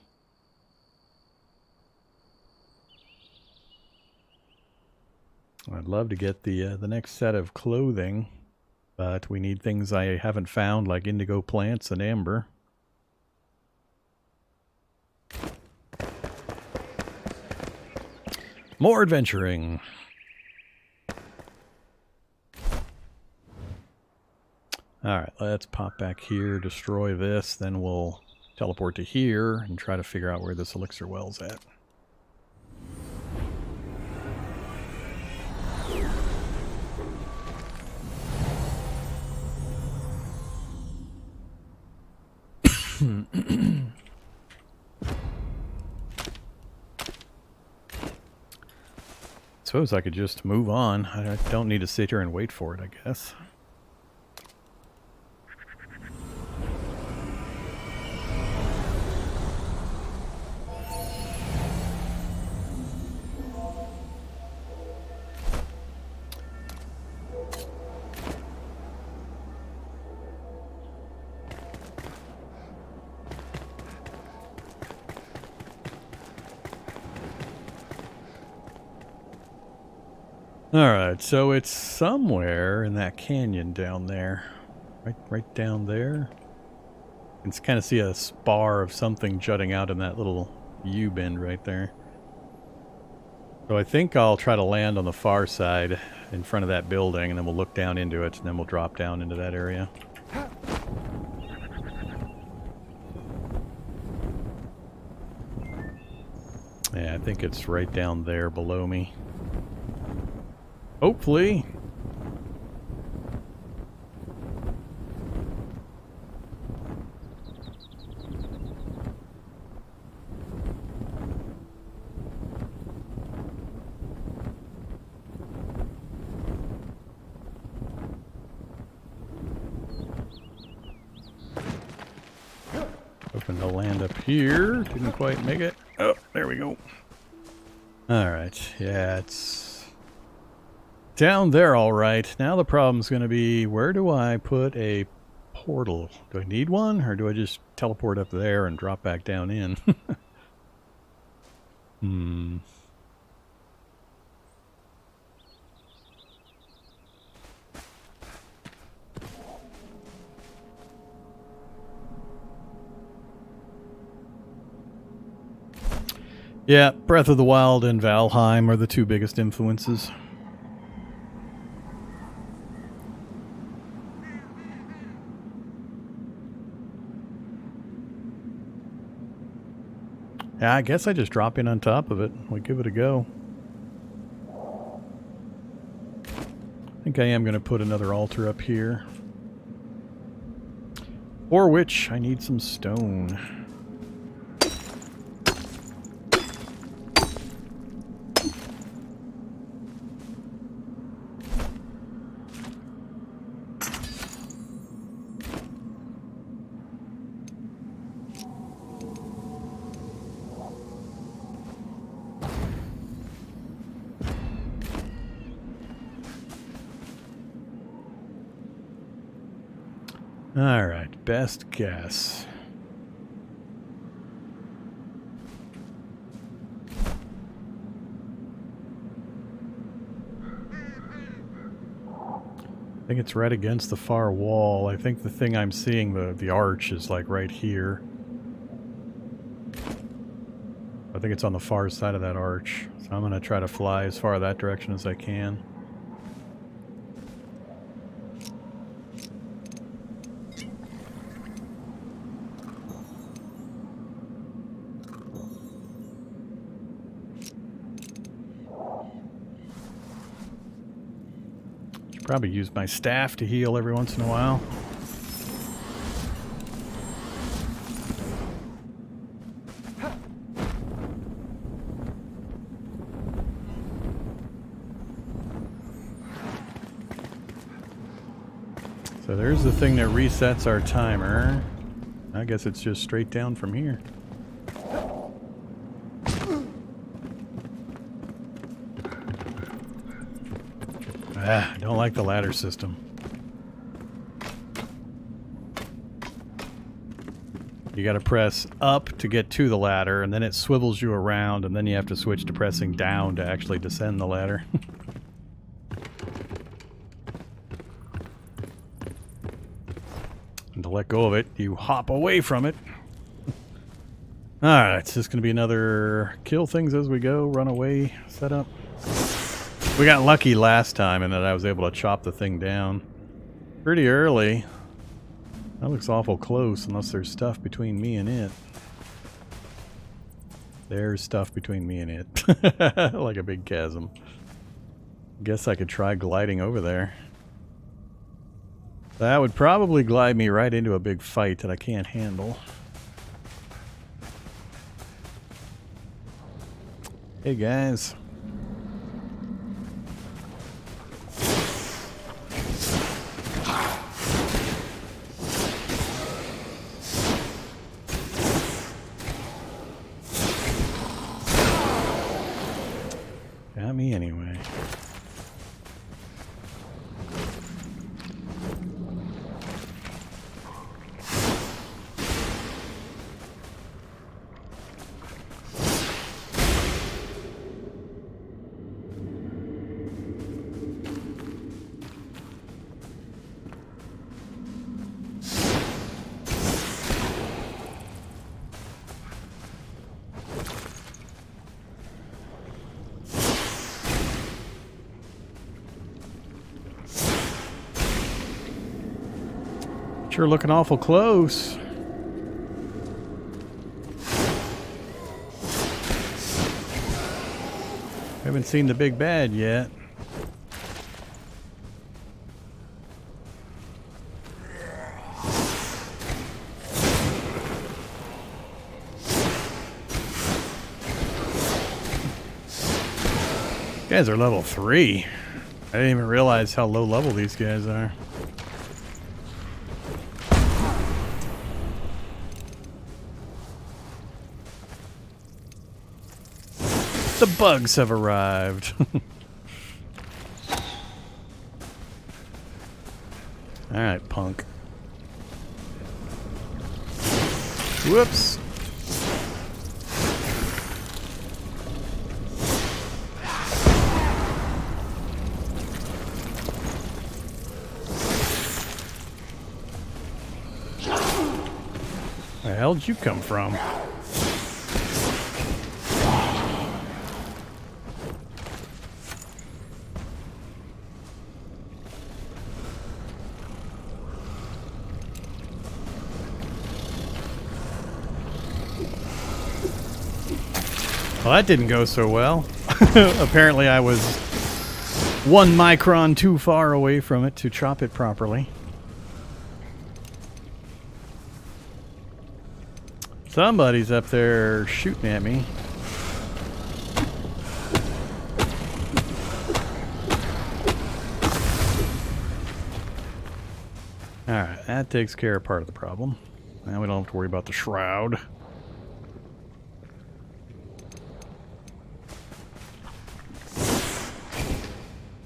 I'd love to get the next set of clothing, but we need things I haven't found like indigo plants and amber. More adventuring. Alright, let's pop back here, destroy this, then we'll teleport to here and try to figure out where this elixir well's at. Suppose I could just move on. I don't need to sit here and wait for it, I guess. Alright, so it's somewhere in that canyon down there. Right down there. You can kind of see a spar of something jutting out in that little U-bend right there. So I think I'll try to land on the far side in front of that building, and then we'll look down into it, and then we'll drop down into that area. Yeah, I think it's right down there below me. Hopefully. Hoping to land up here. Didn't quite make it. Oh, there we go. Alright, yeah, it's down there, all right. Now the problem's going to be, where do I put a portal? Do I need one, or do I just teleport up there and drop back down in? Yeah, Breath of the Wild and Valheim are the two biggest influences. Yeah, I guess I just drop in on top of it. We'll give it a go. I think I am going to put another altar up here. For which I need some stone. Alright, best guess. I think it's right against the far wall. I think the thing I'm seeing, the arch, is like right here. I think it's on the far side of that arch. So I'm going to try to fly as far that direction as I can. Probably use my staff to heal every once in a while. So there's the thing that resets our timer. I guess it's just straight down from here. I don't like the ladder system. You gotta press up to get to the ladder, and then it swivels you around, and then you have to switch to pressing down to actually descend the ladder. And to let go of it, you hop away from it. Alright, it's just gonna be another kill things as we go, run away setup. We got lucky last time in that I was able to chop the thing down pretty early. That looks awful close, unless there's stuff between me and it. There's stuff between me and it. Like a big chasm. Guess I could try gliding over there. That would probably glide me right into a big fight that I can't handle. Hey guys. Got me anyway. Sure looking awful close. Haven't seen the big bad yet. Guys are level 3. I didn't even realize how low level these guys are. The bugs have arrived. Alright, punk. Whoops. Where the hell did you come from? Well, that didn't go so well. Apparently I was 1 micron too far away from it to chop it properly. Somebody's up there shooting at me. Alright, that takes care of part of the problem. Now we don't have to worry about the shroud.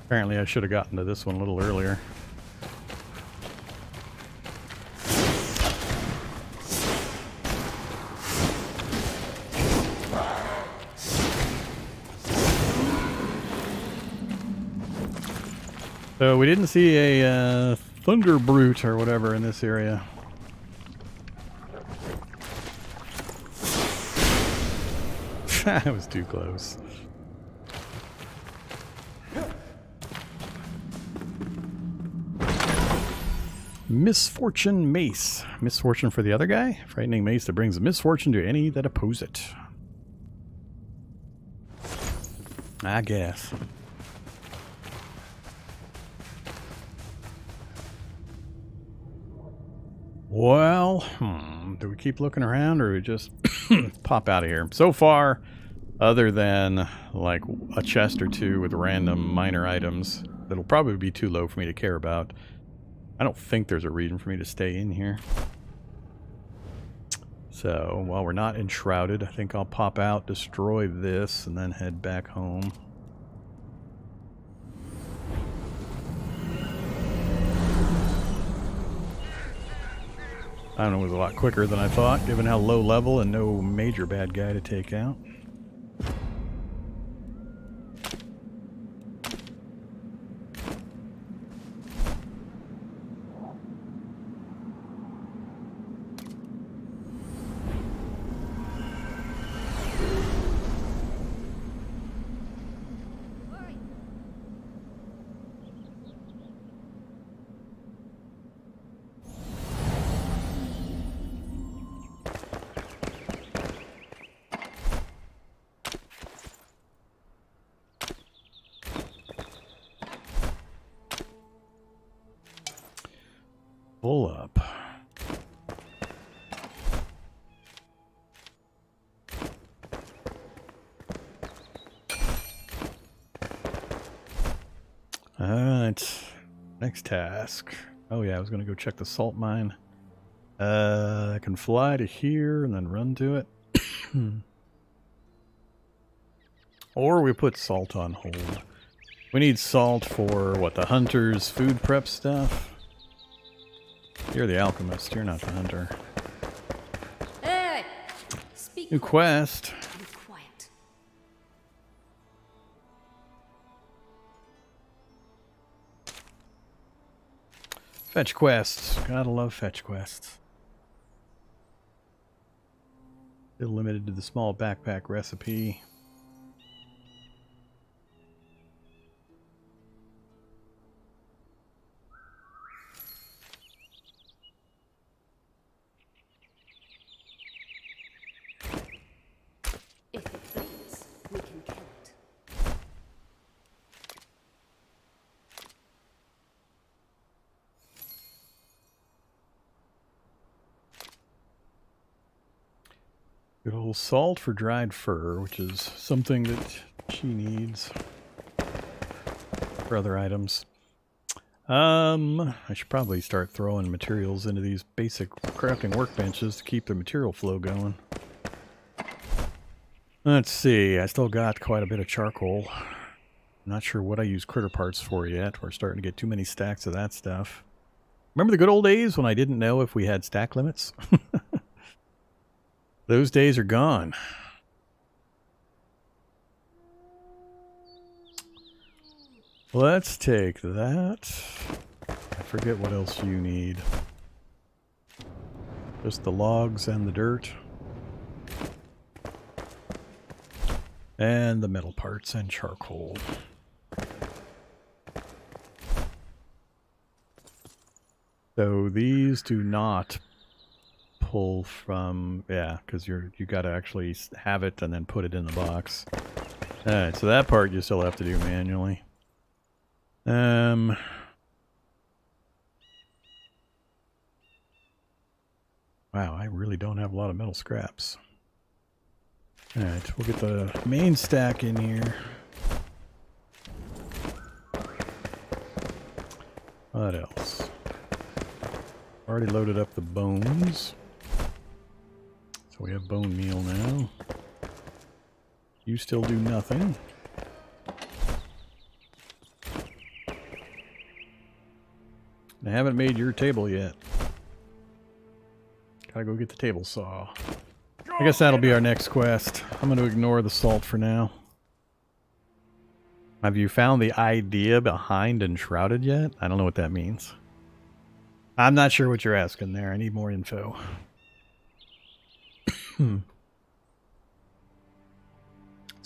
Apparently I should have gotten to this one a little earlier. So we didn't see a thunder brute or whatever in this area. That was too close. Misfortune Mace. Misfortune for the other guy? Frightening mace that brings misfortune to any that oppose it. I guess. Well, do we keep looking around or do we just pop out of here? So far, other than like a chest or two with random minor items that'll probably be too low for me to care about, I don't think there's a reason for me to stay in here. So, while we're not enshrouded, I think I'll pop out, destroy this, and then head back home. I don't know, it was a lot quicker than I thought, given how low level and no major bad guy to take out. Pull up. Alright. Next task. Oh yeah, I was going to go check the salt mine. I can fly to here and then run to it. Or we put salt on hold. We need salt for, what, the hunter's food prep stuff? You're the alchemist, you're not the hunter. Hey! Speak New quest. Be quiet. Fetch quests. Gotta love fetch quests. Still limited to the small backpack recipe. If it bleeds, we can kill it. Good old salt for dried fur, which is something that she needs for other items. I should probably start throwing materials into these basic crafting workbenches to keep the material flow going. Let's see, I still got quite a bit of charcoal. I'm not sure what I use critter parts for yet. We're starting to get too many stacks of that stuff. Remember the good old days when I didn't know if we had stack limits? Those days are gone. Let's take that. I forget what else you need. Just the logs and the dirt. And the metal parts and charcoal. So these do not pull from, yeah, because you got to actually have it and then put it in the box. All right, so that part you still have to do manually. Wow, I really don't have a lot of metal scraps. All right, we'll get the main stack in here. What else? Already loaded up the bones. So we have bone meal now. You still do nothing. I haven't made your table yet. Gotta go get the table saw. I guess that'll be our next quest. I'm going to ignore the salt for now. Have you found the idea behind Enshrouded yet? I don't know what that means. I'm not sure what you're asking there. I need more info. Let's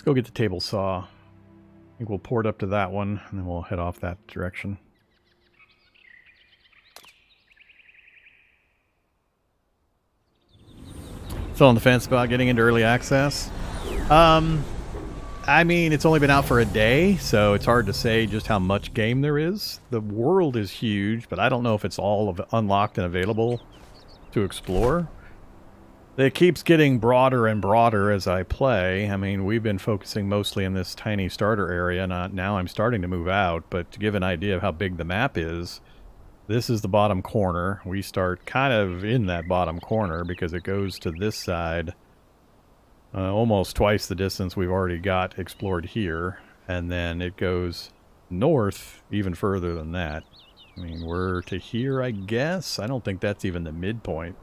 go get the table saw. I think we'll port up to that one, and then we'll head off that direction. Still on the fence about getting into early access. I mean, it's only been out for a day, so it's hard to say just how much game there is. The world is huge, but I don't know if it's all unlocked and available to explore. It keeps getting broader and broader as I play. I mean, we've been focusing mostly in this tiny starter area. Now I'm starting to move out, but to give an idea of how big the map is, this is the bottom corner. We start kind of in that bottom corner because it goes to this side almost twice the distance we've already got explored here. And then it goes north even further than that. I mean, we're to here, I guess. I don't think that's even the midpoint.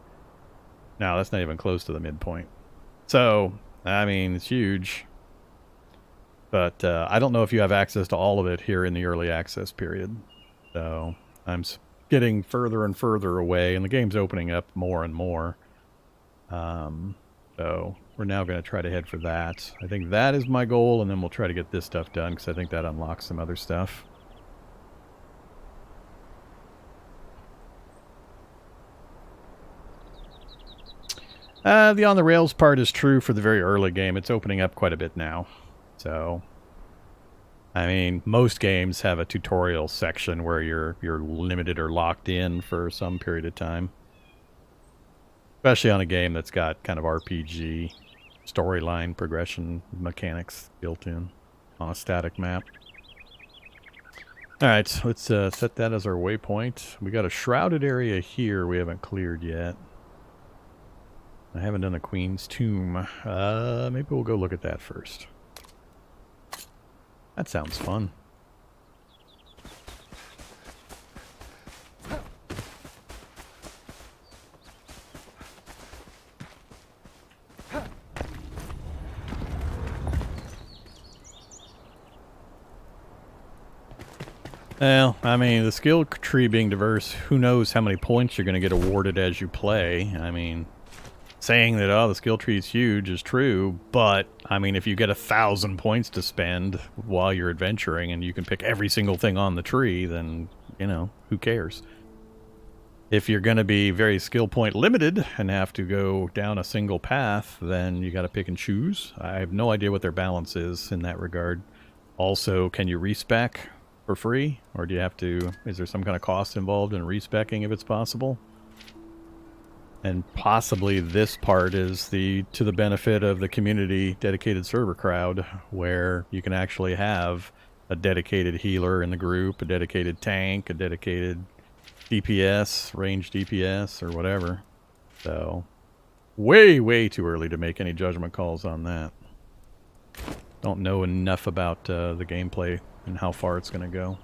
No, that's not even close to the midpoint. So, I mean, it's huge. But I don't know if you have access to all of it here in the early access period. So, I'm getting further and further away, and the game's opening up more and more. So, we're now going to try to head for that. I think that is my goal, and then we'll try to get this stuff done, because I think that unlocks some other stuff. The on the rails part is true for the very early game. It's opening up quite a bit now. So, I mean, most games have a tutorial section where you're limited or locked in for some period of time. Especially on a game that's got kind of RPG storyline progression mechanics built in on a static map. Alright, let's set that as our waypoint. We got a shrouded area here we haven't cleared yet. I haven't done the Queen's Tomb. Maybe we'll go look at that first. That sounds fun. Well, I mean, the skill tree being diverse, who knows how many points you're going to get awarded as you play. I mean, saying that, oh, the skill tree is huge is true, but, I mean, if you get 1,000 points to spend while you're adventuring and you can pick every single thing on the tree, then, you know, who cares? If you're going to be very skill point limited and have to go down a single path, then you got to pick and choose. I have no idea what their balance is in that regard. Also, can you respec for free? Or do you have to, is there some kind of cost involved in respecking if it's possible? And possibly this part is to the benefit of the community dedicated server crowd, where you can actually have a dedicated healer in the group, a dedicated tank, a dedicated DPS, ranged DPS, or whatever. So, way too early to make any judgment calls on that. Don't know enough about the gameplay and how far it's going to go.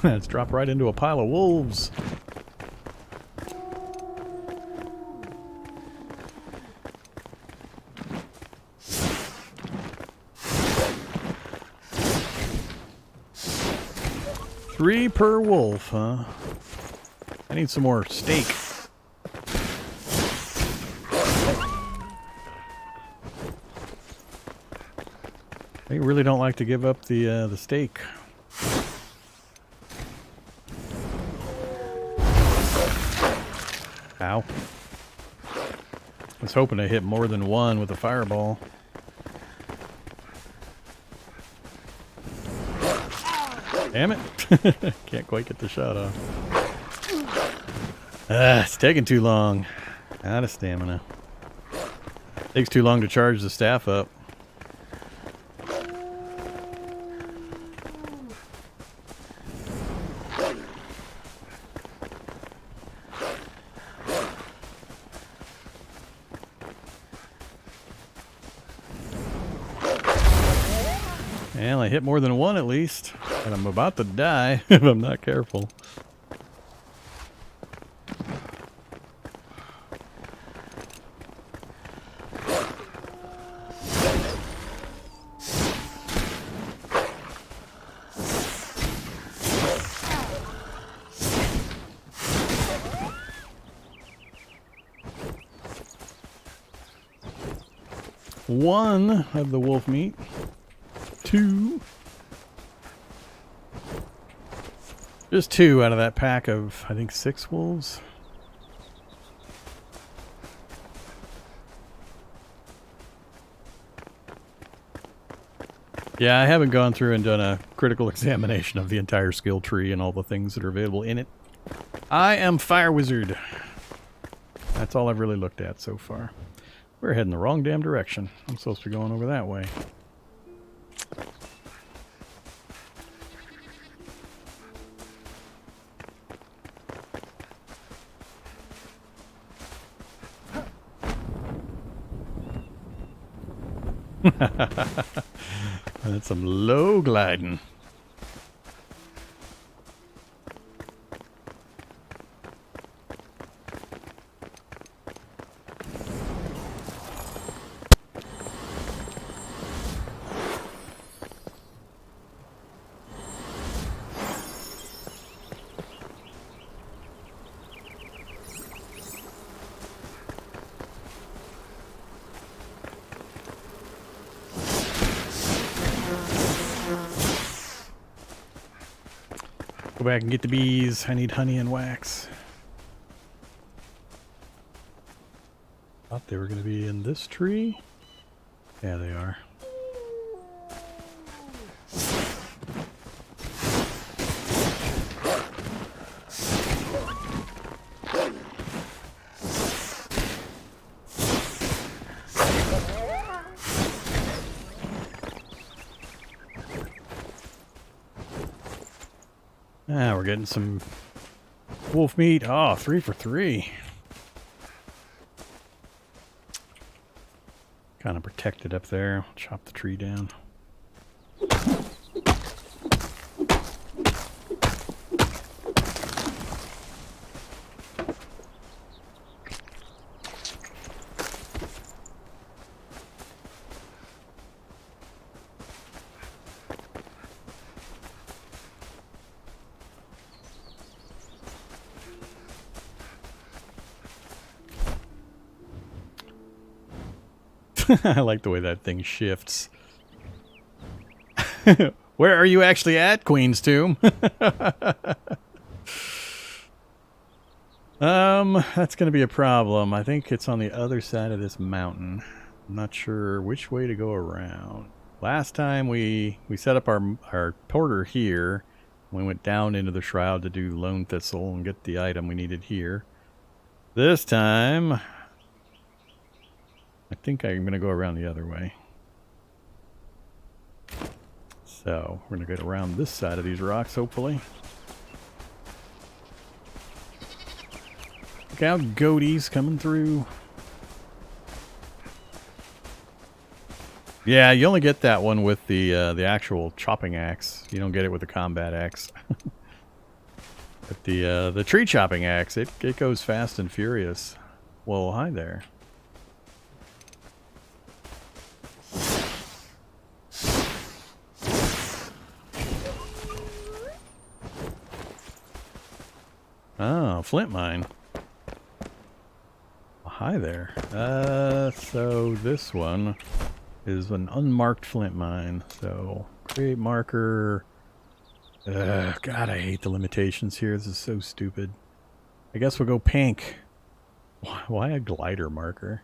Let's drop right into a pile of wolves. Three per wolf, huh? I need some more steak. They really don't like to give up the steak. Ow. I was hoping to hit more than one with a fireball. Damn it. Can't quite get the shot off. It's taking too long. Out of stamina. Takes too long to charge the staff up. Well, I hit more than one at least, and I'm about to die if I'm not careful. One of the wolf meat. Two. Just two out of that pack of, I think, 6 wolves. Yeah, I haven't gone through and done a critical examination of the entire skill tree and all the things that are available in it. I am Fire Wizard. That's all I've really looked at so far. We're heading the wrong damn direction. I'm supposed to be going over that way. That's some low gliding. Go back and get the bees. I need honey and wax. Thought they were going to be in this tree. Yeah, they are. Ah, we're getting some wolf meat. Oh, 3 for 3. Kind of protected up there. Chop the tree down. I like the way that thing shifts. Where are you actually at, Queen's Tomb? That's going to be a problem. I think it's on the other side of this mountain. I'm not sure which way to go around. Last time we set up our porter here. We went down into the Shroud to do Lone Thistle and get the item we needed here. This time, I think I'm going to go around the other way. So, we're going to get around this side of these rocks, hopefully. Look out, goatees coming through. Yeah, you only get that one with the actual chopping axe. You don't get it with the combat axe. But the tree chopping axe, it goes fast and furious. Well, hi there. Oh, flint mine. Hi there. So this one is an unmarked flint mine. So create marker. God, I hate the limitations here. This is so stupid. I guess we'll go pink. Why a glider marker?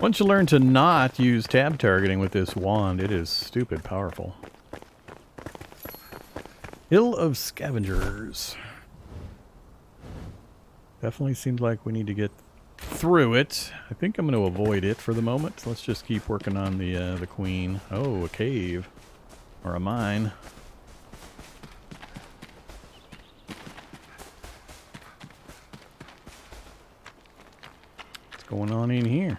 Once you learn to not use tab targeting with this wand, it is stupid powerful. Hill of Scavengers. Definitely seems like we need to get through it. I think I'm going to avoid it for the moment. Let's just keep working on the queen. Oh, a cave. Or a mine. What's going on in here?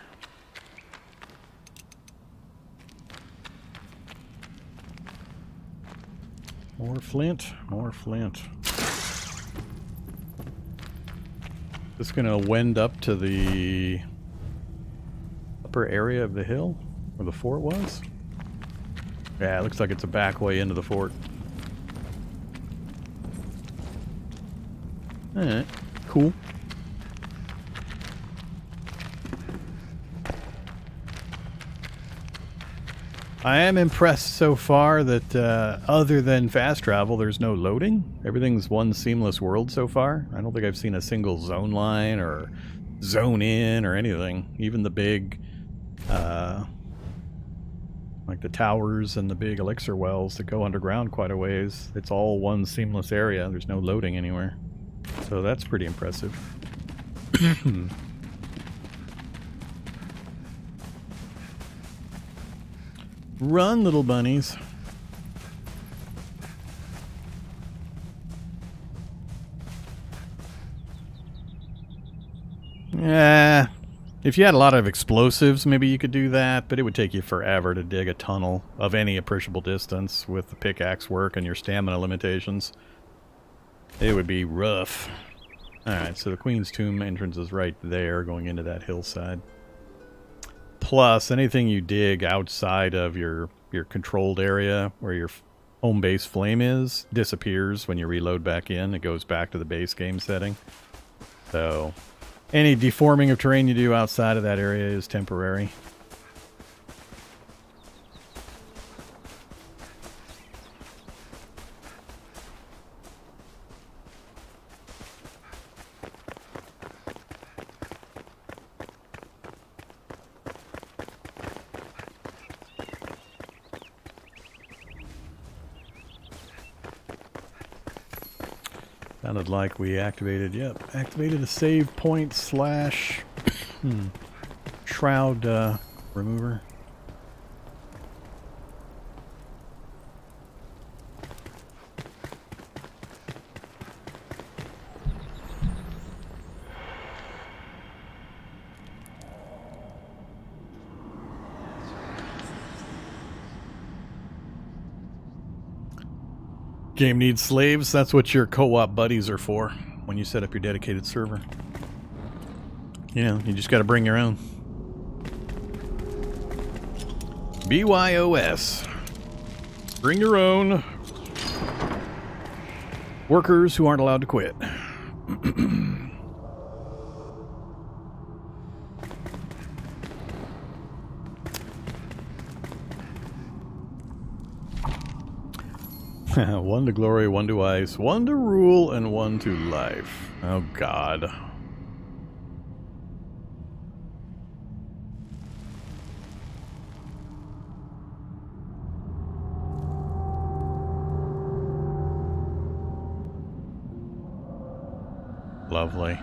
More flint, more flint. Just gonna wend up to the upper area of the hill where the fort was. Yeah, it looks like it's a back way into the fort. Alright, cool. I am impressed so far that other than fast travel, there's no loading. Everything's one seamless world so far. I don't think I've seen a single zone line or zone in or anything. Even the big, like the towers and the big elixir wells that go underground quite a ways. It's all one seamless area. There's no loading anywhere. So that's pretty impressive. Run, little bunnies. Yeah. If you had a lot of explosives, maybe you could do that, but it would take you forever to dig a tunnel of any appreciable distance with the pickaxe work and your stamina limitations. It would be rough. Alright, so the Queen's Tomb entrance is right there, going into that hillside. Plus, anything you dig outside of your controlled area where your home base flame is disappears when you reload back in. It goes back to the base game setting. So, any deforming of terrain you do outside of that area is temporary. Sounded like we activated a save point slash shroud remover. Game needs slaves. That's what your co-op buddies are for when you set up your dedicated server. You know, you just got to bring your own. BYOS. Bring your own. Workers who aren't allowed to quit. One to glory, one to ice, one to rule, and one to life. Oh, God. Lovely.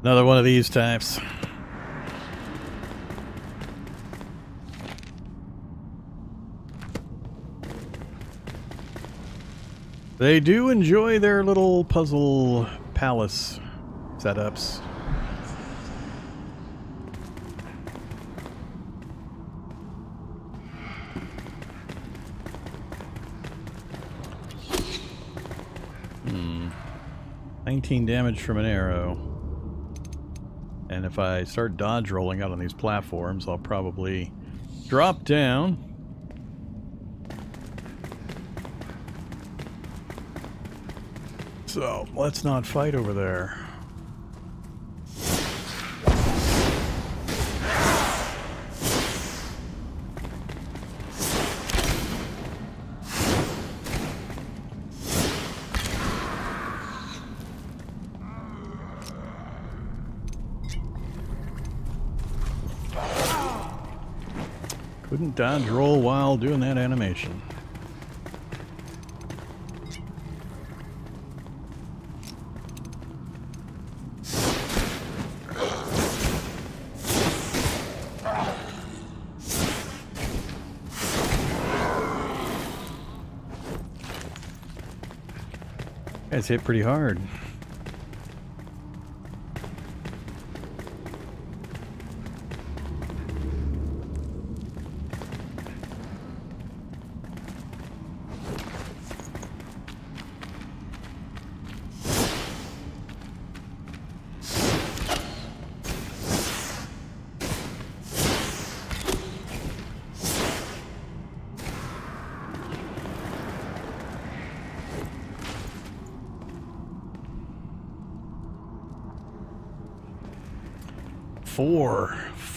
Another one of these types. They do enjoy their little puzzle palace setups. Hmm. 19 damage from an arrow. And if I start dodge rolling out on these platforms, I'll probably drop down. So, let's not fight over there. Couldn't dodge roll while doing that animation. Guys hit pretty hard.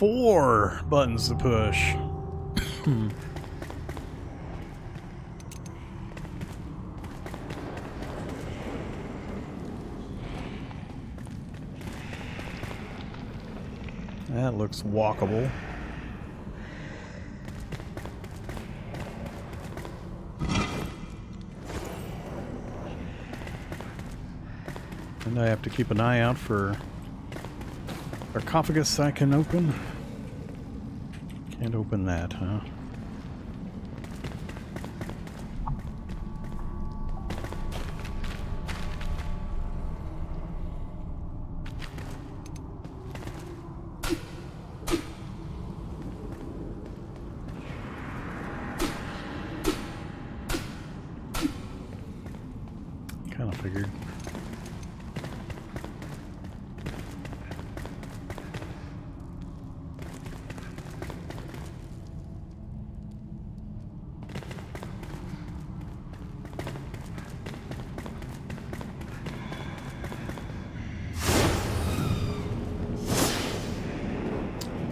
Four buttons to push. That looks walkable. And I have to keep an eye out for sarcophagus I can open. Can't open that, huh? Kind of figured.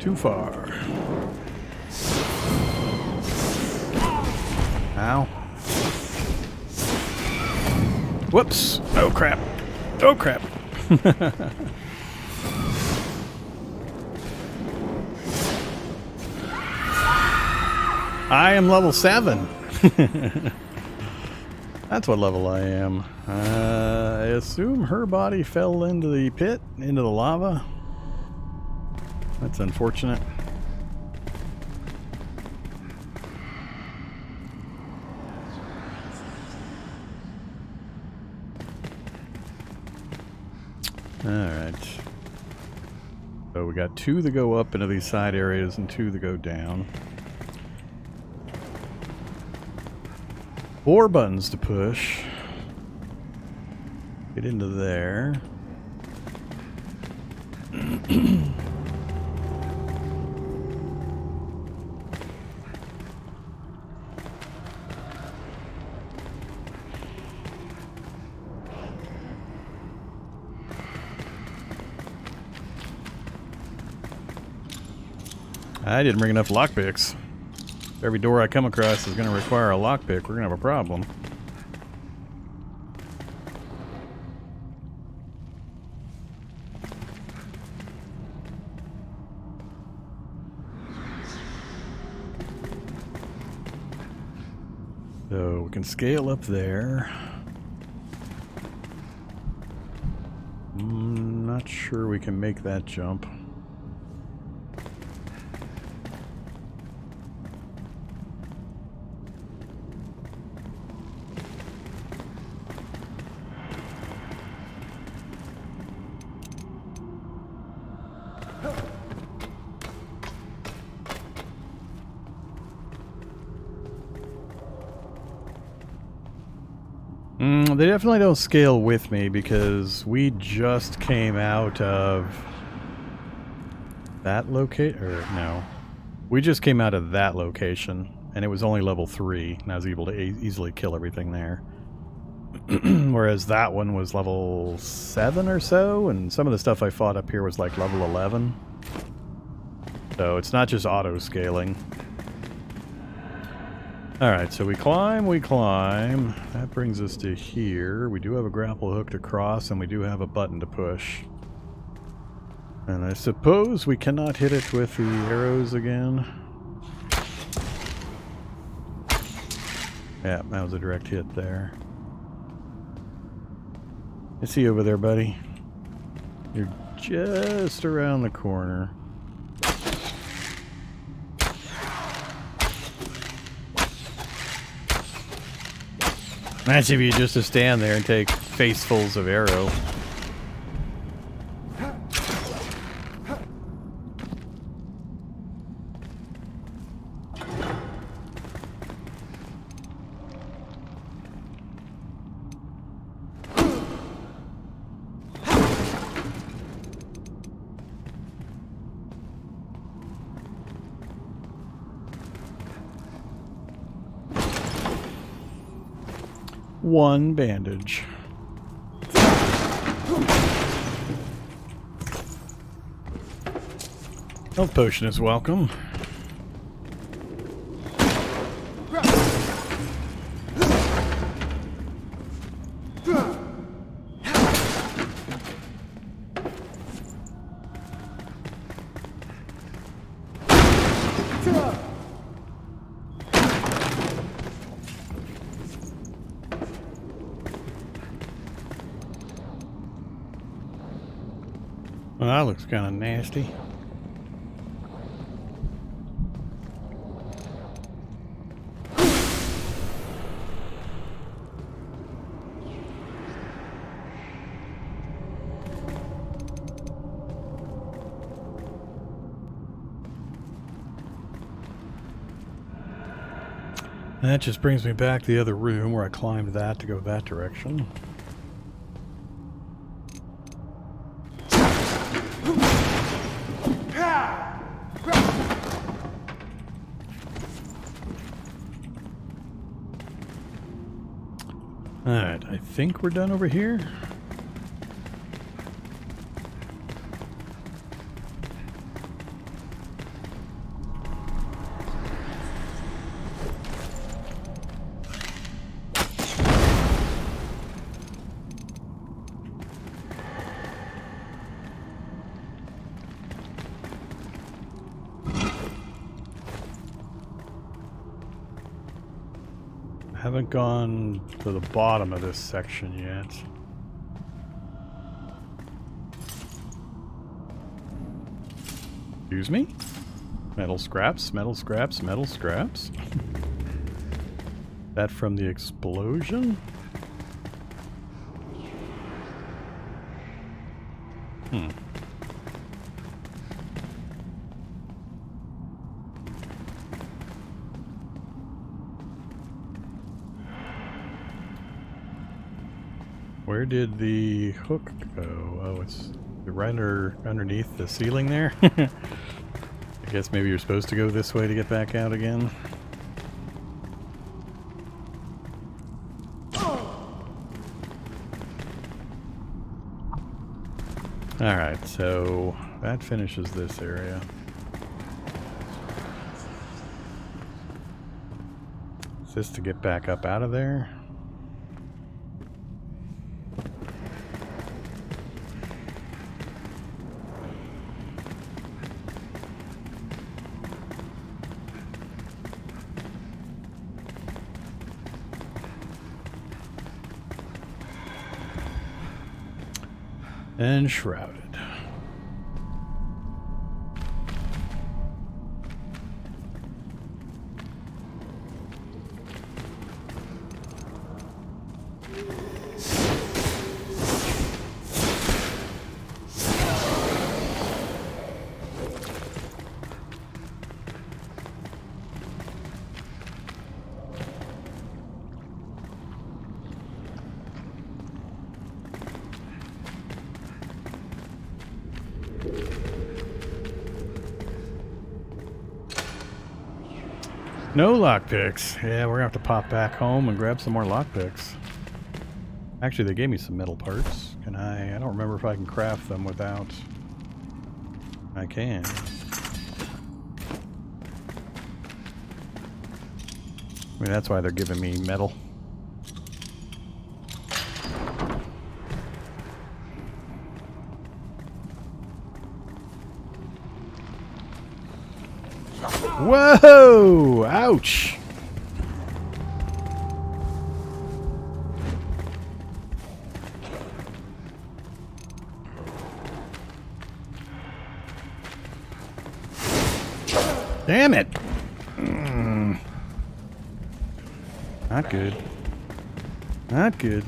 Too far. Ow. Whoops. Oh crap. Oh crap. I am level 7. That's what level I am. I assume her body fell into the pit, into the lava. That's unfortunate. Alright. So we got 2 that go up into these side areas and 2 that go down. 4 buttons to push. Get into there. I didn't bring enough lockpicks. Every door I come across is going to require a lockpick. We're going to have a problem. So we can scale up there. Not sure we can make that jump. They definitely don't scale with me because we just came out of that location, or no, we just came out of that location and it was only level 3 and I was able to easily kill everything there. Whereas that one was level 7 or so, and some of the stuff I fought up here was like level 11. So it's not just auto scaling. Alright, so we climb. That brings us to here. We do have a grapple hook to cross, and we do have a button to push. And I suppose we cannot hit it with the arrows again. Yeah, that was a direct hit there. I see you over there, buddy. You're just around the corner. Nice of you just to stand there and take facefuls of arrow. One bandage. Health potion is welcome. Well, that looks kind of nasty. That just brings me back to the other room where I climbed that to go that direction. Alright, I think we're done over here. Haven't gone to the bottom of this section yet. Excuse me? Metal scraps, metal scraps, metal scraps. That from the explosion? Where did the hook go? Oh, it's right underneath the ceiling there. I guess maybe you're supposed to go this way to get back out again. Alright, so that finishes this area. Is this to get back up out of there? Enshrouded. No lockpicks. Yeah, we're gonna have to pop back home and grab some more lockpicks. Actually, they gave me some metal parts. Can I don't remember if I can craft them without... I can. I mean, that's why they're giving me metal. Whoa! Ouch! Damn it! Not good. Not good.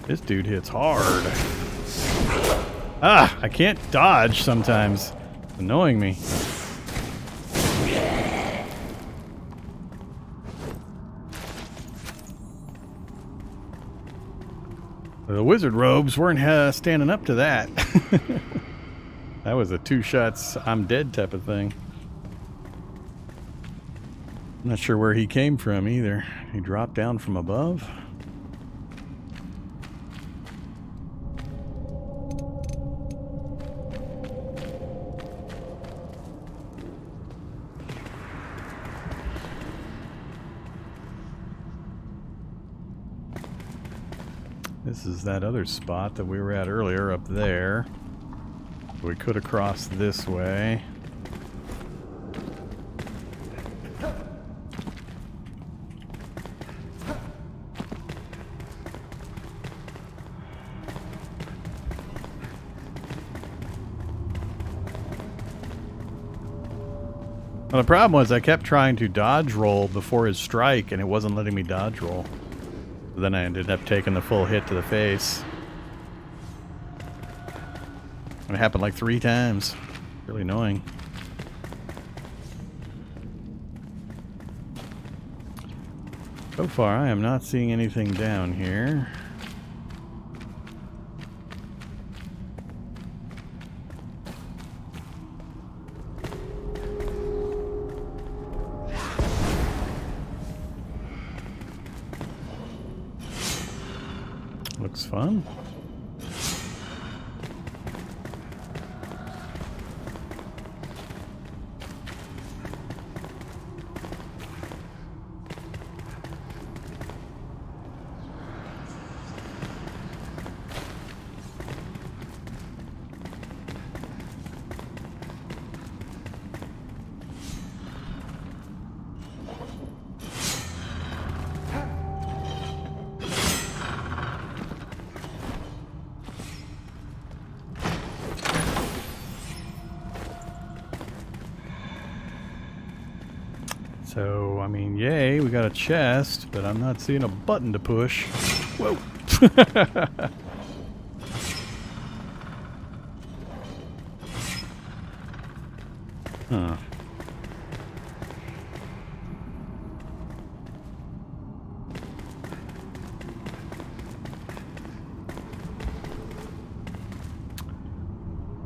This dude hits hard. Ah! I can't dodge sometimes. It's annoying me. The wizard robes weren't standing up to that. That was a 2 shots, I'm dead type of thing. I'm not sure where he came from either. He dropped down from above. This is that other spot that we were at earlier up there. We could have crossed this way. Well, the problem was I kept trying to dodge roll before his strike, and it wasn't letting me dodge roll. So then I ended up taking the full hit to the face. It happened like 3 times. Really annoying. So far, I am not seeing anything down here. Looks fun. So, I mean, yay, we got a chest, but I'm not seeing a button to push. Whoa. Huh.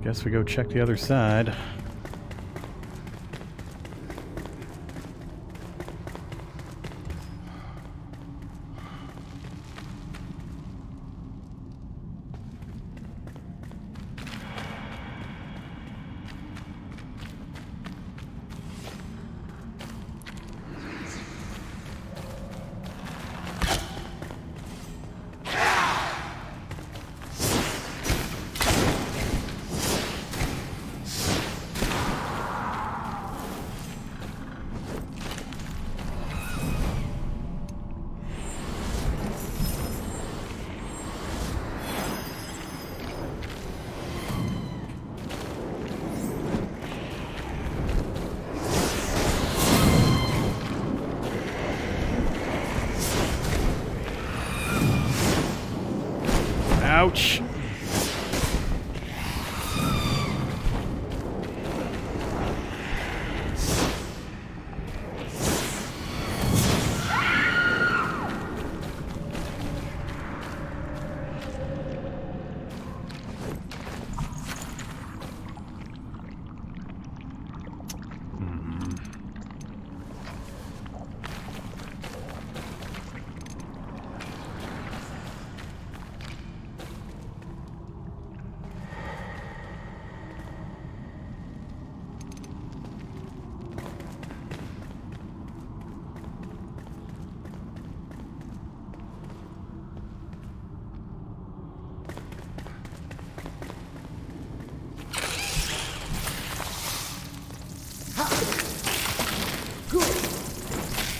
Guess we go check the other side. Ouch.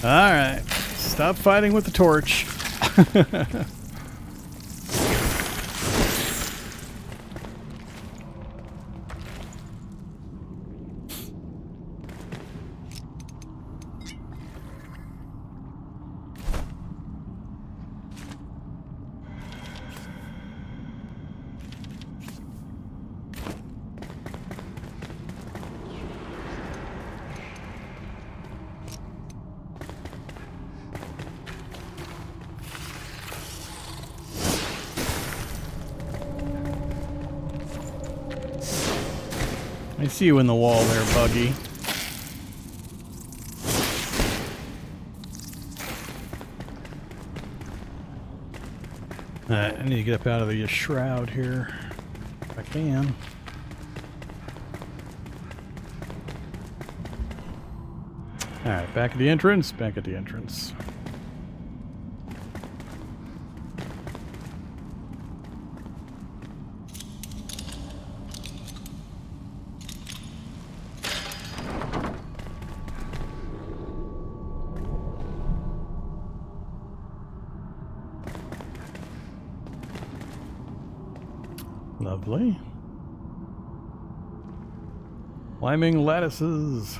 All right, stop fighting with the torch. I see you in the wall there, Buggy. Alright, I need to get up out of the shroud here, if I can. Alright, back at the entrance, back at the entrance. Lovely. Climbing lattices.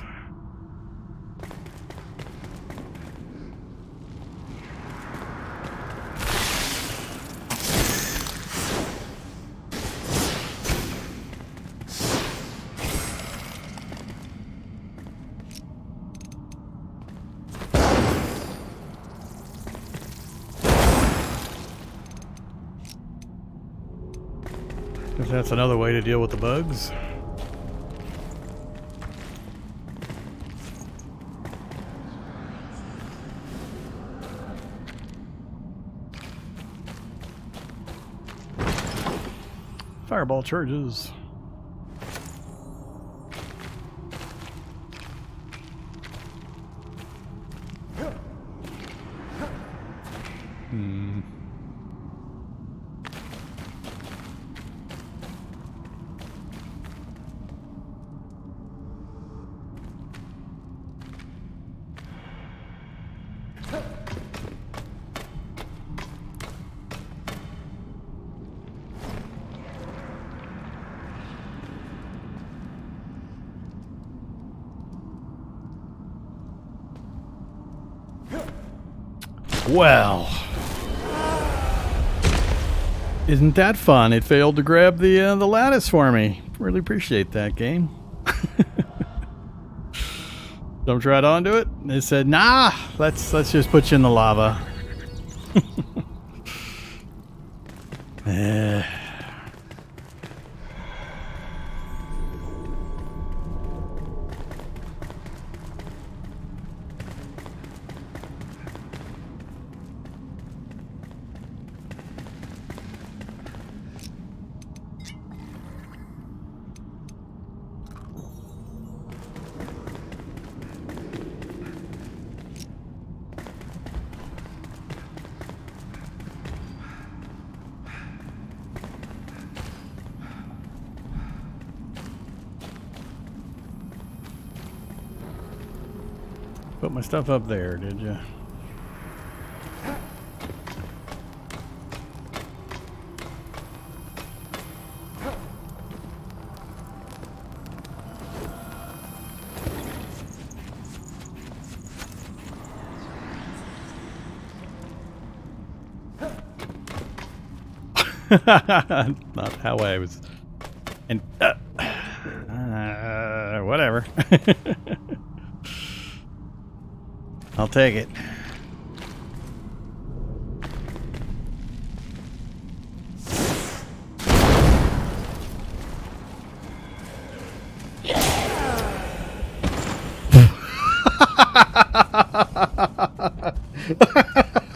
That's another way to deal with the bugs. Fireball charges. Well, isn't that fun? It failed to grab the lattice for me. Really appreciate that, game. Jumped right onto it. They said, "Nah, let's just put you in the lava." Put my stuff up there, did you? Not how I was. And whatever. I'll take it.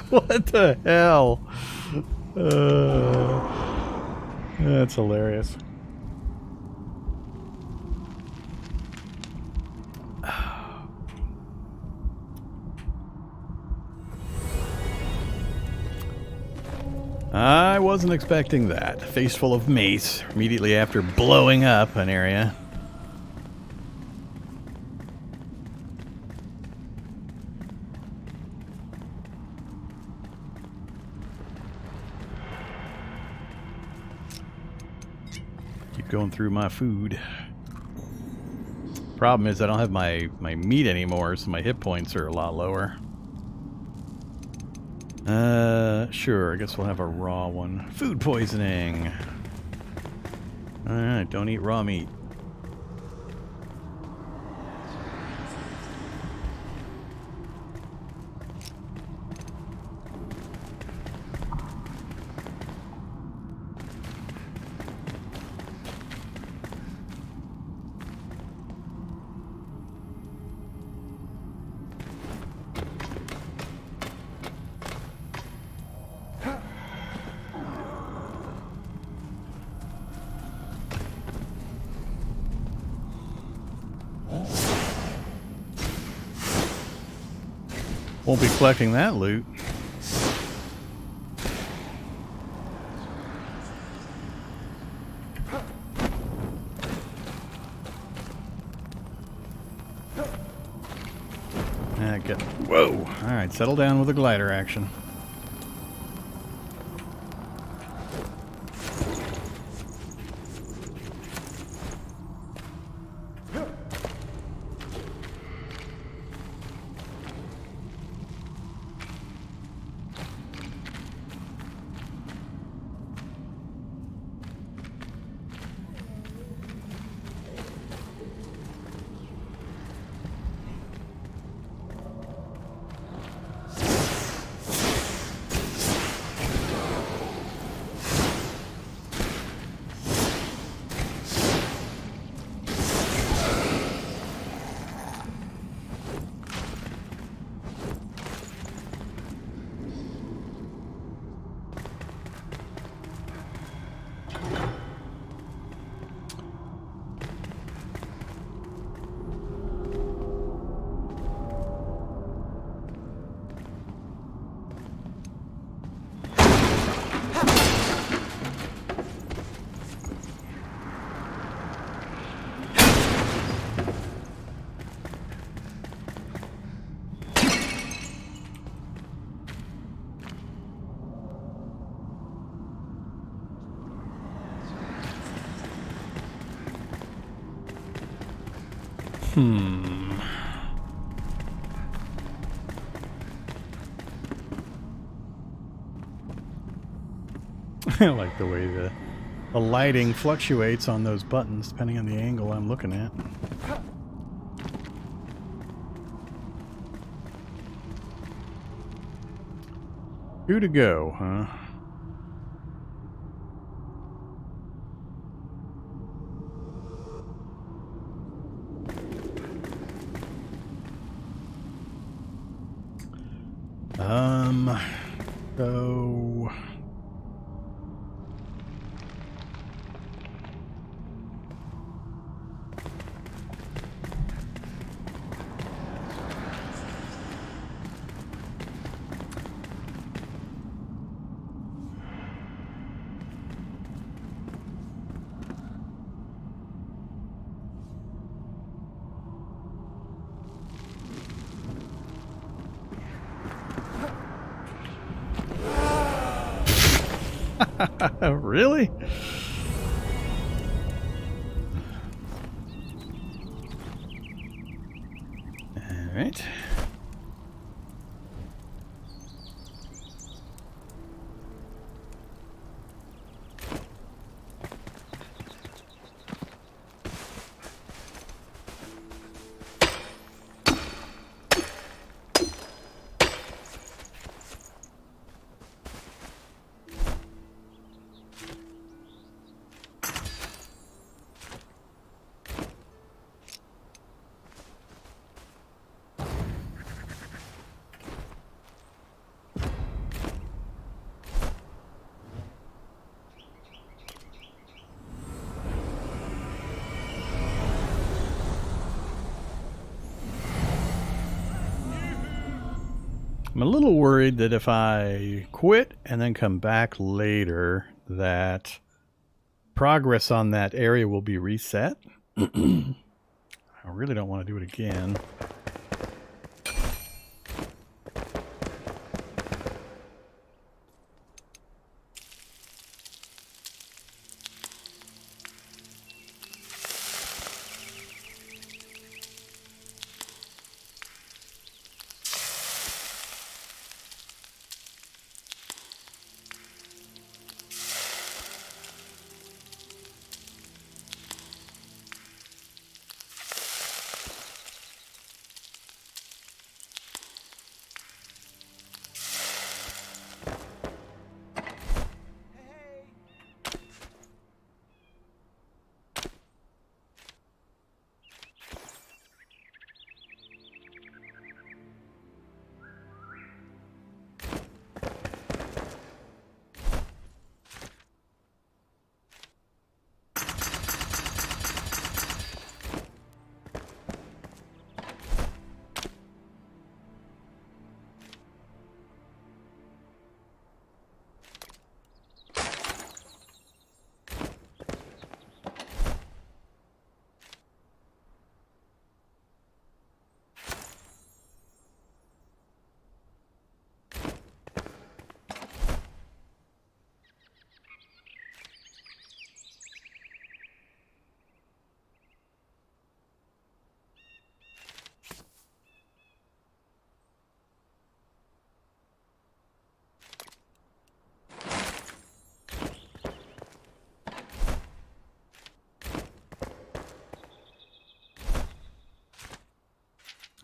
What the hell? That's hilarious. I wasn't expecting that. Face full of mace immediately after blowing up an area. Keep going through my food. Problem is I don't have my meat anymore, so my hit points are a lot lower. Sure, I guess we'll have a raw one. Food poisoning. Alright, don't eat raw meat. Won't be collecting that loot. Whoa! Alright, settle down with the glider action. I like the way the lighting fluctuates on those buttons depending on the angle I'm looking at. Two to go, huh? So really? All right. I'm a little worried that if I quit and then come back later, that progress on that area will be reset. I really don't want to do it again.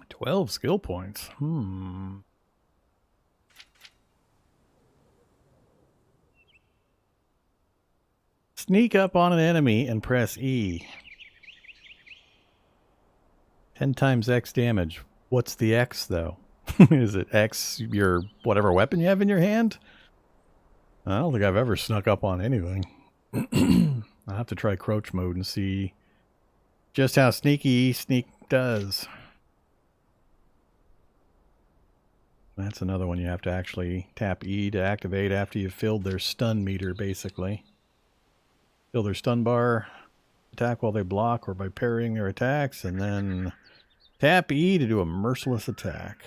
"12 skill points. Sneak up on an enemy and press E. 10 times X damage. What's the X, though? Is it X your whatever weapon you have in your hand? I don't think I've ever snuck up on anything. I'll have to try crouch mode and see just how sneaky sneak does. That's another one you have to actually tap E to activate after you've filled their stun meter, basically. Fill their stun bar, attack while they block or by parrying their attacks, and then tap E to do a merciless attack.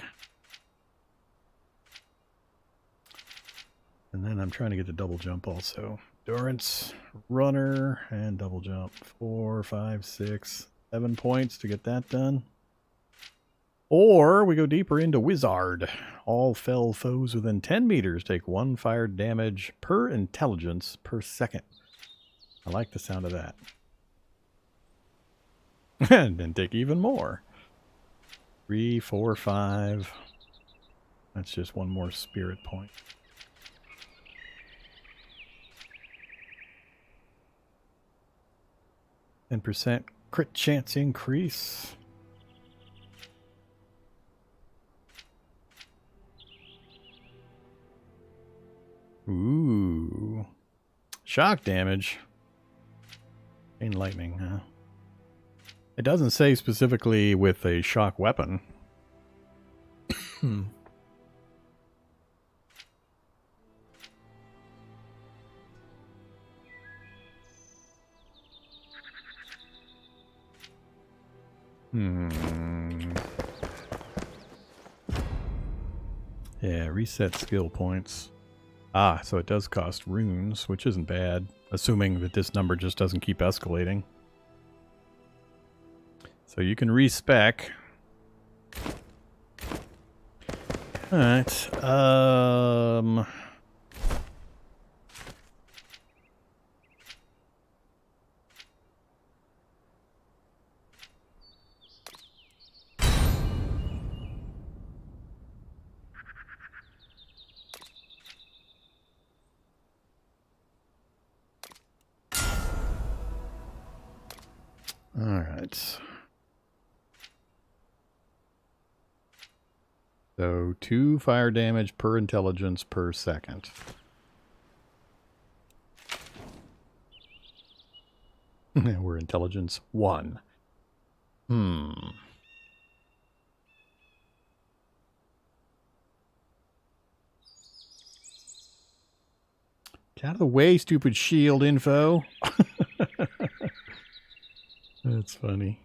And then I'm trying to get the double jump also. Endurance, runner, and double jump. 4, 5, 6. 7 points to get that done. Or we go deeper into Wizard. All fell foes within 10 meters take 1 fire damage per intelligence per second. I like the sound of that. And then take even more. 3, 4, 5. That's just 1 more spirit point. %, crit chance increase. Ooh. Shock damage. Chain lightning, huh? It doesn't say specifically with a shock weapon. Yeah, reset skill points. Ah, so it does cost runes, which isn't bad, assuming that this number just doesn't keep escalating. So you can respec. Alright, Alright. So 2 fire damage per intelligence per second. We're intelligence 1. Get out of the way, stupid shield info. That's funny.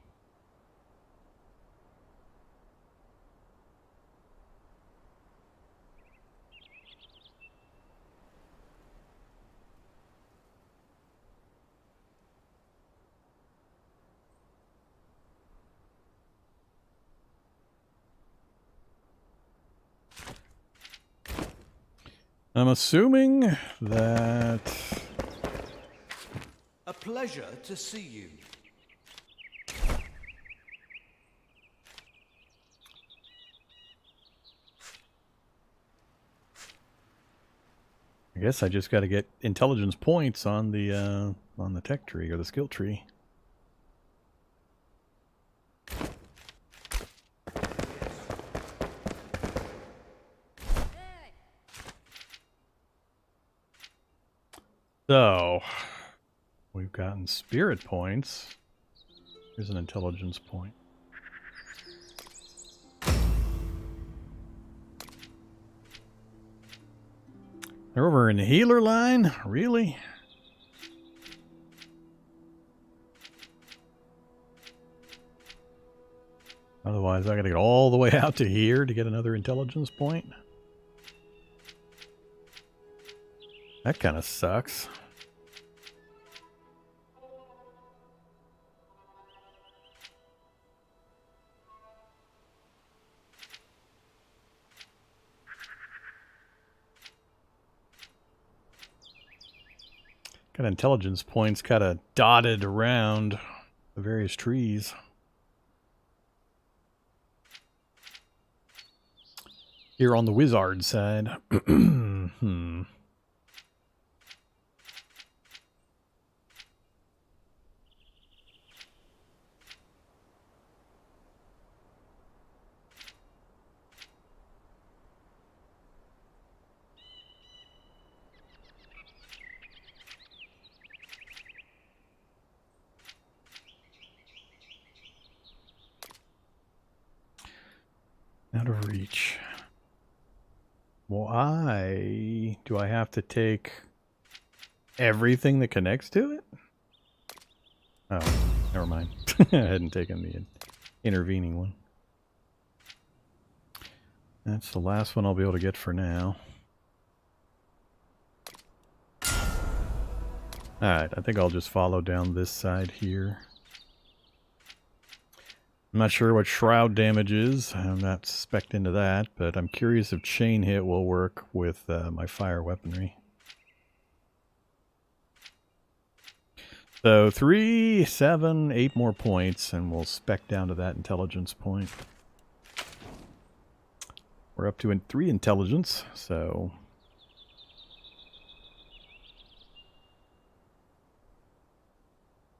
I'm assuming that... A pleasure to see you. I guess I just got to get intelligence points on the tech tree or the skill tree. So, we've gotten spirit points. Here's an intelligence point. They're over in the healer line? Really? Otherwise, I gotta get all the way out to here to get another intelligence point. That kind of sucks. Got intelligence points kind of dotted around the various trees. Here on the wizard side. Out of reach. Why do I have to take everything that connects to it? Oh, never mind. I hadn't taken the intervening one. That's the last one I'll be able to get for now. Alright, I think I'll just follow down this side here. I'm not sure what shroud damage is. I'm not spec'd into that, but I'm curious if chain hit will work with my fire weaponry. So 3, 7, 8 more points, and we'll spec down to that intelligence point. We're up to 3 intelligence, so...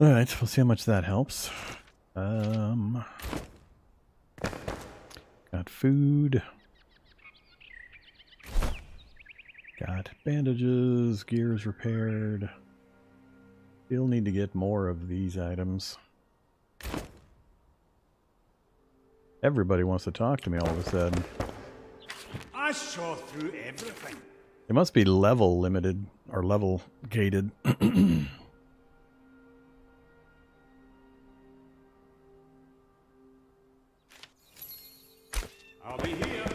Alright, we'll see how much that helps. Got food. Got bandages, gears repaired. Still need to get more of these items. Everybody wants to talk to me all of a sudden. I saw through everything. It must be level limited, or level gated. I'll be here.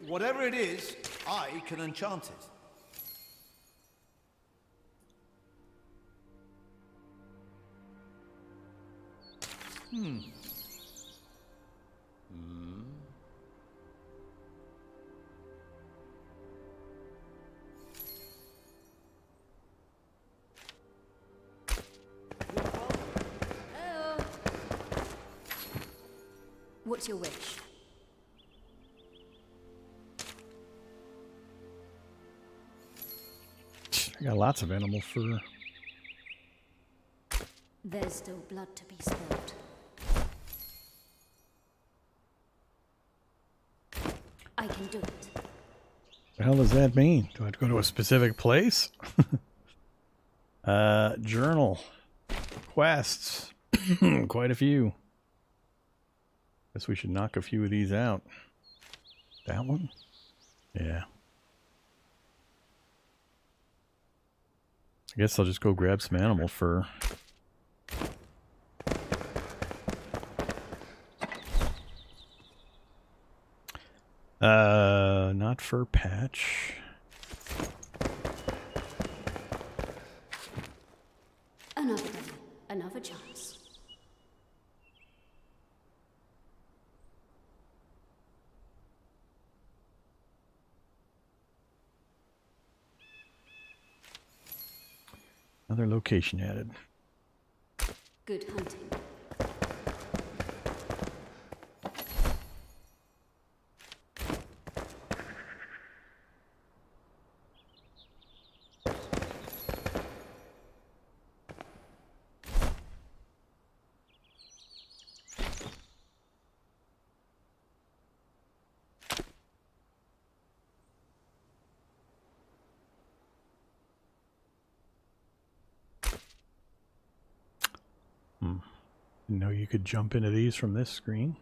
Whatever it is, I can enchant it. Oh. What's your wish? I got lots of animal fur. There's still blood to be spilled. I can do it. The hell does that mean? Do I have to go to a specific place? Journal. Quests. Quite a few. Guess we should knock a few of these out. That one? Yeah. I guess I'll just go grab some animal fur. Not fur patch. Another one. Another chance. Another location added. Good hunting. Didn't know you could jump into these from this screen.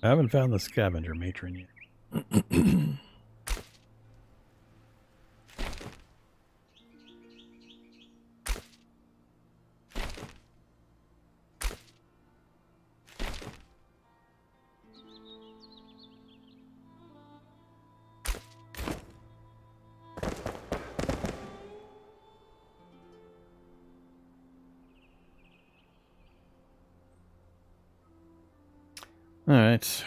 I haven't found the scavenger matron yet. Alright.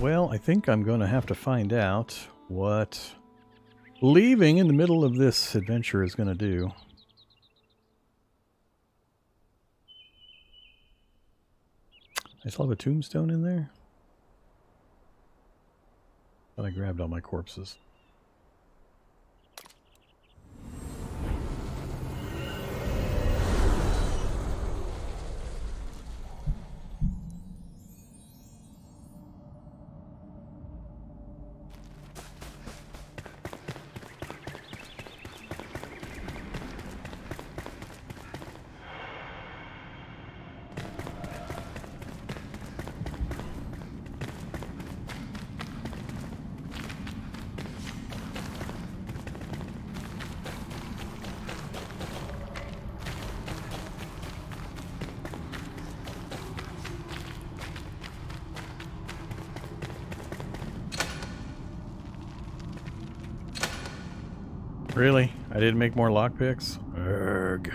Well, I think I'm going to have to find out what leaving in the middle of this adventure is going to do. I still have a tombstone in there? But I grabbed all my corpses. Really? I didn't make more lockpicks? Urgh.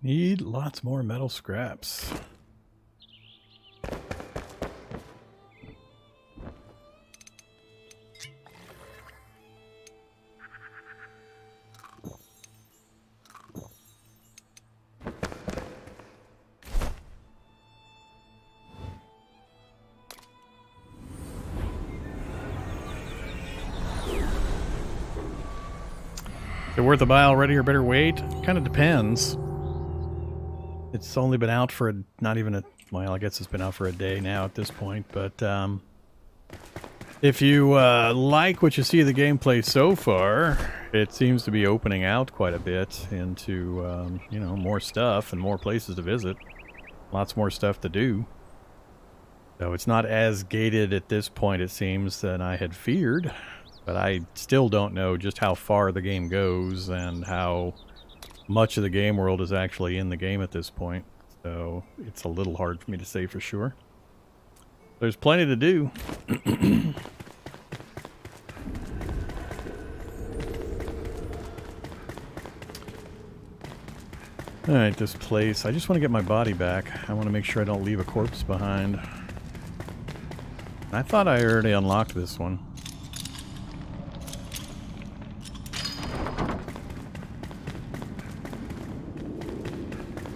Need lots more metal scraps. Is it worth a buy already or better wait? Kind of depends. It's only been out for not even a, well, I guess it's been out for a day now at this point, but if you like what you see of the gameplay so far, it seems to be opening out quite a bit into, you know, more stuff and more places to visit. Lots more stuff to do. So it's not as gated at this point, it seems, than I had feared, but I still don't know just how far the game goes and how much of the game world is actually in the game at this point, so it's a little hard for me to say for sure. There's plenty to do. Alright, this place. I just want to get my body back. I want to make sure I don't leave a corpse behind. I thought I already unlocked this one.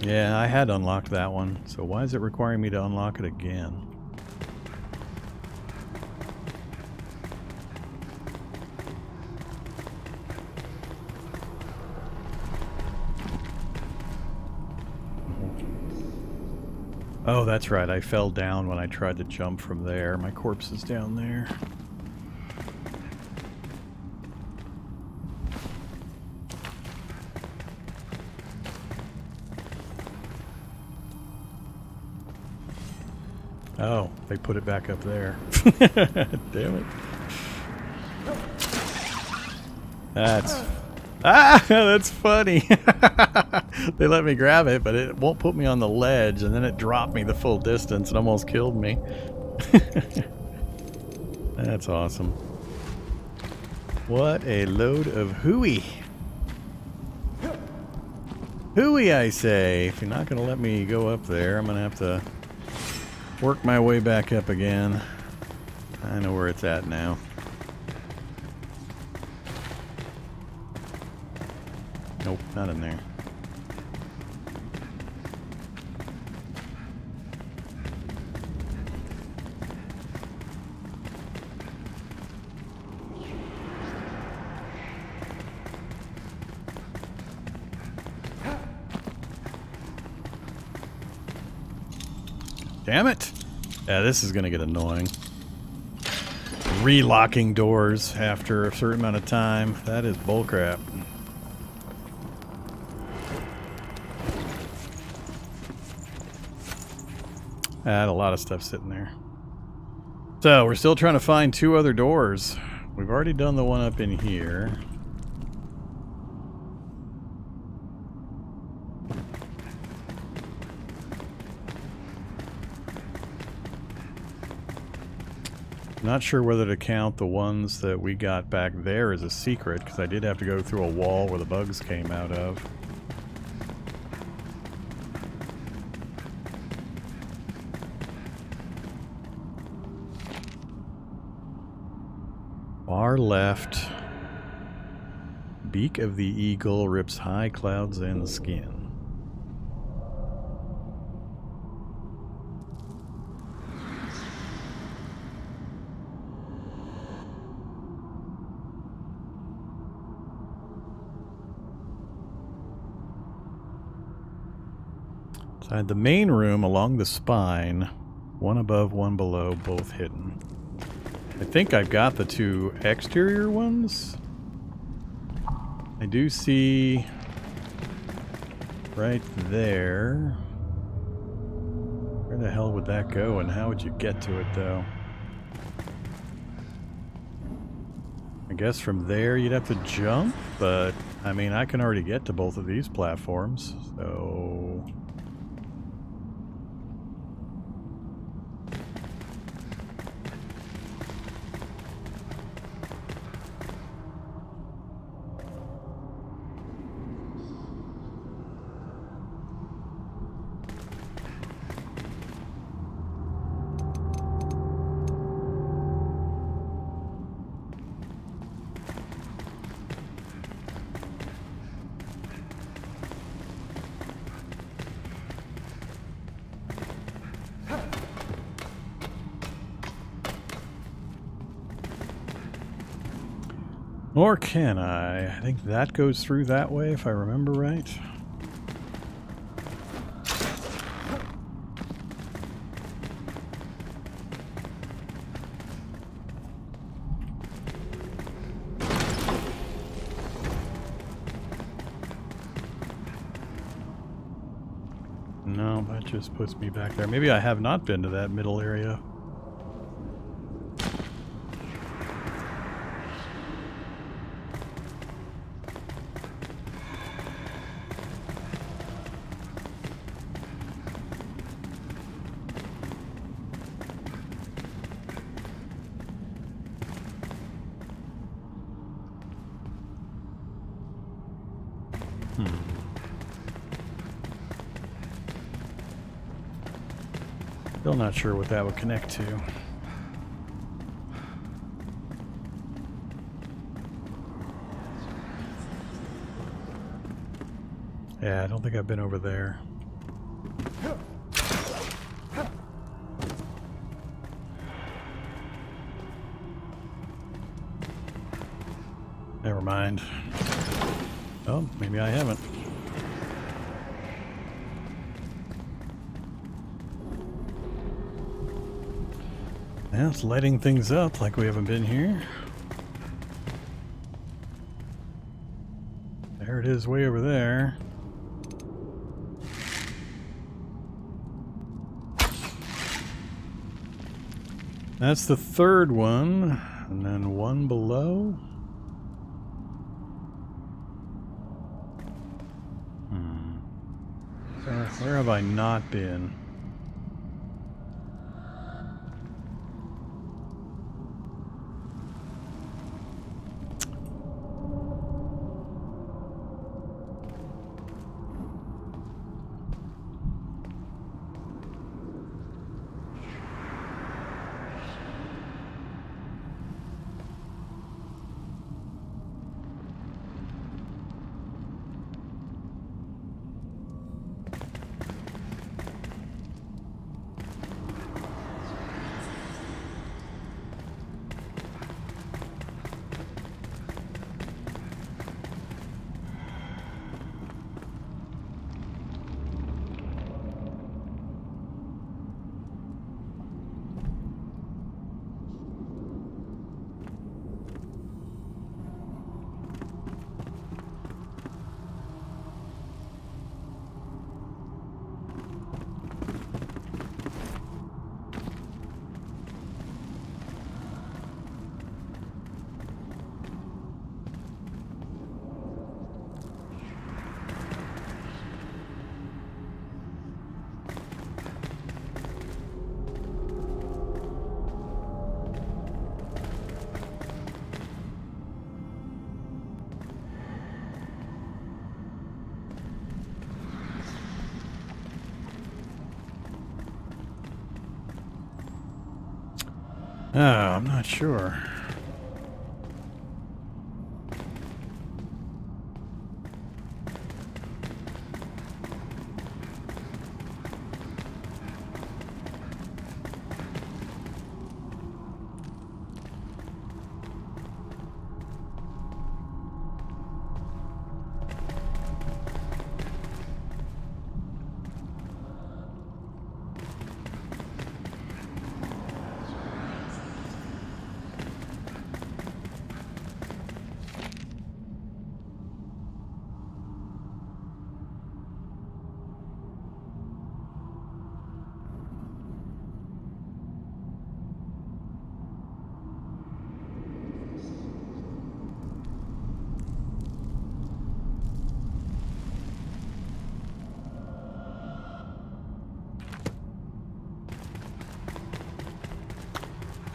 Yeah, I had unlocked that one, so why is it requiring me to unlock it again? Oh, that's right, I fell down when I tried to jump from there. My corpse is down there. Oh, they put it back up there. Damn it. That's funny. They let me grab it, but it won't put me on the ledge, and then it dropped me the full distance and almost killed me. That's awesome. What a load of hooey. Hooey, I say. If you're not going to let me go up there, I'm going to have to work my way back up again. I know where it's at now. Nope, not in there. Damn it! Yeah, this is gonna get annoying. Relocking doors after a certain amount of time. That is bullcrap. I had a lot of stuff sitting there. So, we're still trying to find 2 other doors. We've already done the one up in here. Not sure whether to count the ones that we got back there as a secret, because I did have to go through a wall where the bugs came out of. Far left. Beak of the eagle rips high clouds and skin. Inside the main room along the spine, one above, one below, both hidden. I think I've got the two exterior ones. I do see right there. Where the hell would that go and how would you get to it though? I guess from there you'd have to jump, but I mean I can already get to both of these platforms, so... Or can I? I think that goes through that way, if I remember right. No, that just puts me back there. Maybe I have not been to that middle area. Still not sure what that would connect to. Yeah, I don't think I've been over there. Never mind. Oh, maybe I haven't. Yeah, it's lighting things up like we haven't been here. There it is way over there. That's the third one, and then one below. Where have I not been? Oh, I'm not sure.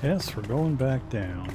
Yes, we're going back down.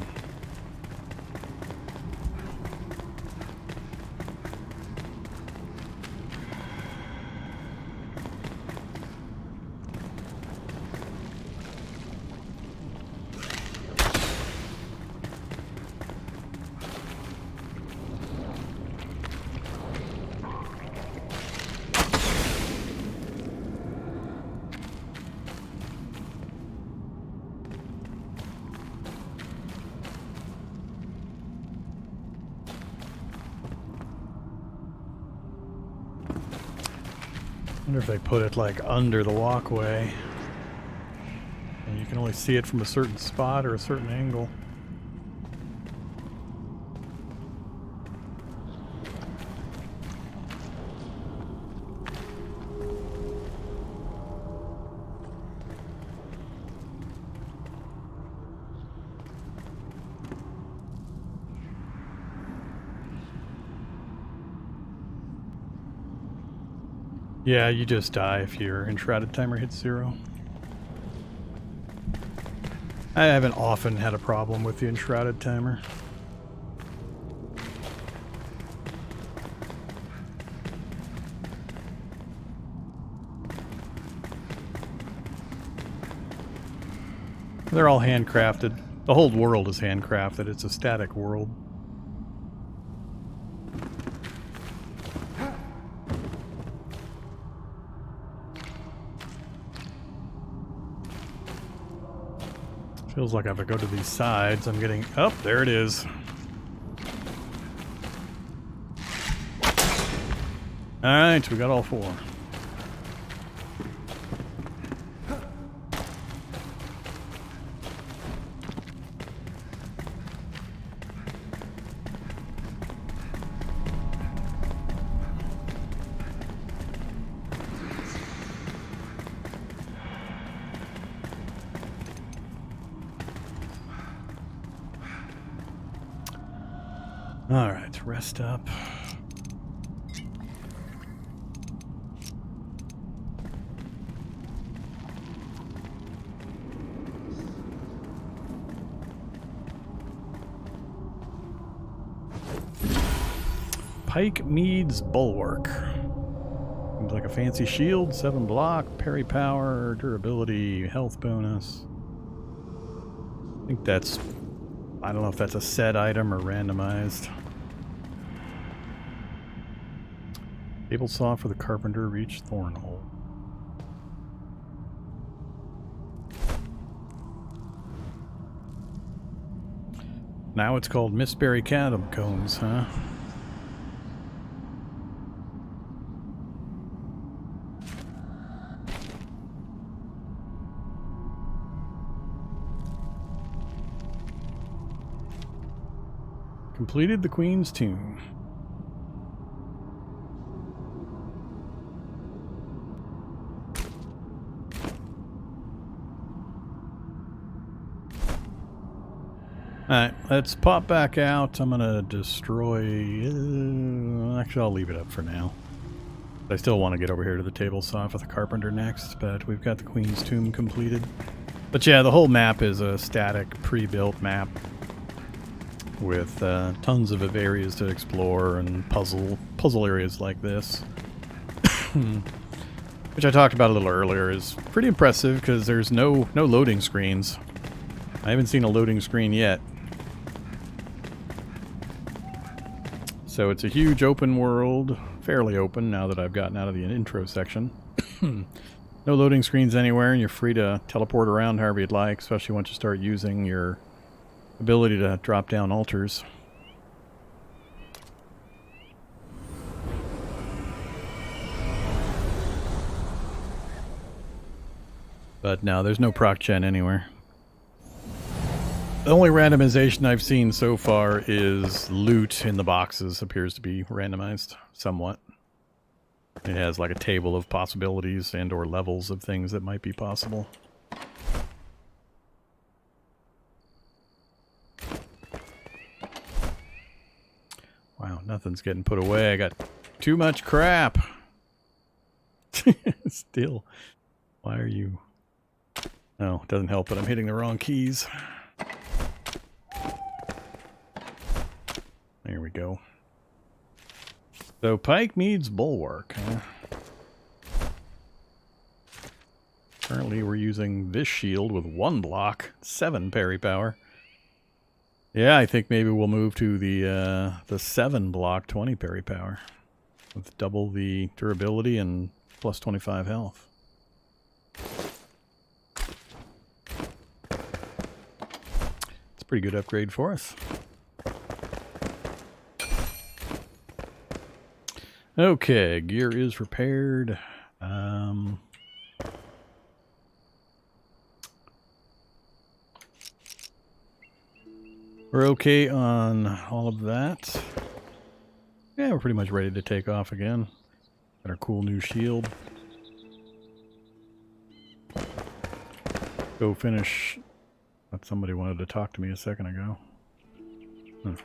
I wonder if they put it like under the walkway and you can only see it from a certain spot or a certain angle. Yeah, you just die if your Enshrouded timer hits 0. I haven't often had a problem with the Enshrouded timer. They're all handcrafted. The whole world is handcrafted. It's a static world. Feels like if I go to these sides, I'm getting... Oh, there it is. Alright, we got all 4. Alright, rest up. Pike Mead's Bulwark. Seems like a fancy shield, 7 block, parry power, durability, health bonus. I think that's... I don't know if that's a set item or randomized. Table saw for the carpenter reached Thornhole. Now it's called Mistberry Catacombs, huh? Completed the Queen's Tomb. Alright, let's pop back out. I'm gonna destroy... actually, I'll leave it up for now. I still want to get over here to the table saw for the carpenter next, but we've got the Queen's Tomb completed. But yeah, the whole map is a static, pre-built map with tons of areas to explore and puzzle areas like this. Which I talked about a little earlier is pretty impressive because there's no loading screens. I haven't seen a loading screen yet. So it's a huge open world, fairly open now that I've gotten out of the intro section. No loading screens anywhere, and you're free to teleport around however you'd like, especially once you start using your ability to drop down altars. But no, there's no proc gen anywhere. The only randomization I've seen so far is loot in the boxes appears to be randomized somewhat. It has like a table of possibilities and or levels of things that might be possible. Wow, nothing's getting put away. I got too much crap. Still, why are you... Oh, it doesn't help that I'm hitting the wrong keys. There we go. So pike needs bulwark, huh? Currently we're using this shield with 1 block, 7 parry power. Yeah, I think maybe we'll move to the 7 block, 20 parry power. With double the durability and plus 25 health. It's a pretty good upgrade for us. Okay, gear is repaired. We're okay on all of that. Yeah, we're pretty much ready to take off again. Got our cool new shield. Go finish. Thought somebody wanted to talk to me a second ago. We'll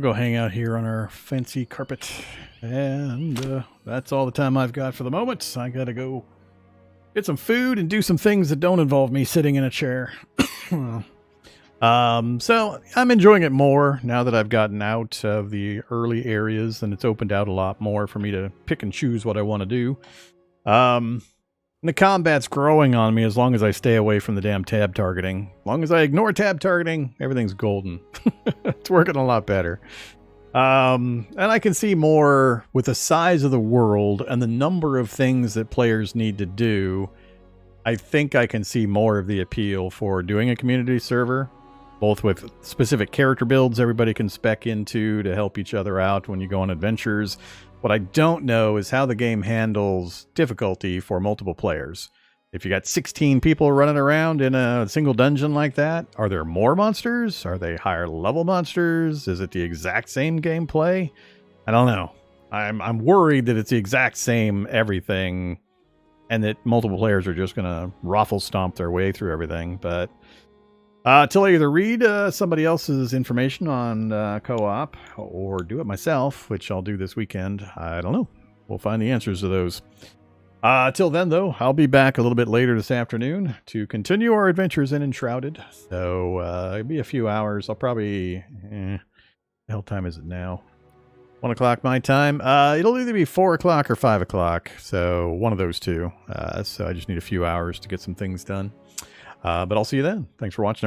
go hang out here on our fancy carpet. And that's all the time I've got for the moment. I gotta go get some food and do some things that don't involve me sitting in a chair. So I'm enjoying it more now that I've gotten out of the early areas and it's opened out a lot more for me to pick and choose what I want to do. The combat's growing on me as long as I stay away from the damn tab targeting. As long as I ignore tab targeting, everything's golden. It's working a lot better. And I can see more with the size of the world and the number of things that players need to do. I think I can see more of the appeal for doing a community server, both with specific character builds everybody can spec into to help each other out when you go on adventures. What I don't know is how the game handles difficulty for multiple players. If you got 16 people running around in a single dungeon like that, are there more monsters? Are they higher level monsters? Is it the exact same gameplay? I don't know. I'm worried that it's the exact same everything and that multiple players are just going to raffle stomp their way through everything. But till I either read somebody else's information on co-op or do it myself, which I'll do this weekend, I don't know. We'll find the answers to those. Till then, though, I'll be back a little bit later this afternoon to continue our adventures in Enshrouded. So it'll be a few hours. I'll probably... the hell time is it now? 1 o'clock my time. It'll either be 4 o'clock or 5 o'clock. So one of those two. So I just need a few hours to get some things done. But I'll see you then. Thanks for watching, everybody.